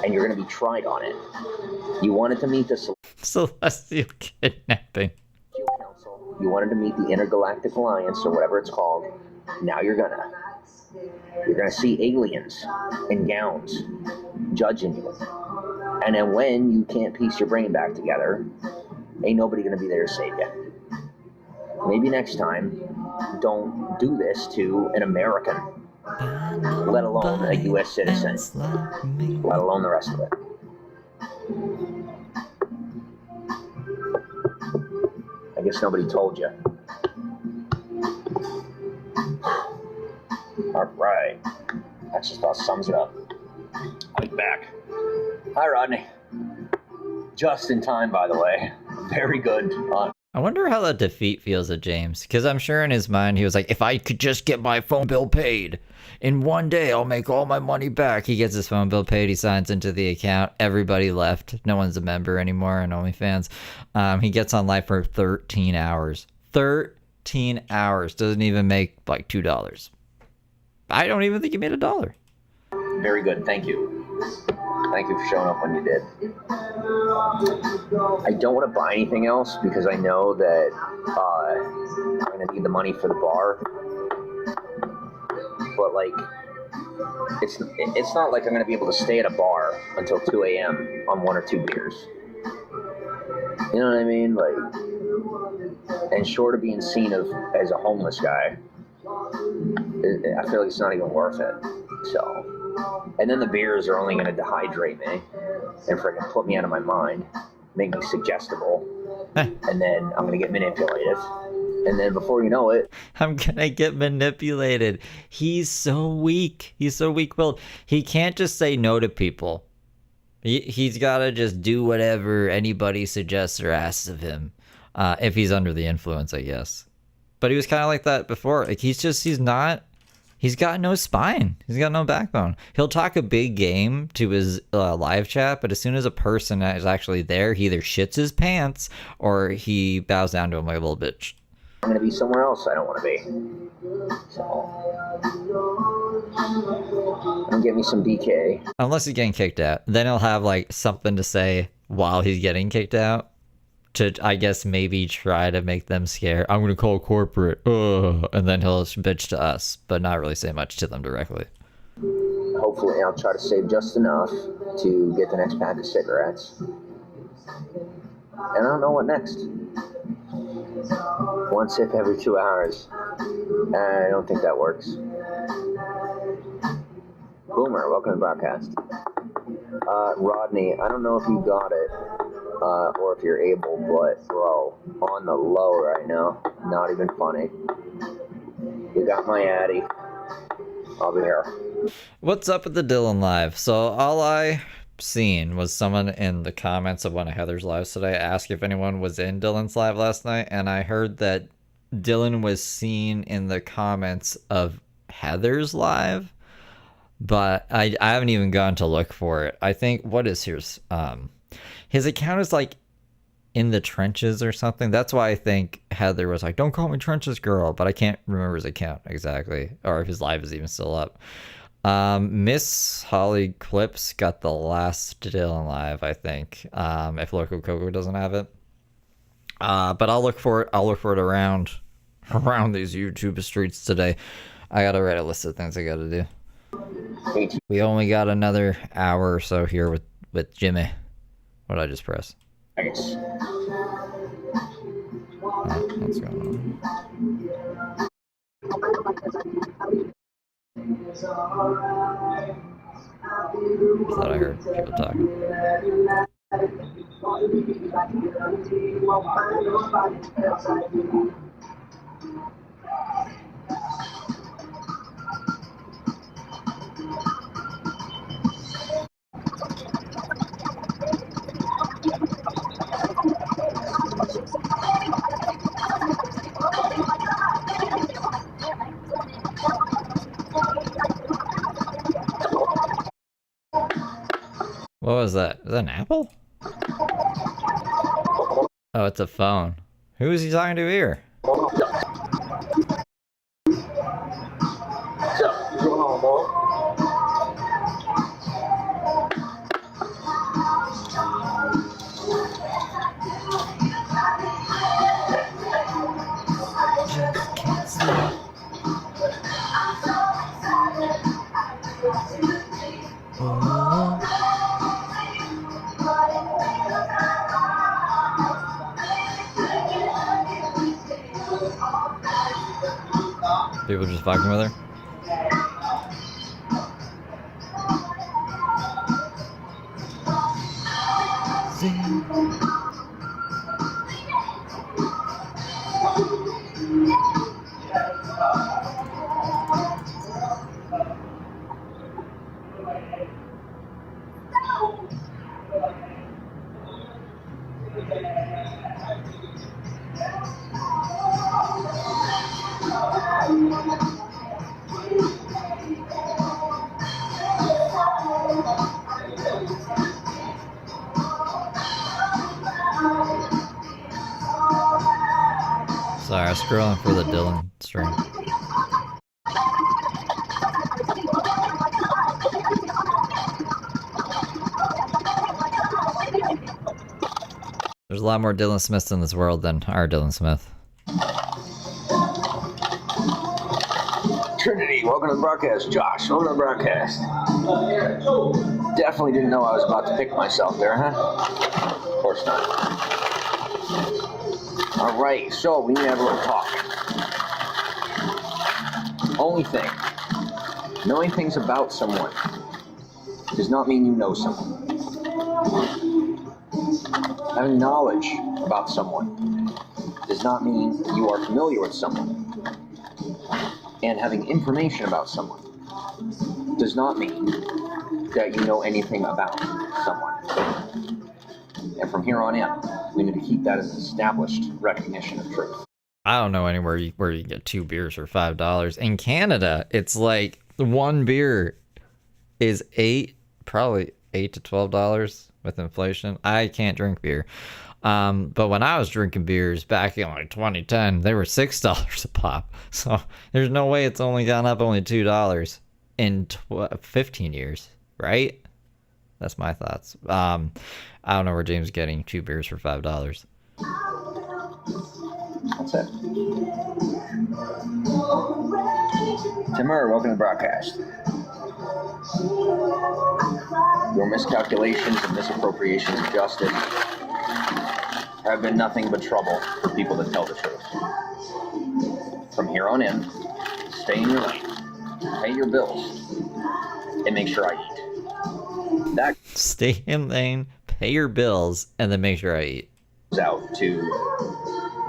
C: And you're going to be tried on it. You wanted to meet the
A: Celestial kidnapping.
C: Council. You wanted to meet the Intergalactic Alliance, or whatever it's called. Now you're gonna. You're gonna see aliens in gowns judging you. And then when you can't piece your brain back together, ain't nobody gonna be there to save you. Maybe next time, don't do this to an American. let alone a U.S. citizen, let alone the rest of it. I guess nobody told you. All right. That just about sums it up. I'm back. Hi, Rodney. Just in time, by the way. Very good.
A: I wonder how that defeat feels at James, because I'm sure in his mind he was like, if I could just get my phone bill paid, in one day I'll make all my money back. He gets his phone bill paid, he signs into the account, everybody left, no one's a member anymore on OnlyFans. He gets on live for 13 hours. 13 hours, doesn't even make like $2. I don't even think he made $1.
C: Very good, thank you. Thank you for showing up when you did. I don't want to buy anything else because I know that I'm going to need the money for the bar. But, like, it's not like I'm going to be able to stay at a bar until 2 a.m. on 1 or 2 beers. You know what I mean? Like, and short of being seen as a homeless guy, I feel like it's not even worth it. So... And then the beers are only going to dehydrate me and freaking put me out of my mind, make me suggestible, and then I'm going to get manipulated. And then before you know it,
A: I'm going to get manipulated. He's so weak. He's so weak-willed. He can't just say no to people. He's got to just do whatever anybody suggests or asks of him, if he's under the influence, I guess. But he was kind of like that before. Like, he's got no spine. He's got no backbone. He'll talk a big game to his live chat, but as soon as a person is actually there, he either shits his pants or he bows down to him like a little bitch.
C: I'm going to be somewhere else I don't want to be. So, and get me some DK.
A: Unless he's getting kicked out. Then he'll have like something to say while he's getting kicked out. To, I guess, maybe try to make them scared. I'm going to call corporate. Ugh. And then he'll bitch to us, but not really say much to them directly.
C: Hopefully, I'll try to save just enough to get the next pack of cigarettes. And I don't know what next. One sip every 2 hours. I don't think that works. Boomer, welcome to the broadcast. Rodney, I don't know if you got it. Or if you're able, but bro, on the low right now, not even funny. You got my addy. I'll be here.
A: What's up with the Dylan live? So all I seen was someone in the comments of one of Heather's lives today ask if anyone was in Dylan's live last night, and I heard that Dylan was seen in the comments of Heather's live, but I haven't even gone to look for it. I think his account is like in the trenches or something. That's why I think Heather was like, don't call me trenches girl, but I can't remember his account exactly, or if his live is even still up. Miss Holly Clips got the last Dylan live, I think, if Loco Coco doesn't have it. But I'll look for it around these YouTube streets today. I gotta write a list of things I gotta do. We only got another hour or so here with Jimmy. What did I just press?
C: Thanks.
A: What's going on? Thought I heard people talking. What was that? Is that an apple? Oh, it's a phone. Who is he talking to here? Just can't sleep. Oh. People just fucking with her. Sorry, I was scrolling for the Dylan stream. There's a lot more Dylan Smiths in this world than our Dylan Smith.
C: Trinity, welcome to the broadcast. Josh, welcome to the broadcast. Definitely didn't know I was about to pick myself there, huh? Of course not. All right, so we need to have a little talk. Only thing, knowing things about someone does not mean you know someone. Having knowledge about someone does not mean you are familiar with someone. And having information about someone does not mean that you know anything about someone. And from here on in, we need to keep that as an established recognition of truth.
A: I don't know anywhere where you get 2 beers for $5. In Canada, it's like one beer is probably $8 to $12 with inflation. I can't drink beer. But when I was drinking beers back in like 2010, they were $6 a pop. So there's no way it's only gone up only $2 in 15 years, right? That's my thoughts. I don't know where James is getting 2 beers for $5.
C: That's it. Timur, welcome to the broadcast. Your miscalculations and misappropriations of justice have been nothing but trouble for people that tell the truth. From here on in, stay in your lane, pay your bills, and make sure I eat. That
A: Stay in lane, pay your bills, and then make sure I eat.
C: goes out to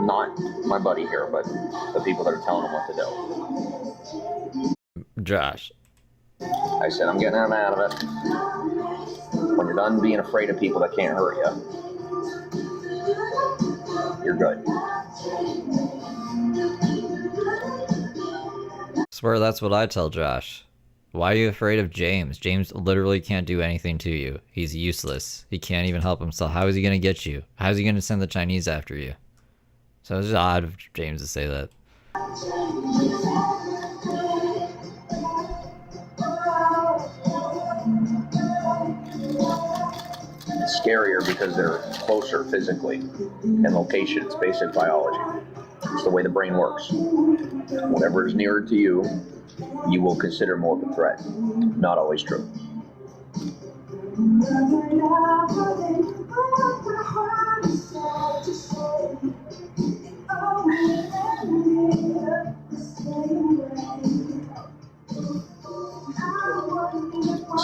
C: not my buddy here, but the people that are telling him what to do.
A: Josh.
C: I said, I'm getting him out of it. When you're done being afraid of people that can't hurt you, you're good.
A: Swear that's what I tell Josh. Why are you afraid of James? James literally can't do anything to you. He's useless. He can't even help himself. How is he going to get you? How is he going to send the Chinese after you? So it's just odd of James to say that.
C: It's scarier because they're closer physically and location. It's basic biology. It's the way the brain works. Whatever is nearer to you, you will consider more of a threat. Not always true.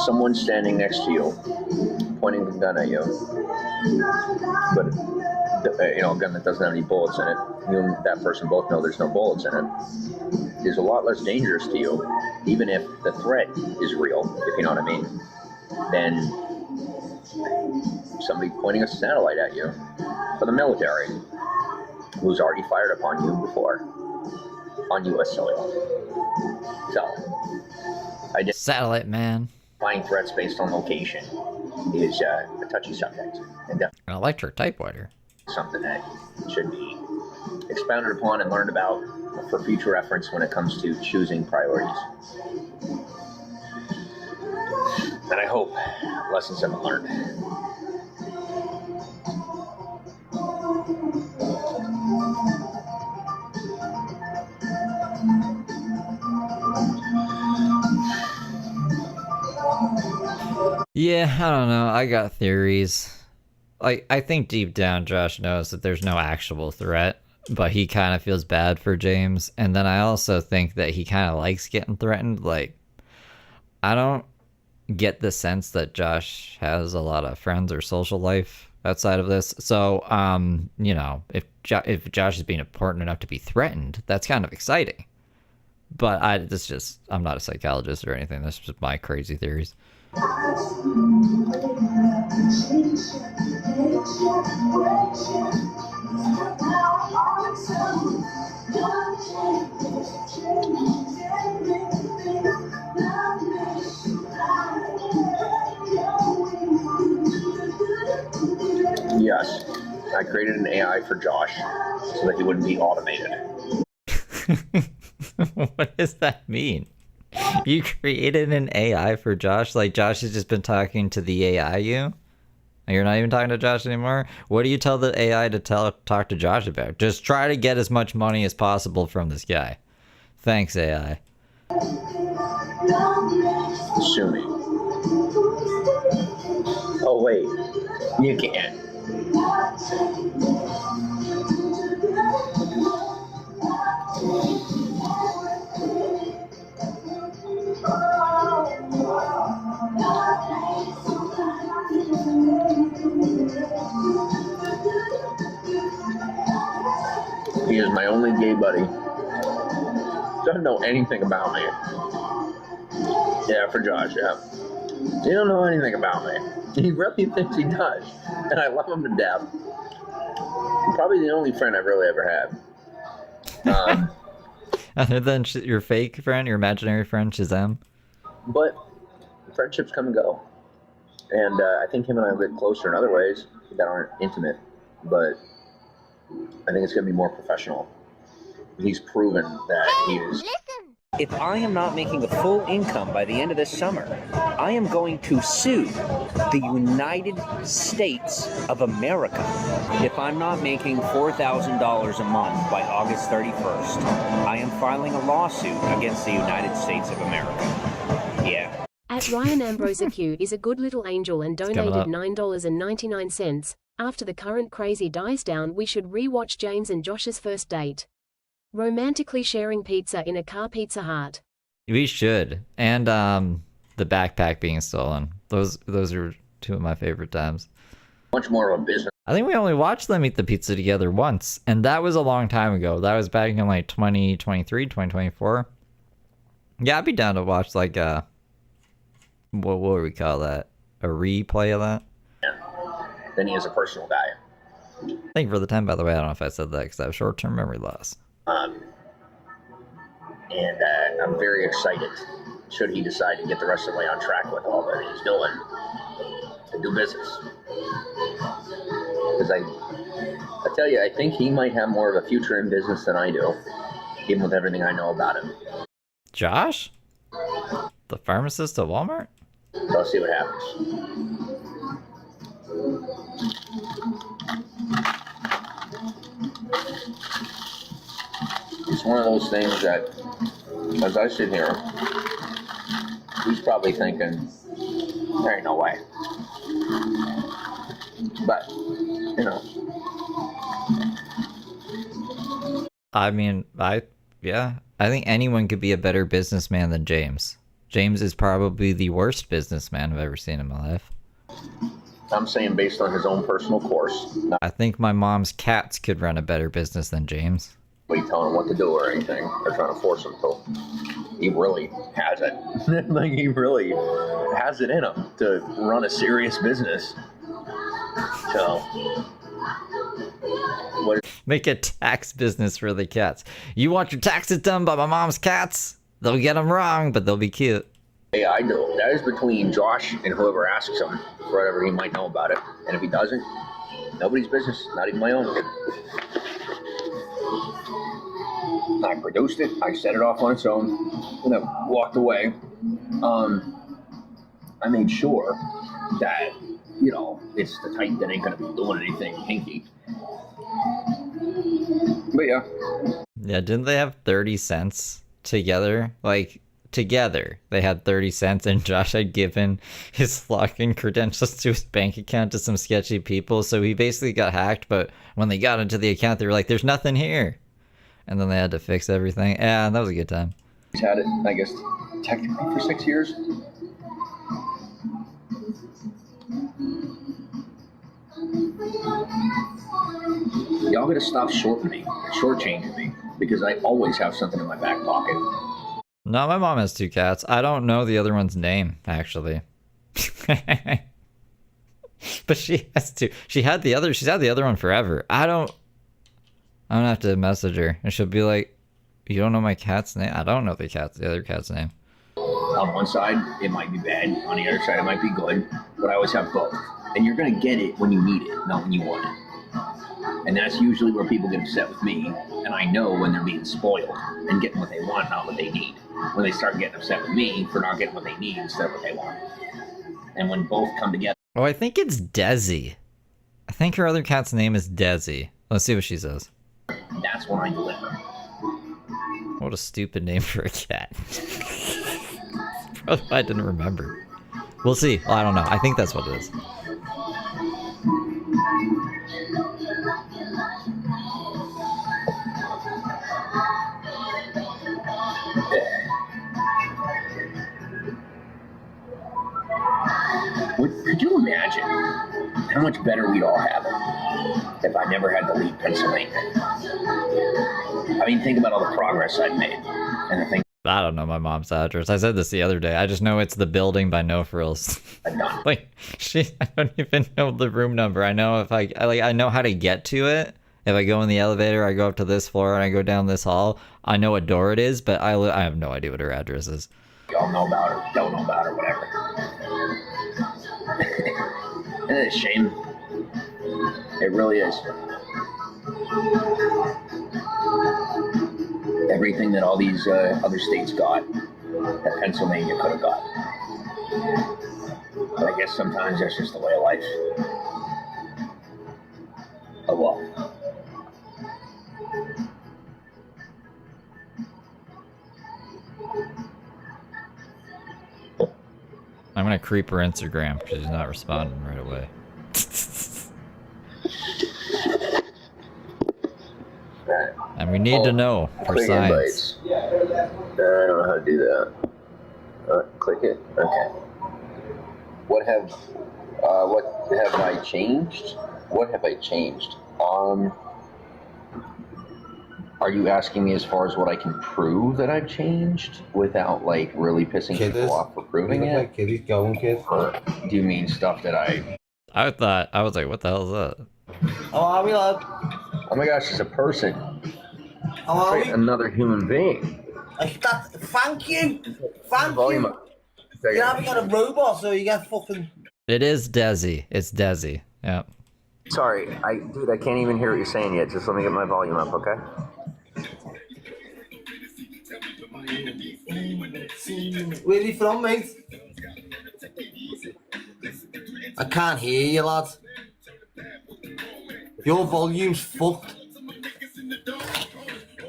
C: Someone standing next to you, pointing a gun at you, but a gun that doesn't have any bullets in it, you and that person both know there's no bullets in it, is a lot less dangerous to you, even if the threat is real, if you know what I mean, than somebody pointing a satellite at you for the military, who's already fired upon you before on U.S. soil. So,
A: Satellite man.
C: Identifying threats based on location is a touchy subject, and definitely
A: An electric typewriter.
C: something that should be expounded upon and learned about for future reference when it comes to choosing priorities. And I hope lessons have been learned.
A: Yeah, I don't know. I got theories. Like, I think deep down Josh knows that there's no actual threat, but he kind of feels bad for James. And then I also think that he kind of likes getting threatened. Like, I don't get the sense that Josh has a lot of friends or social life. outside of this. So, you know, if Josh is being important enough to be threatened, that's kind of exciting. But I'm not a psychologist or anything. That's just my crazy theories.
C: Yes, I created an AI for Josh so that he wouldn't be automated.
A: What does that mean? You created an AI for Josh? Like Josh has just been talking to the AI you? And you're not even talking to Josh anymore? What do you tell the AI to talk to Josh about? Just try to get as much money as possible from this guy. Thanks, AI.
C: Sue me. Oh, wait. You can't. He is my only gay buddy. Doesn't know anything about me. Yeah, for Josh, yeah. He don't know anything about me. He really thinks he does. And I love him to death. Probably the only friend I've really ever had.
A: Other than your fake friend, your imaginary friend, Shazam?
C: But friendships come and go. And I think him and I will get closer in other ways that aren't intimate. But I think it's going to be more professional. He's proven that he is.
F: If I am not making a full income by the end of this summer, I am going to sue the United States of America. If I'm not making $4,000 a month by August 31st, I am filing a lawsuit against the United States of America. Yeah.
E: At Ryan Ambrosia Q is a good little angel and donated
A: up.
E: $9.99. After the current crazy dies down, we should re-watch James and Josh's first date. Romantically sharing pizza in a car Pizza Hut.
A: We should. And the backpack being stolen. Those are two of my favorite times.
C: Much more of a business.
A: I think we only watched them eat the pizza together once, and that was a long time ago. That was back in like 2023, 2024. Yeah, I'd be down to watch like what would we call that? A replay of that?
C: Than he is a personal guy.
A: Thank you for the time, by the way. I don't know if I said that because I have short-term memory loss.
C: And I'm very excited, should he decide to get the rest of the way on track with all that he's doing, to do business. Because I tell you, I think he might have more of a future in business than I do, even with everything I know about him.
A: Josh? The pharmacist at Walmart?
C: So I'll see what happens. It's one of those things that, as I sit here, he's probably thinking, there ain't no way. But, you know.
A: I mean, I think anyone could be a better businessman than James. James is probably the worst businessman I've ever seen in my life.
C: I'm saying based on his own personal course. Not
A: I think my mom's cats could run a better business than James.
C: really telling him what to do or anything, or trying to force him to. He really has it. Like, he really has it in him to run a serious business. So, what
A: Make a tax business for the cats. You want your taxes done by my mom's cats? They'll get them wrong, but they'll be cute.
C: I do. That is between Josh and whoever asks him for whatever he might know about it. And if he doesn't, nobody's business, not even my own. I produced it. I set it off on its own, and I walked away. I made sure that, you know, it's the type that ain't gonna be doing anything hinky. But yeah.
A: Yeah, didn't they have 30 cents together? Like, together, they had 30 cents, and Josh had given his login credentials to his bank account to some sketchy people, so he basically got hacked, but when they got into the account, they were like, there's nothing here. And then they had to fix everything. Yeah, that was a good time.
C: He's had it, I guess, technically for 6 years. y'all gotta stop shortchanging me, because I always have something in my back pocket.
A: No, my mom has 2 cats. I don't know the other one's name, actually. But she has 2. She's had the other one forever. I'm gonna have to message her and she'll be like, you don't know my cat's name? I don't know the other cat's name.
C: On one side, it might be bad. On the other side, it might be good. But I always have both. And you're gonna get it when you need it, not when you want it. And that's usually where people get upset with me. And I know when they're being spoiled and getting what they want, not what they need. When they start getting upset with me for not getting what they need instead of what they want. And when both come together.
A: Oh, I think it's Desi. I think her other cat's name is Desi. Let's see what she says.
C: That's when I deliver.
A: What a stupid name for a cat. Probably why I didn't remember. We'll see. Well, I don't know. I think that's what it is.
C: Could you imagine how much better we'd all have it if I never had to leave Pennsylvania? I mean, think about all the progress I've made and the things
A: I don't know my mom's address. I said this the other day. I just know it's the building by No Frills.
C: I've done.
A: Like, I don't even know the room number. I know if I know how to get to it. If I go in the elevator, I go up to this floor and I go down this hall. I know what door it is, but I have no idea what her address is.
C: Y'all know about her, don't know about her, whatever. Isn't it a shame? It really is. Everything that all these other states got, that Pennsylvania could have got. But I guess sometimes that's just the way of life. Oh well.
A: I'm gonna creep her Instagram because she's not responding right away. And we need to know for
C: Click
A: science.
C: invites. I don't know how to do that. Click it. Okay. What have I changed? What have I changed? Are you asking me as far as what I can prove that I've changed without like really pissing people off for proving it?
G: Like, keep going, kid.
C: Or do you mean stuff that I
A: I was like, what the hell is that?
G: How are we, lad?
C: Oh my gosh, it's a person.
G: How are we?
C: Another human being.
G: Thank you. Thank
C: Volume
G: you.
C: up.
G: You haven't got a robot, so you get fucking.
A: It is Desi. It's Desi. Yeah.
C: Sorry, dude, I can't even hear what you're saying yet. Just let me get my volume up, okay?
G: Where are you from, mate? I can't hear you, lad. Your volume's fucked.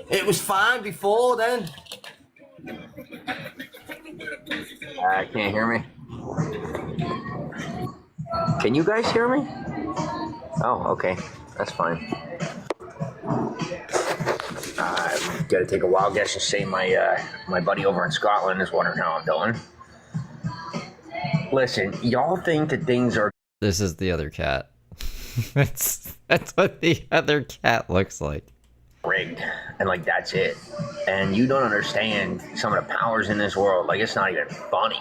G: It was fine before then.
C: Can't hear me. Can you guys hear me? Oh, okay. That's fine. I've got to take a wild guess and say my buddy over in Scotland is wondering how I'm doing. Listen, y'all think that things are
A: This is the other cat. That's what the other cat looks like.
C: rigged, and like that's it. And you don't understand some of the powers in this world. Like it's not even funny.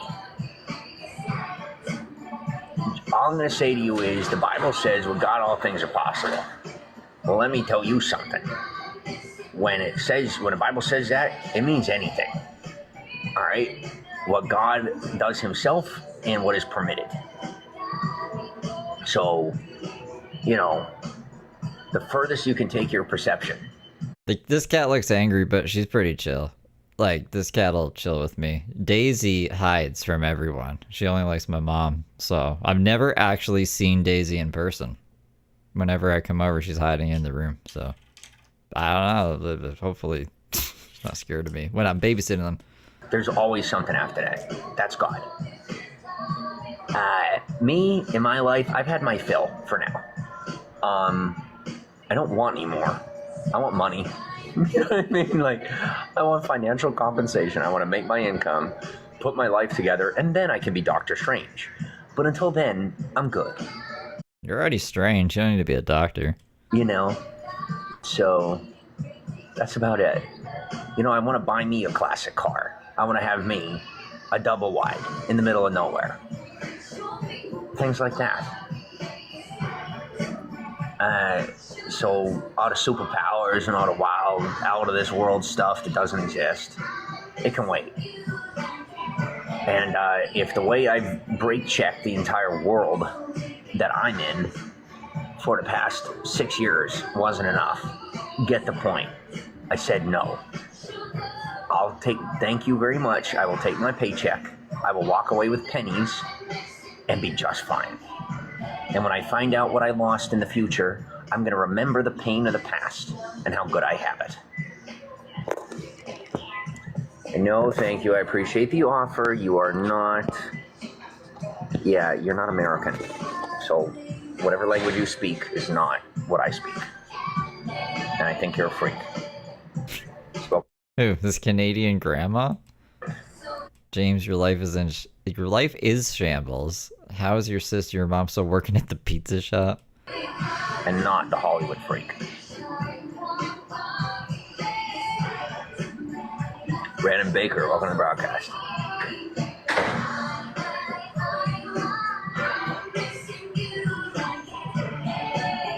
C: All I'm going to say to you is the Bible says with God all things are possible. Well, let me tell you something. When the Bible says that, it means anything. All right? What God does himself and what is permitted. So, the furthest you can take your perception.
A: Like, this cat looks angry, but she's pretty chill. Like, this cat'll chill with me. Daisy hides from everyone. She only likes my mom. So, I've never actually seen Daisy in person. Whenever I come over, she's hiding in the room. So, I don't know. Hopefully, she's not scared of me when I'm babysitting them.
C: There's always something after that. That's God. Me, in my life, I've had my fill for now. I don't want any more. I want money. You know what I mean? Like, I want financial compensation. I want to make my income, put my life together, and then I can be Doctor Strange. But until then, I'm good.
A: You're already strange. You don't need to be a doctor.
C: So that's about it. You know, I want to buy me a classic car. I want to have me a double wide in the middle of nowhere. Things like that. So all the superpowers and all the wild, out of this world stuff that doesn't exist, it can wait. And if the way I've brake checked the entire world that I'm in for the past 6 years wasn't enough, get the point. I said no. Thank you very much. I will take my paycheck. I will walk away with pennies and be just fine. And when I find out what I lost in the future, I'm going to remember the pain of the past and how good I have it. And no, thank you. I appreciate the offer. You are not... Yeah, you're not American. So whatever language you speak is not what I speak. And I think you're a freak. So...
A: Who, this Canadian grandma? James, your life is shambles. How is your sister, your mom, still working at the pizza shop?
C: And not the Hollywood freak. Brandon Baker, welcome to the broadcast.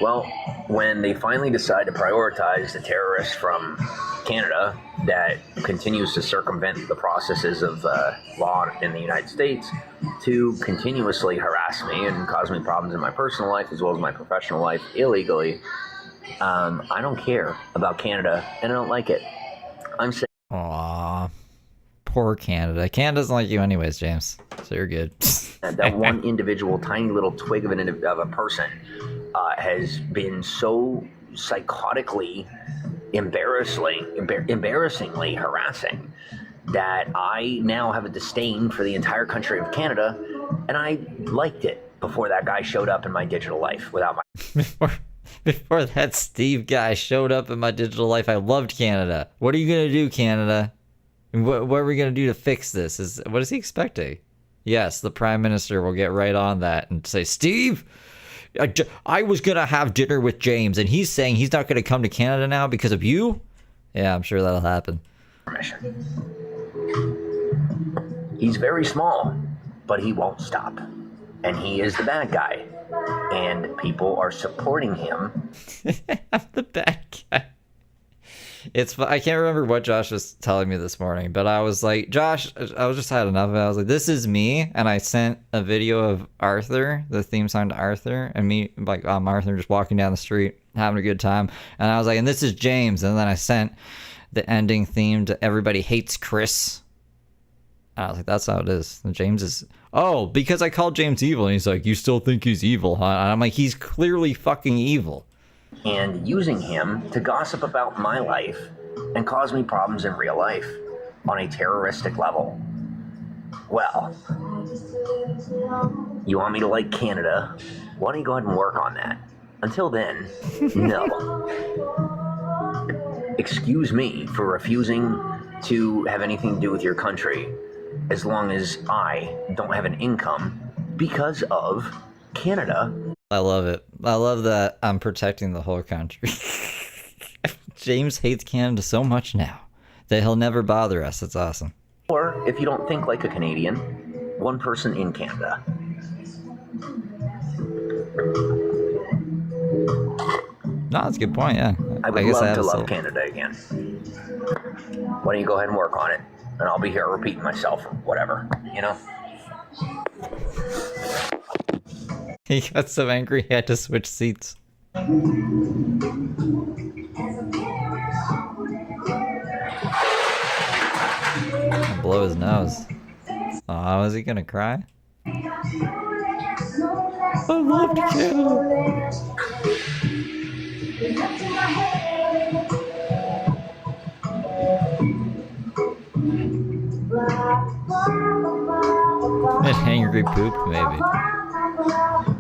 C: Well, when they finally decide to prioritize the terrorist from Canada that continues to circumvent the processes of law in the United States to continuously harass me and cause me problems in my personal life as well as my professional life illegally, I don't care about Canada and I don't like it. I'm saying...
A: Aww. Poor Canada. Canada doesn't like you anyways, James. So you're good.
C: that one individual, tiny little twig of a person has been so psychotically, embarrassingly harassing that I now have a disdain for the entire country of Canada, and I liked it before that guy showed up in my digital life without my...
A: Before that Steve guy showed up in my digital life, I loved Canada. What are you going to do, Canada? What are we going to do to fix this? What is he expecting? Yes, the Prime Minister will get right on that and say, Steve, I was going to have dinner with James, and he's saying he's not going to come to Canada now because of you? Yeah, I'm sure that'll happen.
C: He's very small, but he won't stop. And he is the bad guy. And people are supporting him.
A: I'm the bad guy. I can't remember what Josh was telling me this morning, but I was like, Josh, I was just had enough of it. I was like, this is me. And I sent a video of Arthur, the theme song to Arthur, and me, like, Arthur just walking down the street, having a good time. And I was like, and this is James. And then I sent the ending theme to Everybody Hates Chris. And I was like, that's how it is. And James is, oh, because I called James evil. And he's like, you still think he's evil, huh? And I'm like, he's clearly fucking evil.
C: And using him to gossip about my life and cause me problems in real life on a terroristic level. Well, you want me to like Canada? Why don't you go ahead and work on that? Until then, no. Excuse me for refusing to have anything to do with your country as long as I don't have an income because of Canada.
A: I love it. I love that I'm protecting the whole country. James hates Canada so much now that he'll never bother us. It's awesome.
C: Or, if you don't think like a Canadian, one person in Canada.
A: No, that's a good point, yeah.
C: I would love to love Canada again. Why don't you go ahead and work on it? And I'll be here repeating myself or whatever, you know?
A: He got so angry he had to switch seats. Blow his nose. Oh, is he gonna cry? I loved Canada. An angry poop, maybe.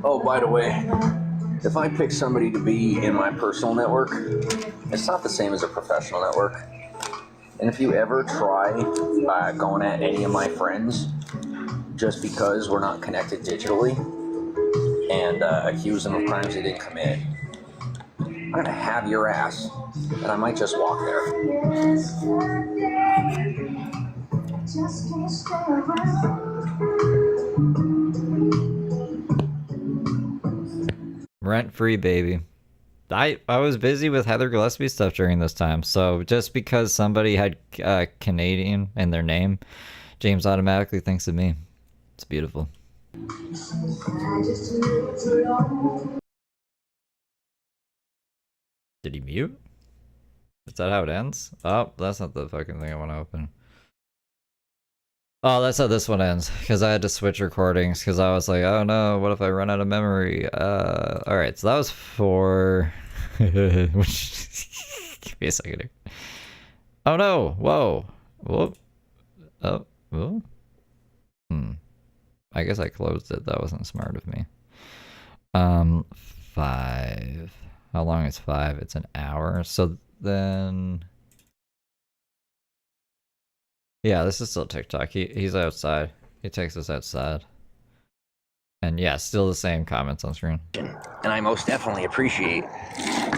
C: Oh, by the way, if I pick somebody to be in my personal network, it's not the same as a professional network. And if you ever try going at any of my friends just because we're not connected digitally and accuse them of crimes they didn't commit, I'm gonna have your ass, and I might just walk there.
A: Rent free, baby. I was busy with Heather Gillespie stuff during this time, so just because somebody had Canadian in their name, James automatically thinks of me. It's beautiful. Did he mute? Is that how it ends? Oh, that's not the fucking thing I want to open. Oh, that's how this one ends, because I had to switch recordings, because I was like, oh no, what if I run out of memory? Alright, so that was for... Give me a second here. Oh no, whoa. Whoop. Oh, whoa. I guess I closed it, that wasn't smart of me. 5. How long is 5? It's an hour, so then... Yeah, this is still TikTok. He's outside. He takes us outside. And yeah, still the same comments on screen.
C: And I most definitely appreciate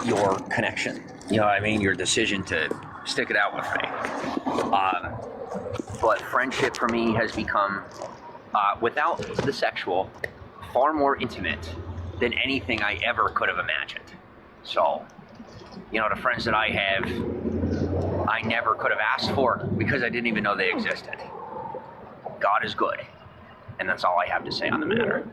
C: your connection. You know what I mean? Your decision to stick it out with me. But friendship for me has become, without the sexual, far more intimate than anything I ever could have imagined. So, you know, the friends that I have, I never could have asked for because I didn't even know they existed. God is good. And that's all I have to say on the matter.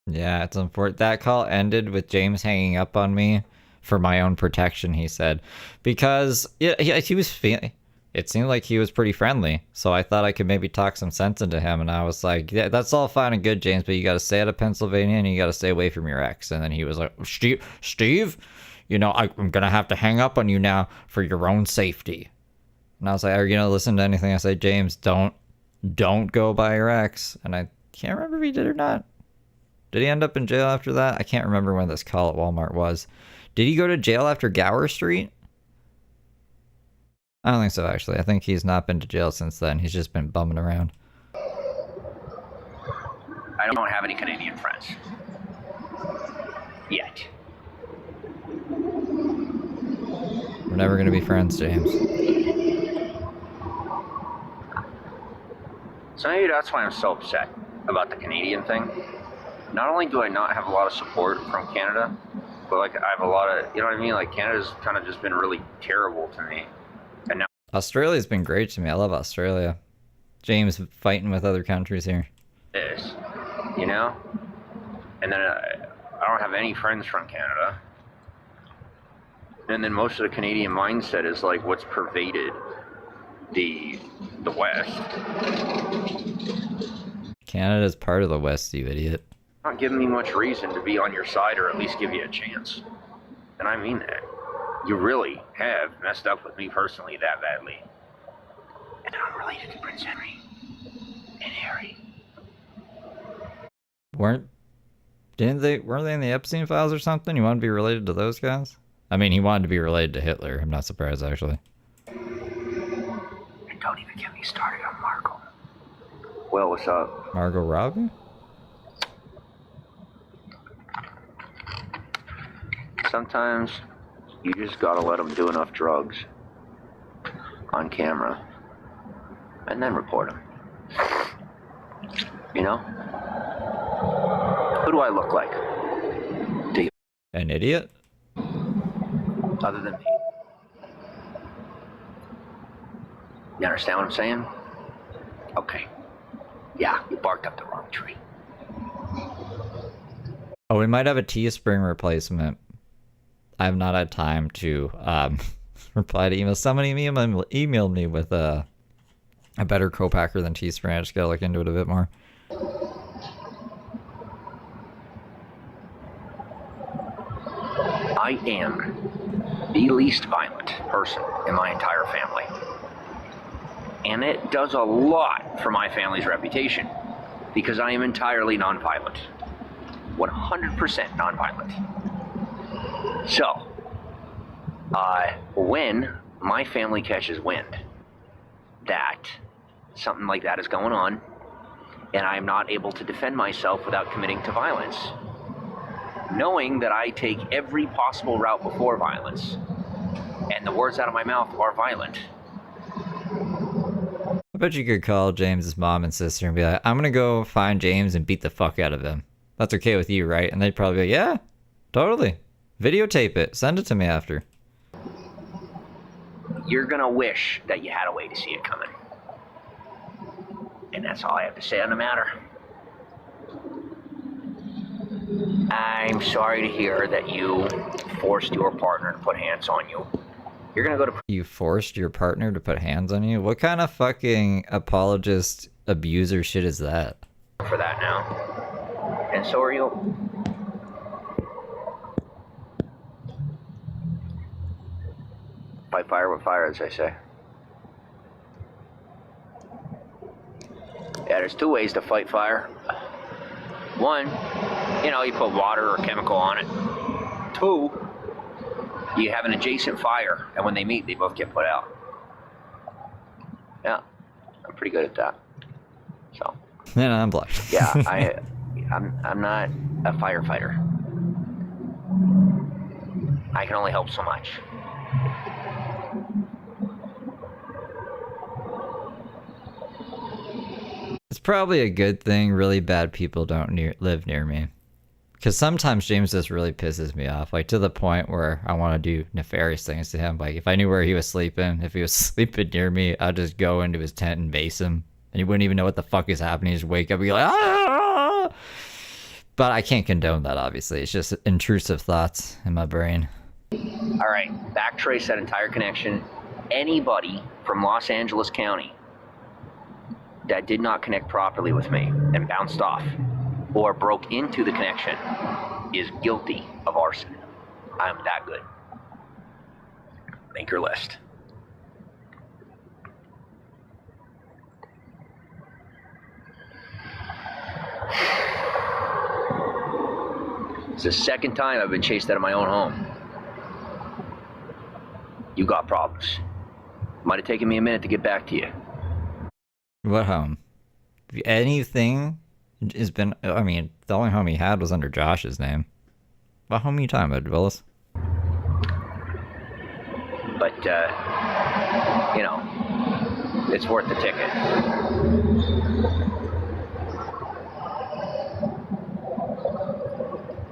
A: Yeah, it's unfortunate. That call ended with James hanging up on me for my own protection, he said. Because he was feeling... It seemed like he was pretty friendly. So I thought I could maybe talk some sense into him. And I was like, yeah, that's all fine and good, James, but you got to stay out of Pennsylvania and you got to stay away from your ex. And then he was like, Steve, you know, I'm going to have to hang up on you now for your own safety. And I was like, are you going to listen to anything I say? James, don't go by your ex. And I can't remember if he did or not. Did he end up in jail after that? I can't remember when this call at Walmart was. Did he go to jail after Gower Street? I don't think so, actually. I think he's not been to jail since then. He's just been bumming around.
C: I don't have any Canadian friends. Yet.
A: We're never going to be friends, James.
C: So maybe that's why I'm so upset about the Canadian thing. Not only do I not have a lot of support from Canada, but like I have a lot of, you know what I mean? Like Canada's kind of just been really terrible to me. And now
A: Australia's been great to me. I love Australia. James fighting with other countries here.
C: it is, you know? And then I don't have any friends from Canada. And then most of the Canadian mindset is like what's pervaded the West.
A: Canada's part of the West, you idiot.
C: Not giving me much reason to be on your side or at least give you a chance. And I mean that. You really have messed up with me personally that badly. And I'm related to Prince Henry and Harry.
A: Weren't they in the Epstein files or something? You want to be related to those guys? I mean, he wanted to be related to Hitler. I'm not surprised, actually.
C: And don't even get me started on Margot. Well, what's up?
A: Margot Robbie?
C: Sometimes you just gotta let them do enough drugs on camera and then report them. You know? Who do I look like? Do you?
A: An idiot?
C: Other than me. You understand what I'm saying? Okay. Yeah, you barked up the wrong tree.
A: Oh, we might have a Teespring replacement. I have not had time to reply to emails. Somebody emailed me with a better co-packer than Teespring. I just gotta look into it a bit more.
C: I am the least violent person in my entire family. And it does a lot for my family's reputation because I am entirely nonviolent. 100% nonviolent. So, when my family catches wind that something like that is going on and I'm not able to defend myself without committing to violence, knowing that I take every possible route before violence, and the words out of my mouth are violent.
A: I bet you could call James's mom and sister and be like, I'm gonna go find James and beat the fuck out of him. That's okay with you, right? And they'd probably be like, yeah, totally. Videotape it. Send it to me after.
C: You're gonna wish that you had a way to see it coming. And that's all I have to say on the matter. I'm sorry to hear that you forced your partner to put hands on you. You're gonna go to
A: You forced your partner to put hands on you? What kind of fucking apologist abuser shit is that?
C: prison for that now. And so are you. Fight fire with fire, as I say. Yeah, there's two ways to fight fire. One, you put water or chemical on it. Two, you have an adjacent fire, and when they meet, they both get put out. Yeah, I'm pretty good at that. So.
A: Then I'm black.
C: Yeah, I'm not a firefighter. I can only help so much.
A: It's probably a good thing really bad people don't live near me. Because sometimes James just really pisses me off, like to the point where I want to do nefarious things to him. Like if I knew where he was sleeping, if he was sleeping near me, I'd just go into his tent and base him. And he wouldn't even know what the fuck is happening. He'd just wake up and be like, ah! But I can't condone that, obviously. It's just intrusive thoughts in my brain.
C: All right, backtrace that entire connection. Anybody from Los Angeles County that did not connect properly with me and bounced off or broke into the connection is guilty of arson. I'm that good. Make your list. It's the second time I've been chased out of my own home. You got problems. Might have taken me a minute to get back to you.
A: What home? Anything has been... I mean, the only home he had was under Josh's name. What home are you talking about, Willis?
C: But, it's worth the ticket.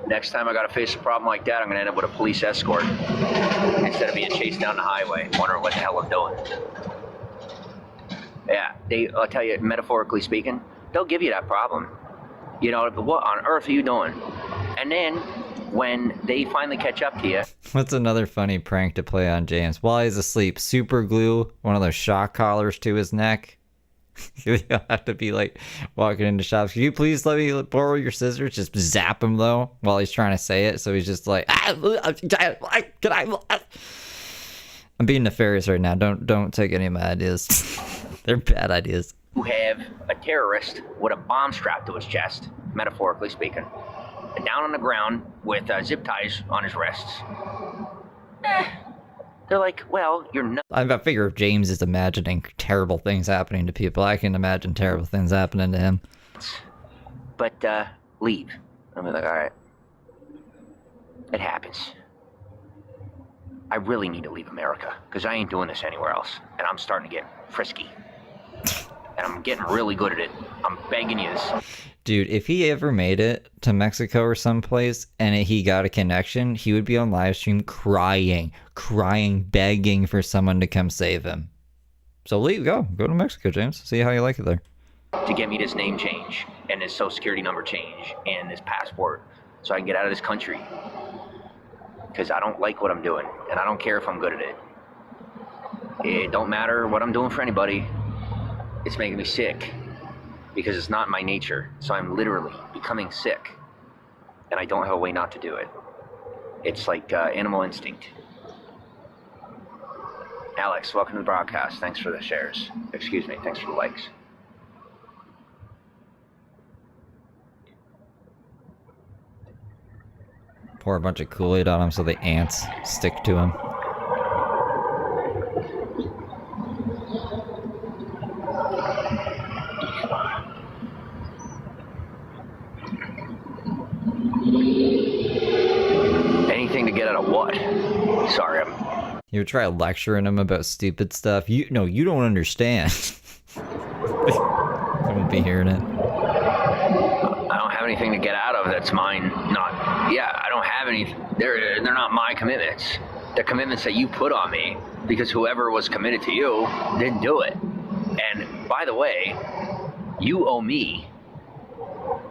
C: Next time I gotta face a problem like that, I'm gonna end up with a police escort instead of being chased down the highway, wondering what the hell I'm doing. Yeah, I'll tell you, metaphorically speaking, they'll give you that problem. What on earth are you doing? And then, when they finally catch up to you...
A: What's another funny prank to play on James? While he's asleep, super glue one of those shock collars to his neck. You'll have to be like walking into shops. Can you please let me borrow your scissors? Just zap him though while he's trying to say it. So he's just like, I'm being nefarious right now. Don't take any of my ideas. They're bad ideas.
C: You have a terrorist with a bomb strapped to his chest, metaphorically speaking, and down on the ground with zip ties on his wrists. They're like, well, you're not.
A: I figure if James is imagining terrible things happening to people, I can imagine terrible things happening to him.
C: But, leave. I'll be like, all right. It happens. I really need to leave America, because I ain't doing this anywhere else. And I'm starting to get frisky. And I'm getting really good at it. I'm begging you this.
A: Dude, if he ever made it to Mexico or someplace and he got a connection, he would be on live stream crying, begging for someone to come save him. So go to Mexico, James. See how you like it there.
C: To get me this name change and this social security number change and this passport so I can get out of this country. Because I don't like what I'm doing and I don't care if I'm good at it. It don't matter what I'm doing for anybody. It's making me sick. Because it's not my nature, so I'm literally becoming sick, and I don't have a way not to do it. It's like animal instinct. Alex, welcome to the broadcast. Thanks for the shares. Excuse me, thanks for the likes.
A: Pour a bunch of Kool-Aid on him so the ants stick to him.
C: what? Sorry,
A: You would try lecturing him about stupid stuff. You don't understand. I won't be hearing it.
C: I don't have anything to get out of that's mine. I don't have any. They're not my commitments. They're commitments that you put on me because whoever was committed to you didn't do it. And by the way, you owe me,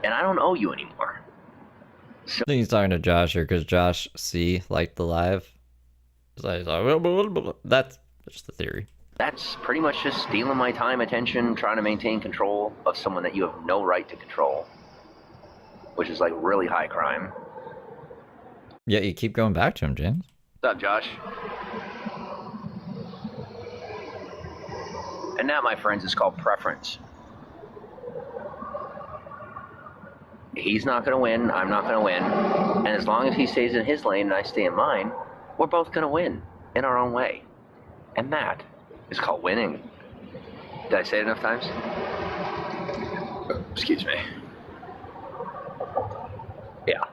C: and I don't owe you anymore.
A: I think he's talking to Josh here because Josh C liked the live. So he's like, that's just the theory.
C: That's pretty much just stealing my time, attention, trying to maintain control of someone that you have no right to control, which is like really high crime.
A: Yeah, you keep going back to him, James.
C: What's up, Josh? And that, my friends, is called preference. He's not going to win. I'm not going to win. And as long as he stays in his lane and I stay in mine, we're both going to win in our own way. And that is called winning. Did I say it enough times? Excuse me. Yeah.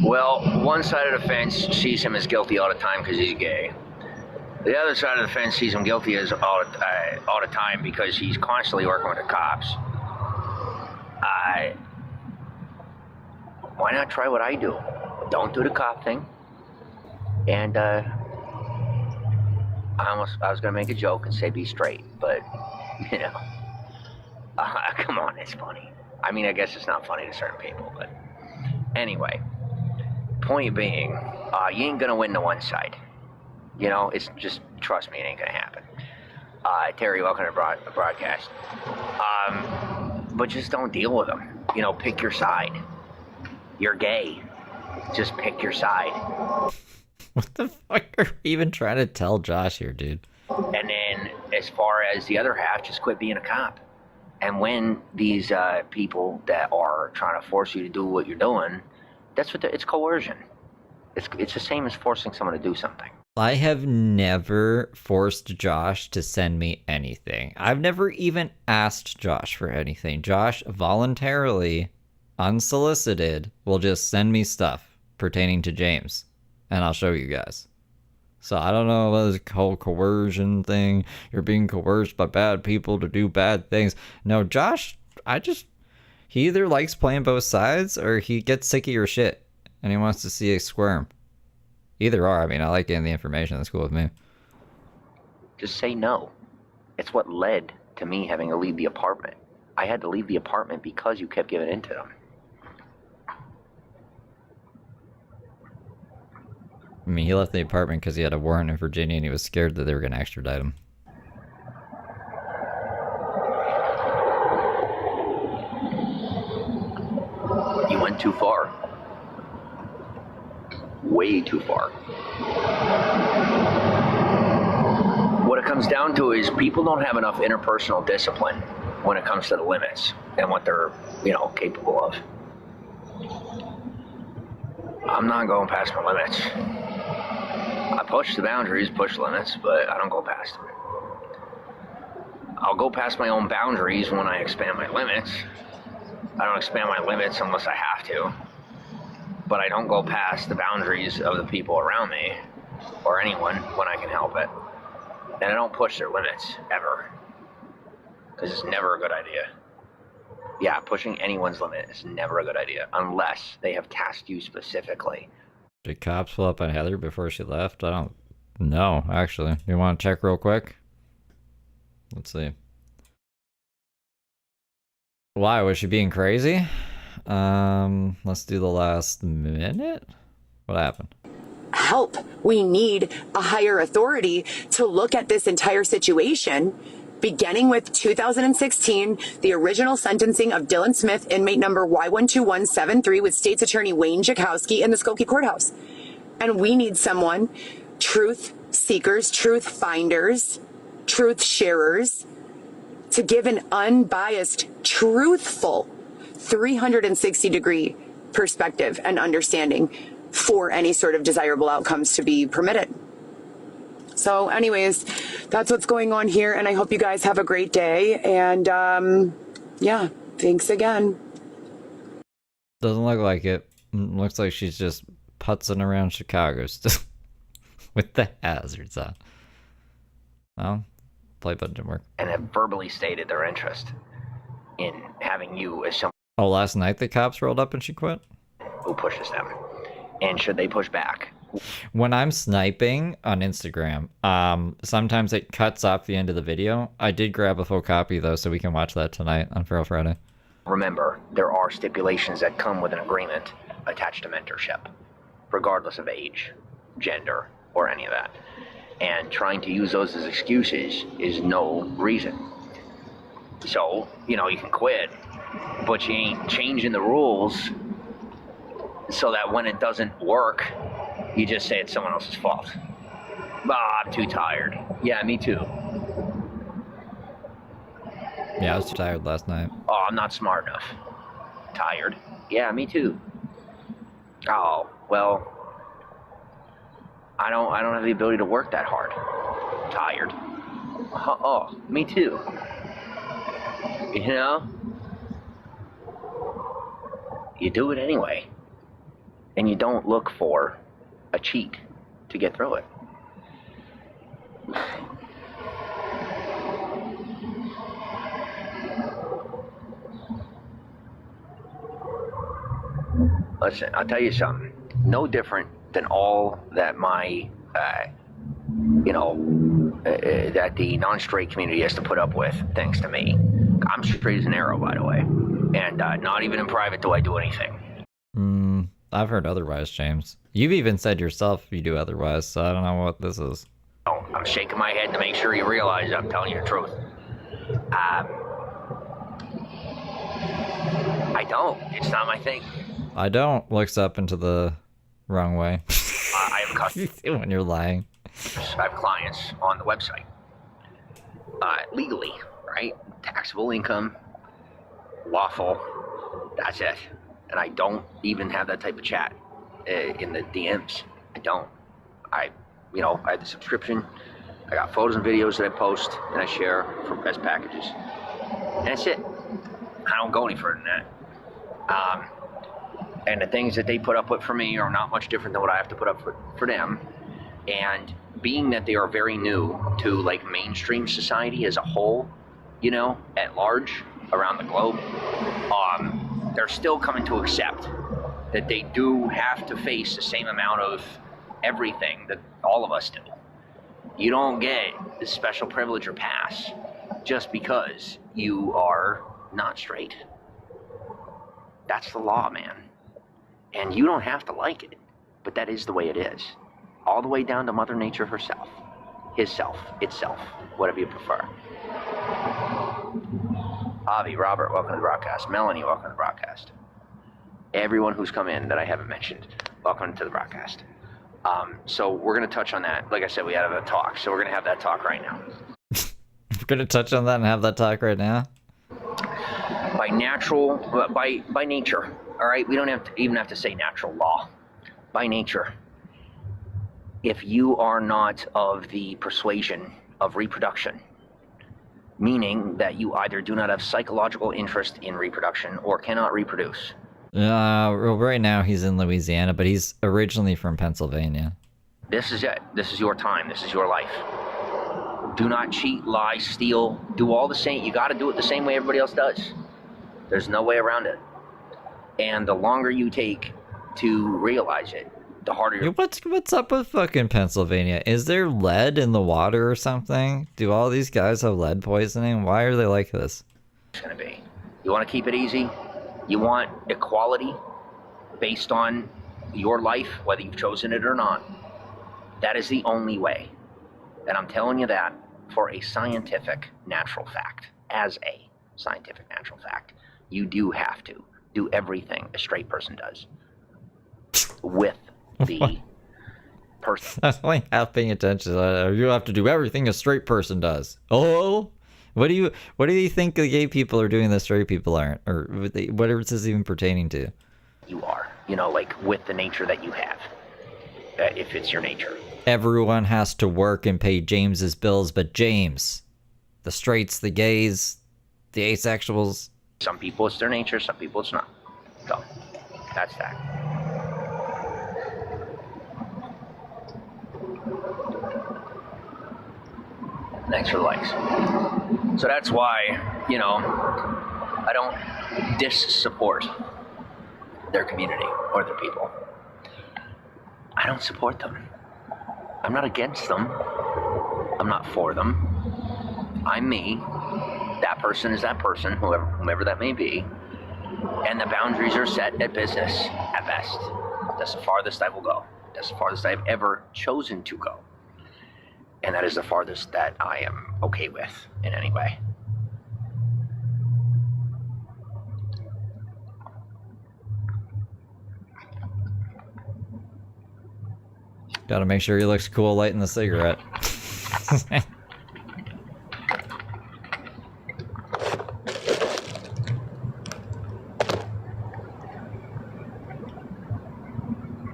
C: Well, one side of the fence sees him as guilty all the time because he's gay. The other side of the fence sees him guilty as all the time because he's constantly working with the cops. Why not try what I do? Don't do the cop thing. And I was gonna make a joke and say be straight, but you know, come on, it's funny. I mean, I guess it's not funny to certain people, but anyway. Point being, you ain't gonna win the one side. You know, it's just, trust me, it ain't gonna happen. Terry, welcome to the broadcast. But just don't deal with them. You know, pick your side. You're gay. Just pick your side.
A: What the fuck are we even trying to tell Josh here, dude?
C: And then, as far as the other half, just quit being a cop. And when these people that are trying to force you to do what you're doing, that's what it's coercion. It's the same as forcing someone to do something.
A: I have never forced Josh to send me anything. I've never even asked Josh for anything. Josh voluntarily, unsolicited, will just send me stuff pertaining to James, and I'll show you guys. So I don't know about this whole coercion thing. You're being coerced by bad people to do bad things. No, Josh, he either likes playing both sides or he gets sick of your shit and he wants to see a squirm. Either or. I mean, I like getting the information. That's cool with me.
C: Just say no. It's what led to me having to leave the apartment. I had to leave the apartment because you kept giving in to them.
A: I mean, he left the apartment because he had a warrant in Virginia and he was scared that they were going to extradite him.
C: You went too far. Way too far. What it comes down to is people don't have enough interpersonal discipline when it comes to the limits and what they're, capable of. I'm not going past my limits. I push the boundaries, push limits, but I don't go past them. I'll go past my own boundaries when I expand my limits. I don't expand my limits unless I have to. But I don't go past the boundaries of the people around me or anyone when I can help it. And I don't push their limits, ever. Because it's never a good idea. Yeah, pushing anyone's limit is never a good idea, unless they have tasked you specifically.
A: Did cops pull up on Heather before she left? I don't know, actually. You want to check real quick? Let's see. Why? Was she being crazy? Let's do the last minute. What happened?
H: Help. We need a higher authority to look at this entire situation, beginning with 2016, the original sentencing of Dylan Smith, inmate number Y12173, with State's Attorney Wayne Jakowski in the Skokie Courthouse. And we need someone, truth seekers, truth finders, truth sharers, to give an unbiased, truthful 360-degree perspective and understanding for any sort of desirable outcomes to be permitted. So anyways, that's what's going on here. And I hope you guys have a great day. And yeah, thanks again.
A: Doesn't look like it. Looks like she's just putzing around Chicago still with the hazards on. Well, play button didn't work.
C: And have verbally stated their interest in having you as someone
A: Oh, last night the cops rolled up and she quit?
C: who pushes them. And should they push back,
A: When I'm sniping on Instagram, sometimes it cuts off the end of the video. I did grab a full copy though, so we can watch that tonight on Feral Friday.
C: remember, there are stipulations that come with an agreement attached to mentorship, regardless of age, gender, or any of that. And trying to use those as excuses is no reason. So, you can quit, but you ain't changing the rules so that when it doesn't work, you just say it's someone else's fault. I'm too tired. Yeah, me too.
A: Yeah, I was too tired last night.
C: Oh, I'm not smart enough. Tired. Yeah, me too. Oh, well, I don't have the ability to work that hard. Tired. Oh, me too. You do it anyway. And you don't look for a cheat to get through it. Listen, I'll tell you something. No different than all that my, that the non-straight community has to put up with, thanks to me. I'm straight as an arrow, by the way. And not even in private do I do anything.
A: I've heard otherwise, James. You've even said yourself you do otherwise, so I don't know what this is.
C: Oh, I'm shaking my head to make sure you realize I'm telling you the truth. I don't. It's not my thing.
A: I don't. Looks up into the wrong way.
C: I have customers.
A: When you're lying.
C: I have clients on the website. Legally, right? Taxable income, lawful, that's it. And I don't even have that type of chat in the DMs. I don't. I have the subscription. I got photos and videos that I post and I share for best packages. And that's it. I don't go any further than that. And the things that they put up with for me are not much different than what I have to put up for them. And being that they are very new to like mainstream society as a whole, at large around the globe, they're still coming to accept that they do have to face the same amount of everything that all of us do. You don't get this special privilege or pass just because you are not straight. That's the law, man. And you don't have to like it, but that is the way it is. All the way down to Mother Nature herself, hisself, itself, whatever you prefer. Avi, Robert, welcome to the broadcast. Melanie, welcome to the broadcast. Everyone who's come in that I haven't mentioned, welcome to the broadcast. So we're going to touch on that. Like I said, we had a talk, so we're going to have that talk right now.
A: We're going to touch on that and have that talk right now?
C: By nature, all right? We don't even have to say natural law. By nature, if you are not of the persuasion of reproduction, meaning that you either do not have psychological interest in reproduction or cannot reproduce.
A: Well, right now he's in Louisiana, but he's originally from Pennsylvania.
C: This is it. This is your time. This is your life. Do not cheat, lie, steal. Do all the same. You got to do it the same way everybody else does. There's no way around it. And the longer you take to realize it, the harder you're...
A: What's up with fucking Pennsylvania? Is there lead in the water or something? Do all these guys have lead poisoning? Why are they like this?
C: It's going to be. You want to keep it easy? You want equality based on your life, whether you've chosen it or not. That is the only way. And I'm telling you that for a scientific natural fact. As a scientific natural fact. You do have to do everything a straight person does. With the person.
A: I'm only half paying attention. You have to do everything a straight person does. Oh, what do you think the gay people are doing that straight people aren't, or whatever this is even pertaining to?
C: You are, like with the nature that you have, if it's your nature.
A: everyone has to work and pay James's bills, but James, the straights, the gays, the asexuals.
C: Some people it's their nature, some people it's not. So, that's that. Thanks for the likes. So that's why, you know, I don't dis-support their community or their people. I don't support them. I'm not against them. I'm not for them. I'm me. That person is that person, whomever that may be. And the boundaries are set at business, at best. That's the farthest I will go. That's the farthest I've ever chosen to go. And that is the farthest that I am okay with in any way.
A: Gotta make sure he looks cool lighting the cigarette.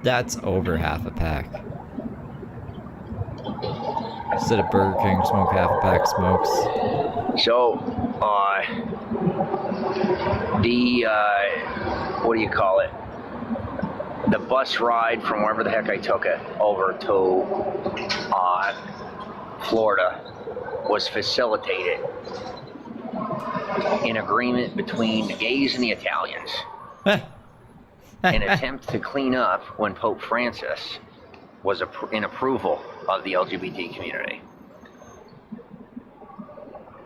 A: That's over half a pack. Sit at Burger King, smoke half a pack of smokes.
C: So, what do you call it? The bus ride from wherever the heck I took it over to Florida was facilitated in agreement between the gays and the Italians. An attempt to clean up when Pope Francis was in approval of the LGBT community.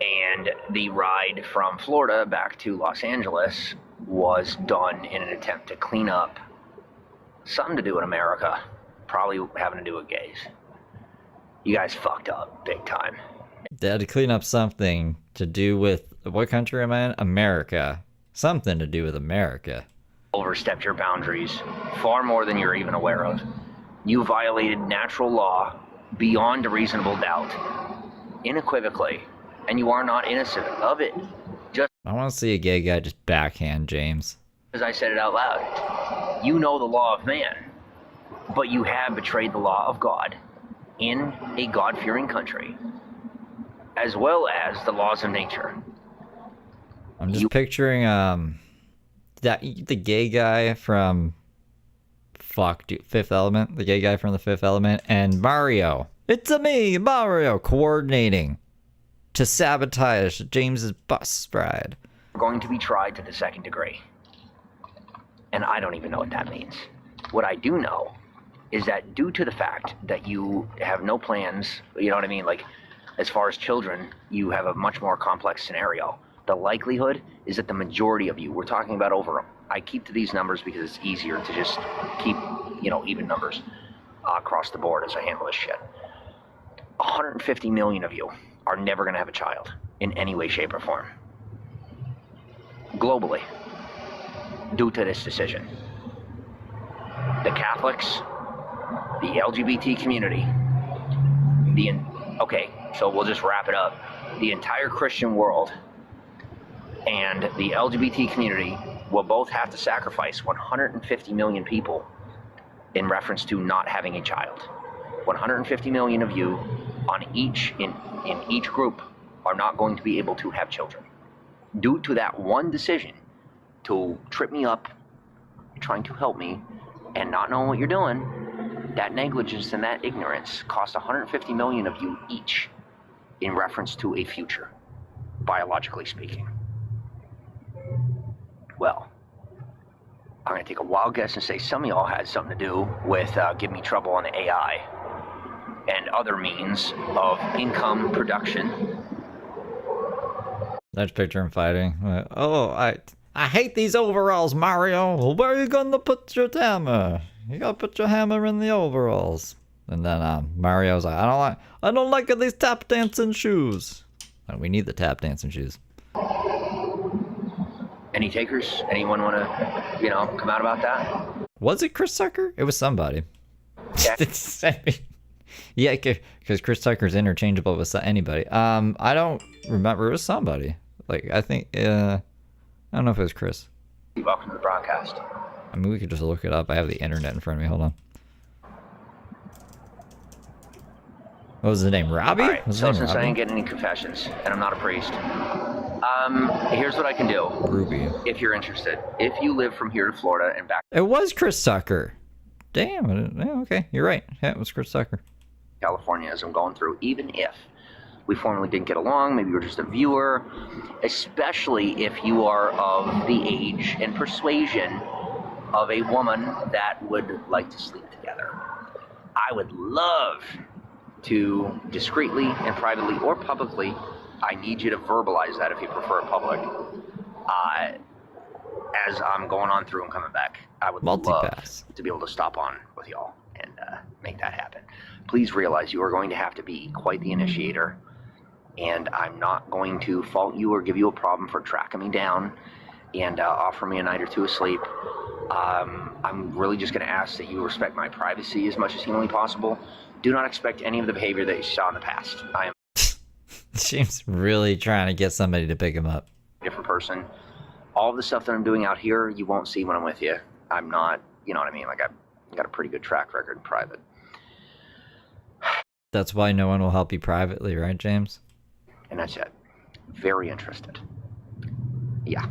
C: And the ride from Florida back to Los Angeles was done in an attempt to clean up something to do with America, probably having to do with gays. You guys fucked up big time.
A: They had to clean up something to do with, what country am I in? America. Something to do with America.
C: Overstepped your boundaries far more than you're even aware of. You violated natural law beyond a reasonable doubt, unequivocally, and you are not innocent of it. Just
A: I want to see a gay guy just backhand James.
C: as I said it out loud. You know the law of man, but you have betrayed the law of God in a God-fearing country, as well as the laws of nature.
A: I'm just picturing the gay guy from Fifth Element, the gay guy from the Fifth Element, and Mario. It's me, Mario, coordinating to sabotage James's bus ride.
C: Are going to be tried to the second degree. And I don't even know what that means. What I do know is that due to the fact that you have no plans, you know what I mean? Like, as far as children, you have a much more complex scenario. The likelihood is that the majority of you, we're talking about over, I keep to these numbers because it's easier to just keep, you know, even numbers across the board as I handle this shit. 150 million of you are never going to have a child in any way, shape, or form. Globally, due to this decision. The Catholics, the LGBT community, okay, so we'll just wrap it up. The entire Christian world and the LGBT community will both have to sacrifice 150 million people in reference to not having a child. 150 million of you on in each group are not going to be able to have children. Due to that one decision to trip me up, trying to help me, and not knowing what you're doing, that negligence and that ignorance cost 150 million of you each in reference to a future, biologically speaking. Well, I'm going to take a wild guess and say some of y'all had something to do with giving me trouble on the AI and other means of income production.
A: Let's picture him fighting. Oh, I hate these overalls, Mario. Where are you gonna put your hammer? You gotta put your hammer in the overalls. And then Mario's like, I don't like these tap dancing shoes. We need the tap dancing shoes.
C: Any takers? Anyone want to, come out about that?
A: Was it Chris Tucker? It was somebody.
C: Yeah.
A: Yeah, because Chris Tucker's interchangeable with anybody. I don't remember. It was somebody. Like, I think, I don't know if it was Chris.
C: Welcome to the broadcast.
A: I mean, we could just look it up. I have the internet in front of me. Hold on. What was his name? Robbie?
C: All right,
A: Was his
C: so
A: name
C: since I
A: Robbie?
C: ain't getting any confessions, and I'm not a priest, here's what I can do.
A: Ruby.
C: If you're interested. If you live from here to Florida and back
A: It was Chris Tucker. Damn. Yeah, okay, you're right. Yeah, it was Chris Tucker.
C: to California as I'm going through, even if we formally didn't get along, maybe you're just a viewer, especially if you are of the age and persuasion of a woman that would like to sleep together. I would love to discreetly and privately or publicly, I need you to verbalize that if you prefer public, as I'm going on through and coming back. I would love
A: Multipass.
C: to be able to stop on with y'all and make that happen. Please realize you are going to have to be quite the initiator, and I'm not going to fault you or give you a problem for tracking me down and offer me a night or two of sleep. I'm really just going to ask that you respect my privacy as much as humanly possible. Do not expect any of the behavior that you saw in the past. I am
A: James really trying to get somebody to pick him up.
C: a different person. All of the stuff that I'm doing out here, you won't see when I'm with you. I'm not, you know what I mean? Like, I've got a pretty good track record in private.
A: That's why no one will help you privately, right, James?
C: And that's it. Very interested. Yeah.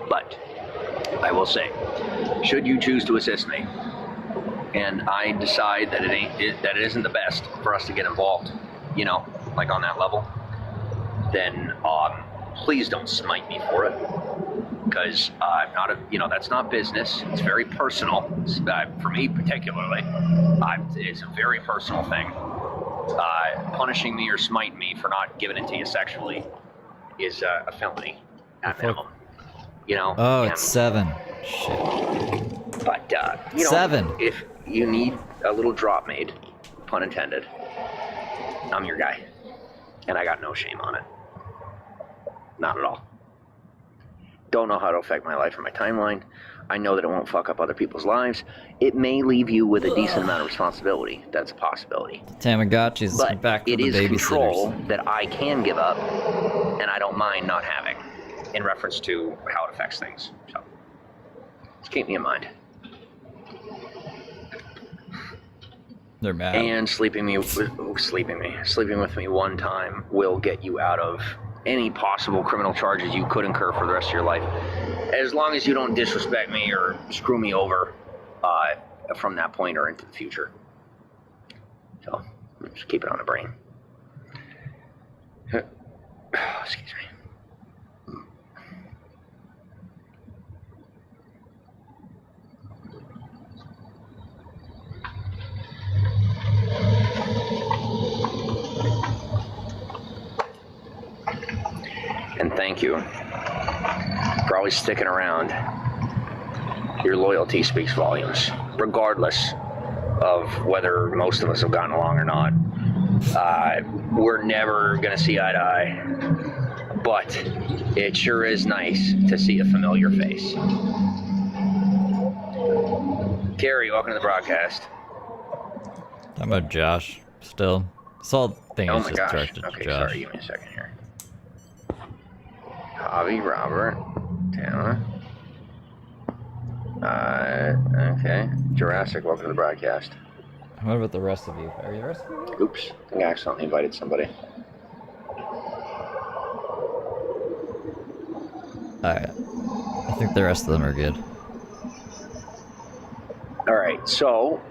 C: But I will say, should you choose to assist me, and I decide that that it isn't the best for us to get involved, you know, like on that level, then please don't smite me for it, because I'm not a, you know, that's not business. It's very personal. For me particularly, it's a very personal thing. Punishing me or smiting me for not giving it to you sexually is a felony at minimum. You know.
A: Oh,
C: and-
A: it's 7. Shit.
C: But you know,
A: 7.
C: if you need a little drop made, pun intended, I'm your guy, and I got no shame on it. Not at all. Don't know how to affect my life or my timeline. I know that it won't fuck up other people's lives. It may leave you with a decent amount of responsibility. That's a possibility.
A: Tamagotchis
C: But
A: back for
C: it
A: the
C: is
A: babysitters.
C: control that I can give up, and I don't mind not having, in reference to how it affects things. So, just keep me in mind.
A: They're mad.
C: And sleeping with me one time will get you out of any possible criminal charges you could incur for the rest of your life, as long as you don't disrespect me or screw me over from that point or into the future. So just keep it on the brain. Excuse me. And thank you for always sticking around. Your loyalty speaks volumes, regardless of whether most of us have gotten along or not. We're never going to see eye to eye, but it sure is nice to see a familiar face. Carrie, welcome to the broadcast.
A: How about Josh? Still, this whole thing
C: Oh
A: is
C: my
A: just
C: gosh.
A: directed
C: Okay,
A: to Josh.
C: sorry, give me a second here. Javi, Robert, Tana. Okay. Jurassic, welcome to the broadcast.
A: What about the rest of you? Are you the rest of you?
C: Oops, I think I accidentally invited somebody.
A: Alright. I think the rest of them are good.
C: Alright, so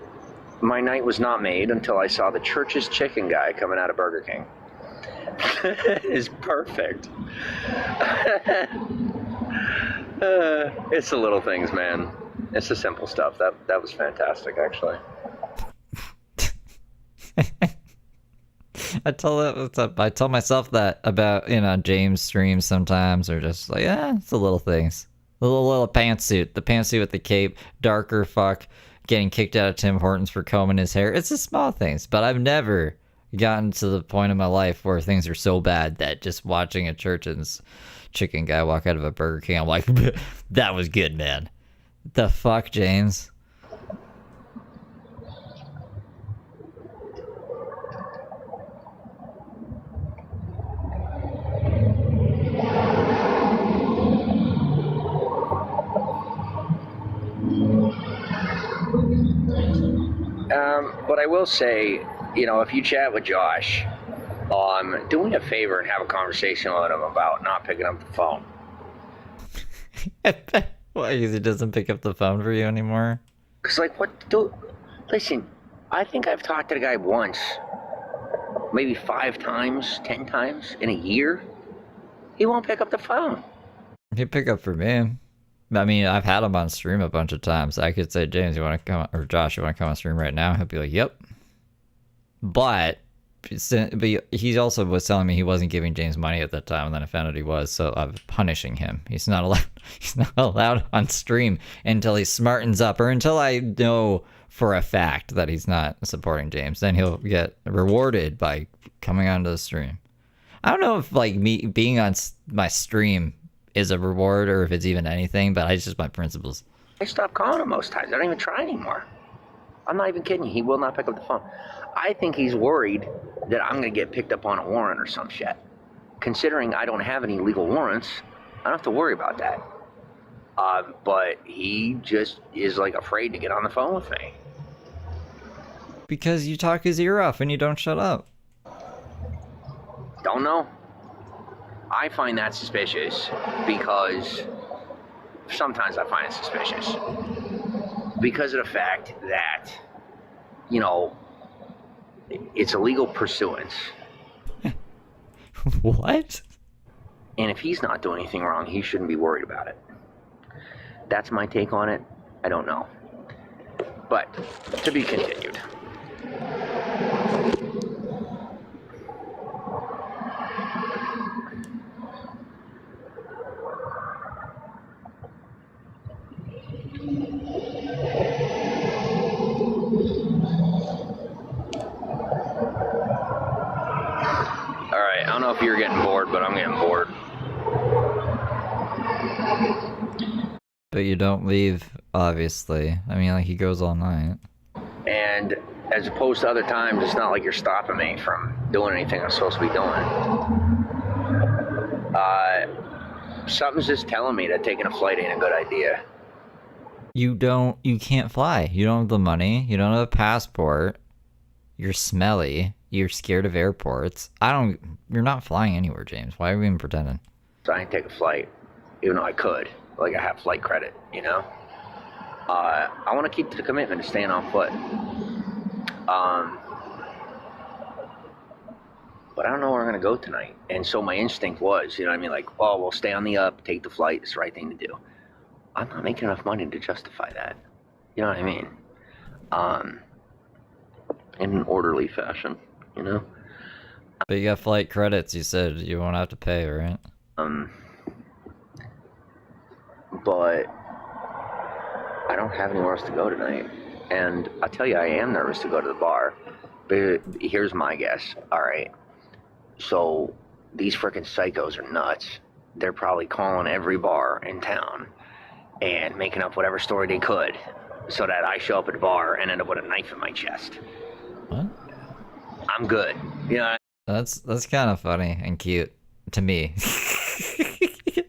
C: my night was not made until I saw the Church's Chicken guy coming out of Burger King. It's perfect. It's the little things, man. It's the simple stuff. That was fantastic, actually.
A: I tell myself that about, you know, James streams sometimes, or just like, it's the little things. The little pantsuit, the pantsuit with the cape, darker fuck, getting kicked out of Tim Hortons for combing his hair. It's the small things, but I've never gotten to the point in my life where things are so bad that just watching a Church's Chicken guy walk out of a Burger King, I'm like, that was good, man. The fuck, James?
C: But I will say, if you chat with Josh, do me a favor and have a conversation with him about not picking up the phone.
A: Why? Because he doesn't pick up the phone for you anymore?
C: Because, listen, I think I've talked to the guy once, maybe 5 times, 10 times in a year. He won't pick up the phone.
A: He'd pick up for me. I mean, I've had him on stream a bunch of times. I could say, James, you want to come, or Josh, you want to come on stream right now? He'll be like, yep. But he also was telling me he wasn't giving James money at that time, and then I found out he was, so I'm punishing him. He's not allowed. He's not allowed on stream until he smartens up, or until I know for a fact that he's not supporting James. Then he'll get rewarded by coming onto the stream. I don't know if me being on my stream is a reward or if it's even anything, but it's just my principles.
C: I stopped calling him most times. I don't even try anymore. I'm not even kidding you. He will not pick up the phone. I think he's worried that I'm going to get picked up on a warrant or some shit. Considering I don't have any legal warrants, I don't have to worry about that. But he just is afraid to get on the phone with me.
A: Because you talk his ear off and you don't shut up.
C: Don't know. I find that suspicious because sometimes I find it suspicious because of the fact that, it's illegal pursuance.
A: What?
C: And if he's not doing anything wrong, he shouldn't be worried about it. That's my take on it. I don't know. But to be continued. I don't know if you're getting bored, but I'm getting bored.
A: But you don't leave, obviously. I mean, he goes all night.
C: And as opposed to other times, it's not like you're stopping me from doing anything I'm supposed to be doing. Something's just telling me that taking a flight ain't a good idea.
A: You can't fly. You don't have the money. You don't have a passport. You're smelly. You're scared of airports. You're not flying anywhere, James. Why are we even pretending?
C: So I ain't take a flight, even though I could. I have flight credit, I want to keep to the commitment of staying on foot. But I don't know where I'm going to go tonight. And so my instinct was, we'll stay on the up, take the flight. It's the right thing to do. I'm not making enough money to justify that. You know what I mean? In an orderly fashion,
A: But you got flight credits. You said you won't have to pay, right?
C: But I don't have anywhere else to go tonight. And I'll tell you, I am nervous to go to the bar. But here's my guess. All right. So these frickin' psychos are nuts. They're probably calling every bar in town and making up whatever story they could so that I show up at the bar and end up with a knife in my chest.
A: What?
C: I'm good.
A: That's kind of funny and cute to me.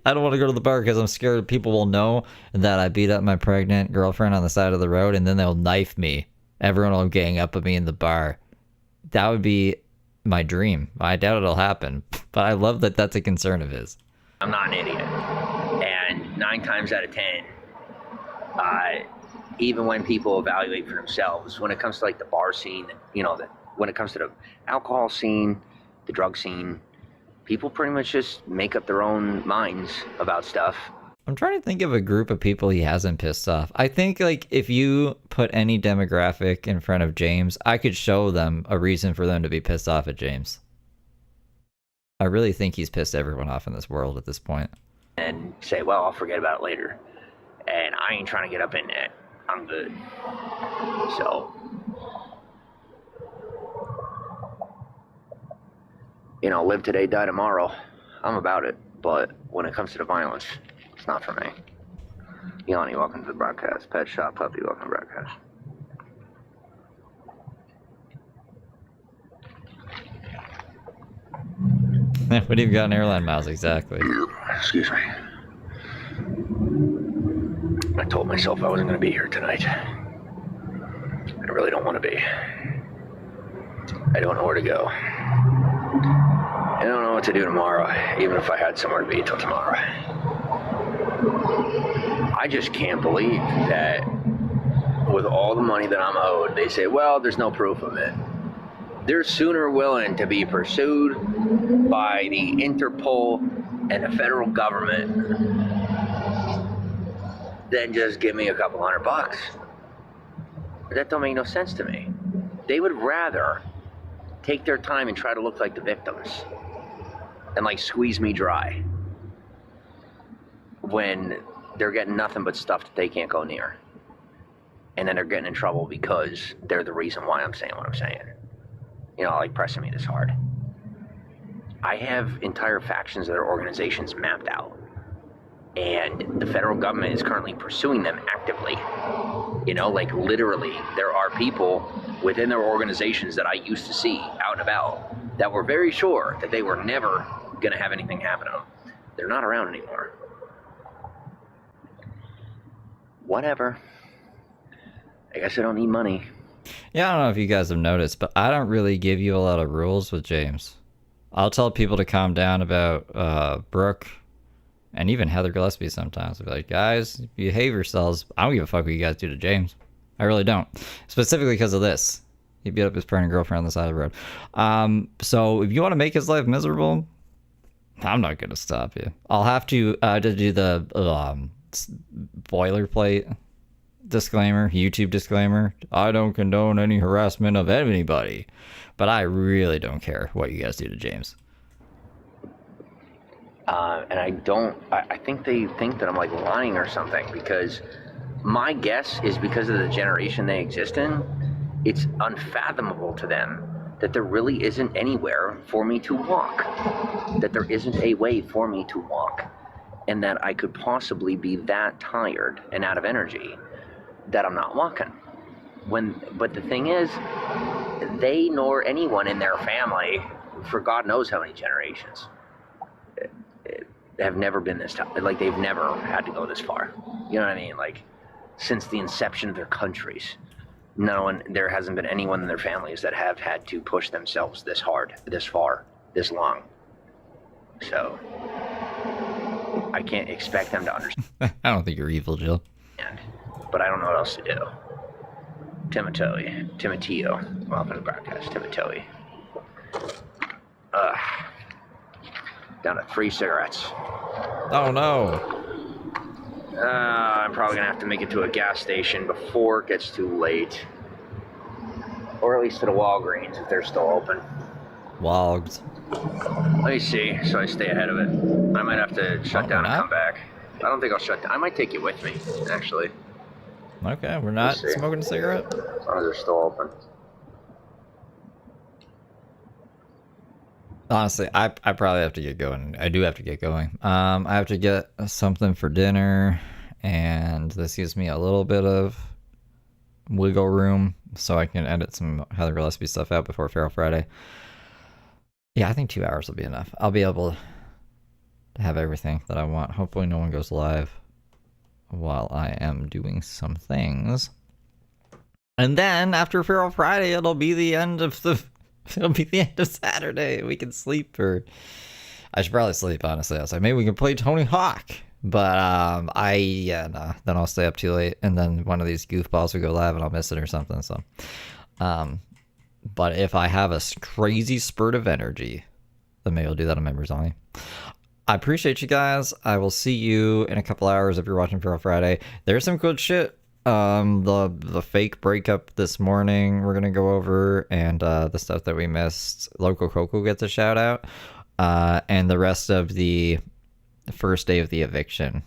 A: I don't want to go to the bar because I'm scared people will know that I beat up my pregnant girlfriend on the side of the road and then they'll knife me. Everyone will gang up on me in the bar. That would be my dream. I doubt it'll happen, but I love that that's a concern of his.
C: I'm not an idiot. And 9 times out of 10, even when people evaluate for themselves, when it comes to the bar scene, when it comes to the alcohol scene, the drug scene, people pretty much just make up their own minds about stuff.
A: I'm trying to think of a group of people he hasn't pissed off. I think if you put any demographic in front of James, I could show them a reason for them to be pissed off at James. I really think he's pissed everyone off in this world at this point.
C: And say, well, I'll forget about it later. And I ain't trying to get up in that. I'm good. So, live today, die tomorrow. I'm about it. But when it comes to the violence, it's not for me. Yanni, welcome to the broadcast. Pet Shop Puppy, welcome to the broadcast.
A: What do you got in airline miles exactly?
C: Excuse me. I told myself I wasn't going to be here tonight. I really don't want to be. I don't know where to go. I don't know what to do tomorrow, even if I had somewhere to be till tomorrow. I just can't believe that with all the money that I'm owed, they say, well, there's no proof of it. They're sooner willing to be pursued by the Interpol and the federal government than just give me a couple $100. That don't make no sense to me. They would rather take their time and try to look like the victims and like squeeze me dry when they're getting nothing but stuff that they can't go near. And then they're getting in trouble because they're the reason why I'm saying what I'm saying. You know, like pressing me this hard. I have entire factions of their organizations mapped out. And the federal government is currently pursuing them actively. You know, like literally, there are people within their organizations that I used to see out and about that were very sure that they were never going to have anything happen to them. They're not around anymore. Whatever. I guess I don't need money.
A: Yeah, I don't know if you guys have noticed, but I don't really give you a lot of rules with James. I'll tell people to calm down about Brooke and even Heather Gillespie sometimes. I'll be like, guys, behave yourselves. I don't give a fuck what you guys do to James. I really don't. Specifically because of this. He beat up his pregnant girlfriend on the side of the road. So if you want to make his life miserable, I'm not going to stop you. I'll have to do the boilerplate disclaimer, YouTube disclaimer. I don't condone any harassment of anybody, but I really don't care what you guys do to James.
C: And I think they think that I'm like lying or something, because my guess is because of the generation they exist in, it's unfathomable to them that there really isn't anywhere for me to walk, that there isn't a way for me to walk, and that I could possibly be that tired and out of energy that I'm not walking. But the thing is, they nor anyone in their family, for God knows how many generations, have never been this tough. Like, they've never had to go this far. You know what I mean? Like, since the inception of their countries, there hasn't been anyone in their families that have had to push themselves this hard, this far, this long. So I can't expect them to understand.
A: I don't think you're evil, Jill.
C: But I don't know what else to do. Timoteo, welcome to the broadcast. Timoteo. Down to 3 cigarettes.
A: Oh no.
C: I'm probably gonna have to make it to a gas station before it gets too late. Or at least to the Walgreens if they're still open.
A: Wogs.
C: Let me see, so I stay ahead of it. I might have to shut down and come back. I don't think I'll shut down. I might take you with me, actually.
A: Okay, we're not smoking a cigarette?
C: As long as they're still open.
A: Honestly, I probably have to get going. I do have to get going. I have to get something for dinner, and this gives me a little bit of wiggle room so I can edit some Heather Gillespie stuff out before Feral Friday. Yeah, I think 2 hours will be enough. I'll be able to have everything that I want. Hopefully no one goes live while I am doing some things. And then after Feral Friday, it'll be the end of Saturday. We can sleep, or I should probably sleep, honestly. I was like, maybe we can play Tony Hawk. But then I'll stay up too late, and then one of these goofballs will go live and I'll miss it or something. So but if I have a crazy spurt of energy, then maybe I'll do that on members only. I appreciate you guys. I will see you in a couple hours if you're watching Feral Friday. There's some good shit. The fake breakup this morning we're gonna go over, and the stuff that we missed. Local Coco gets a shout out, and the rest of the first day of the eviction,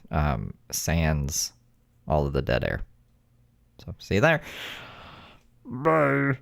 A: sans all of the dead air. So see you there. Bye.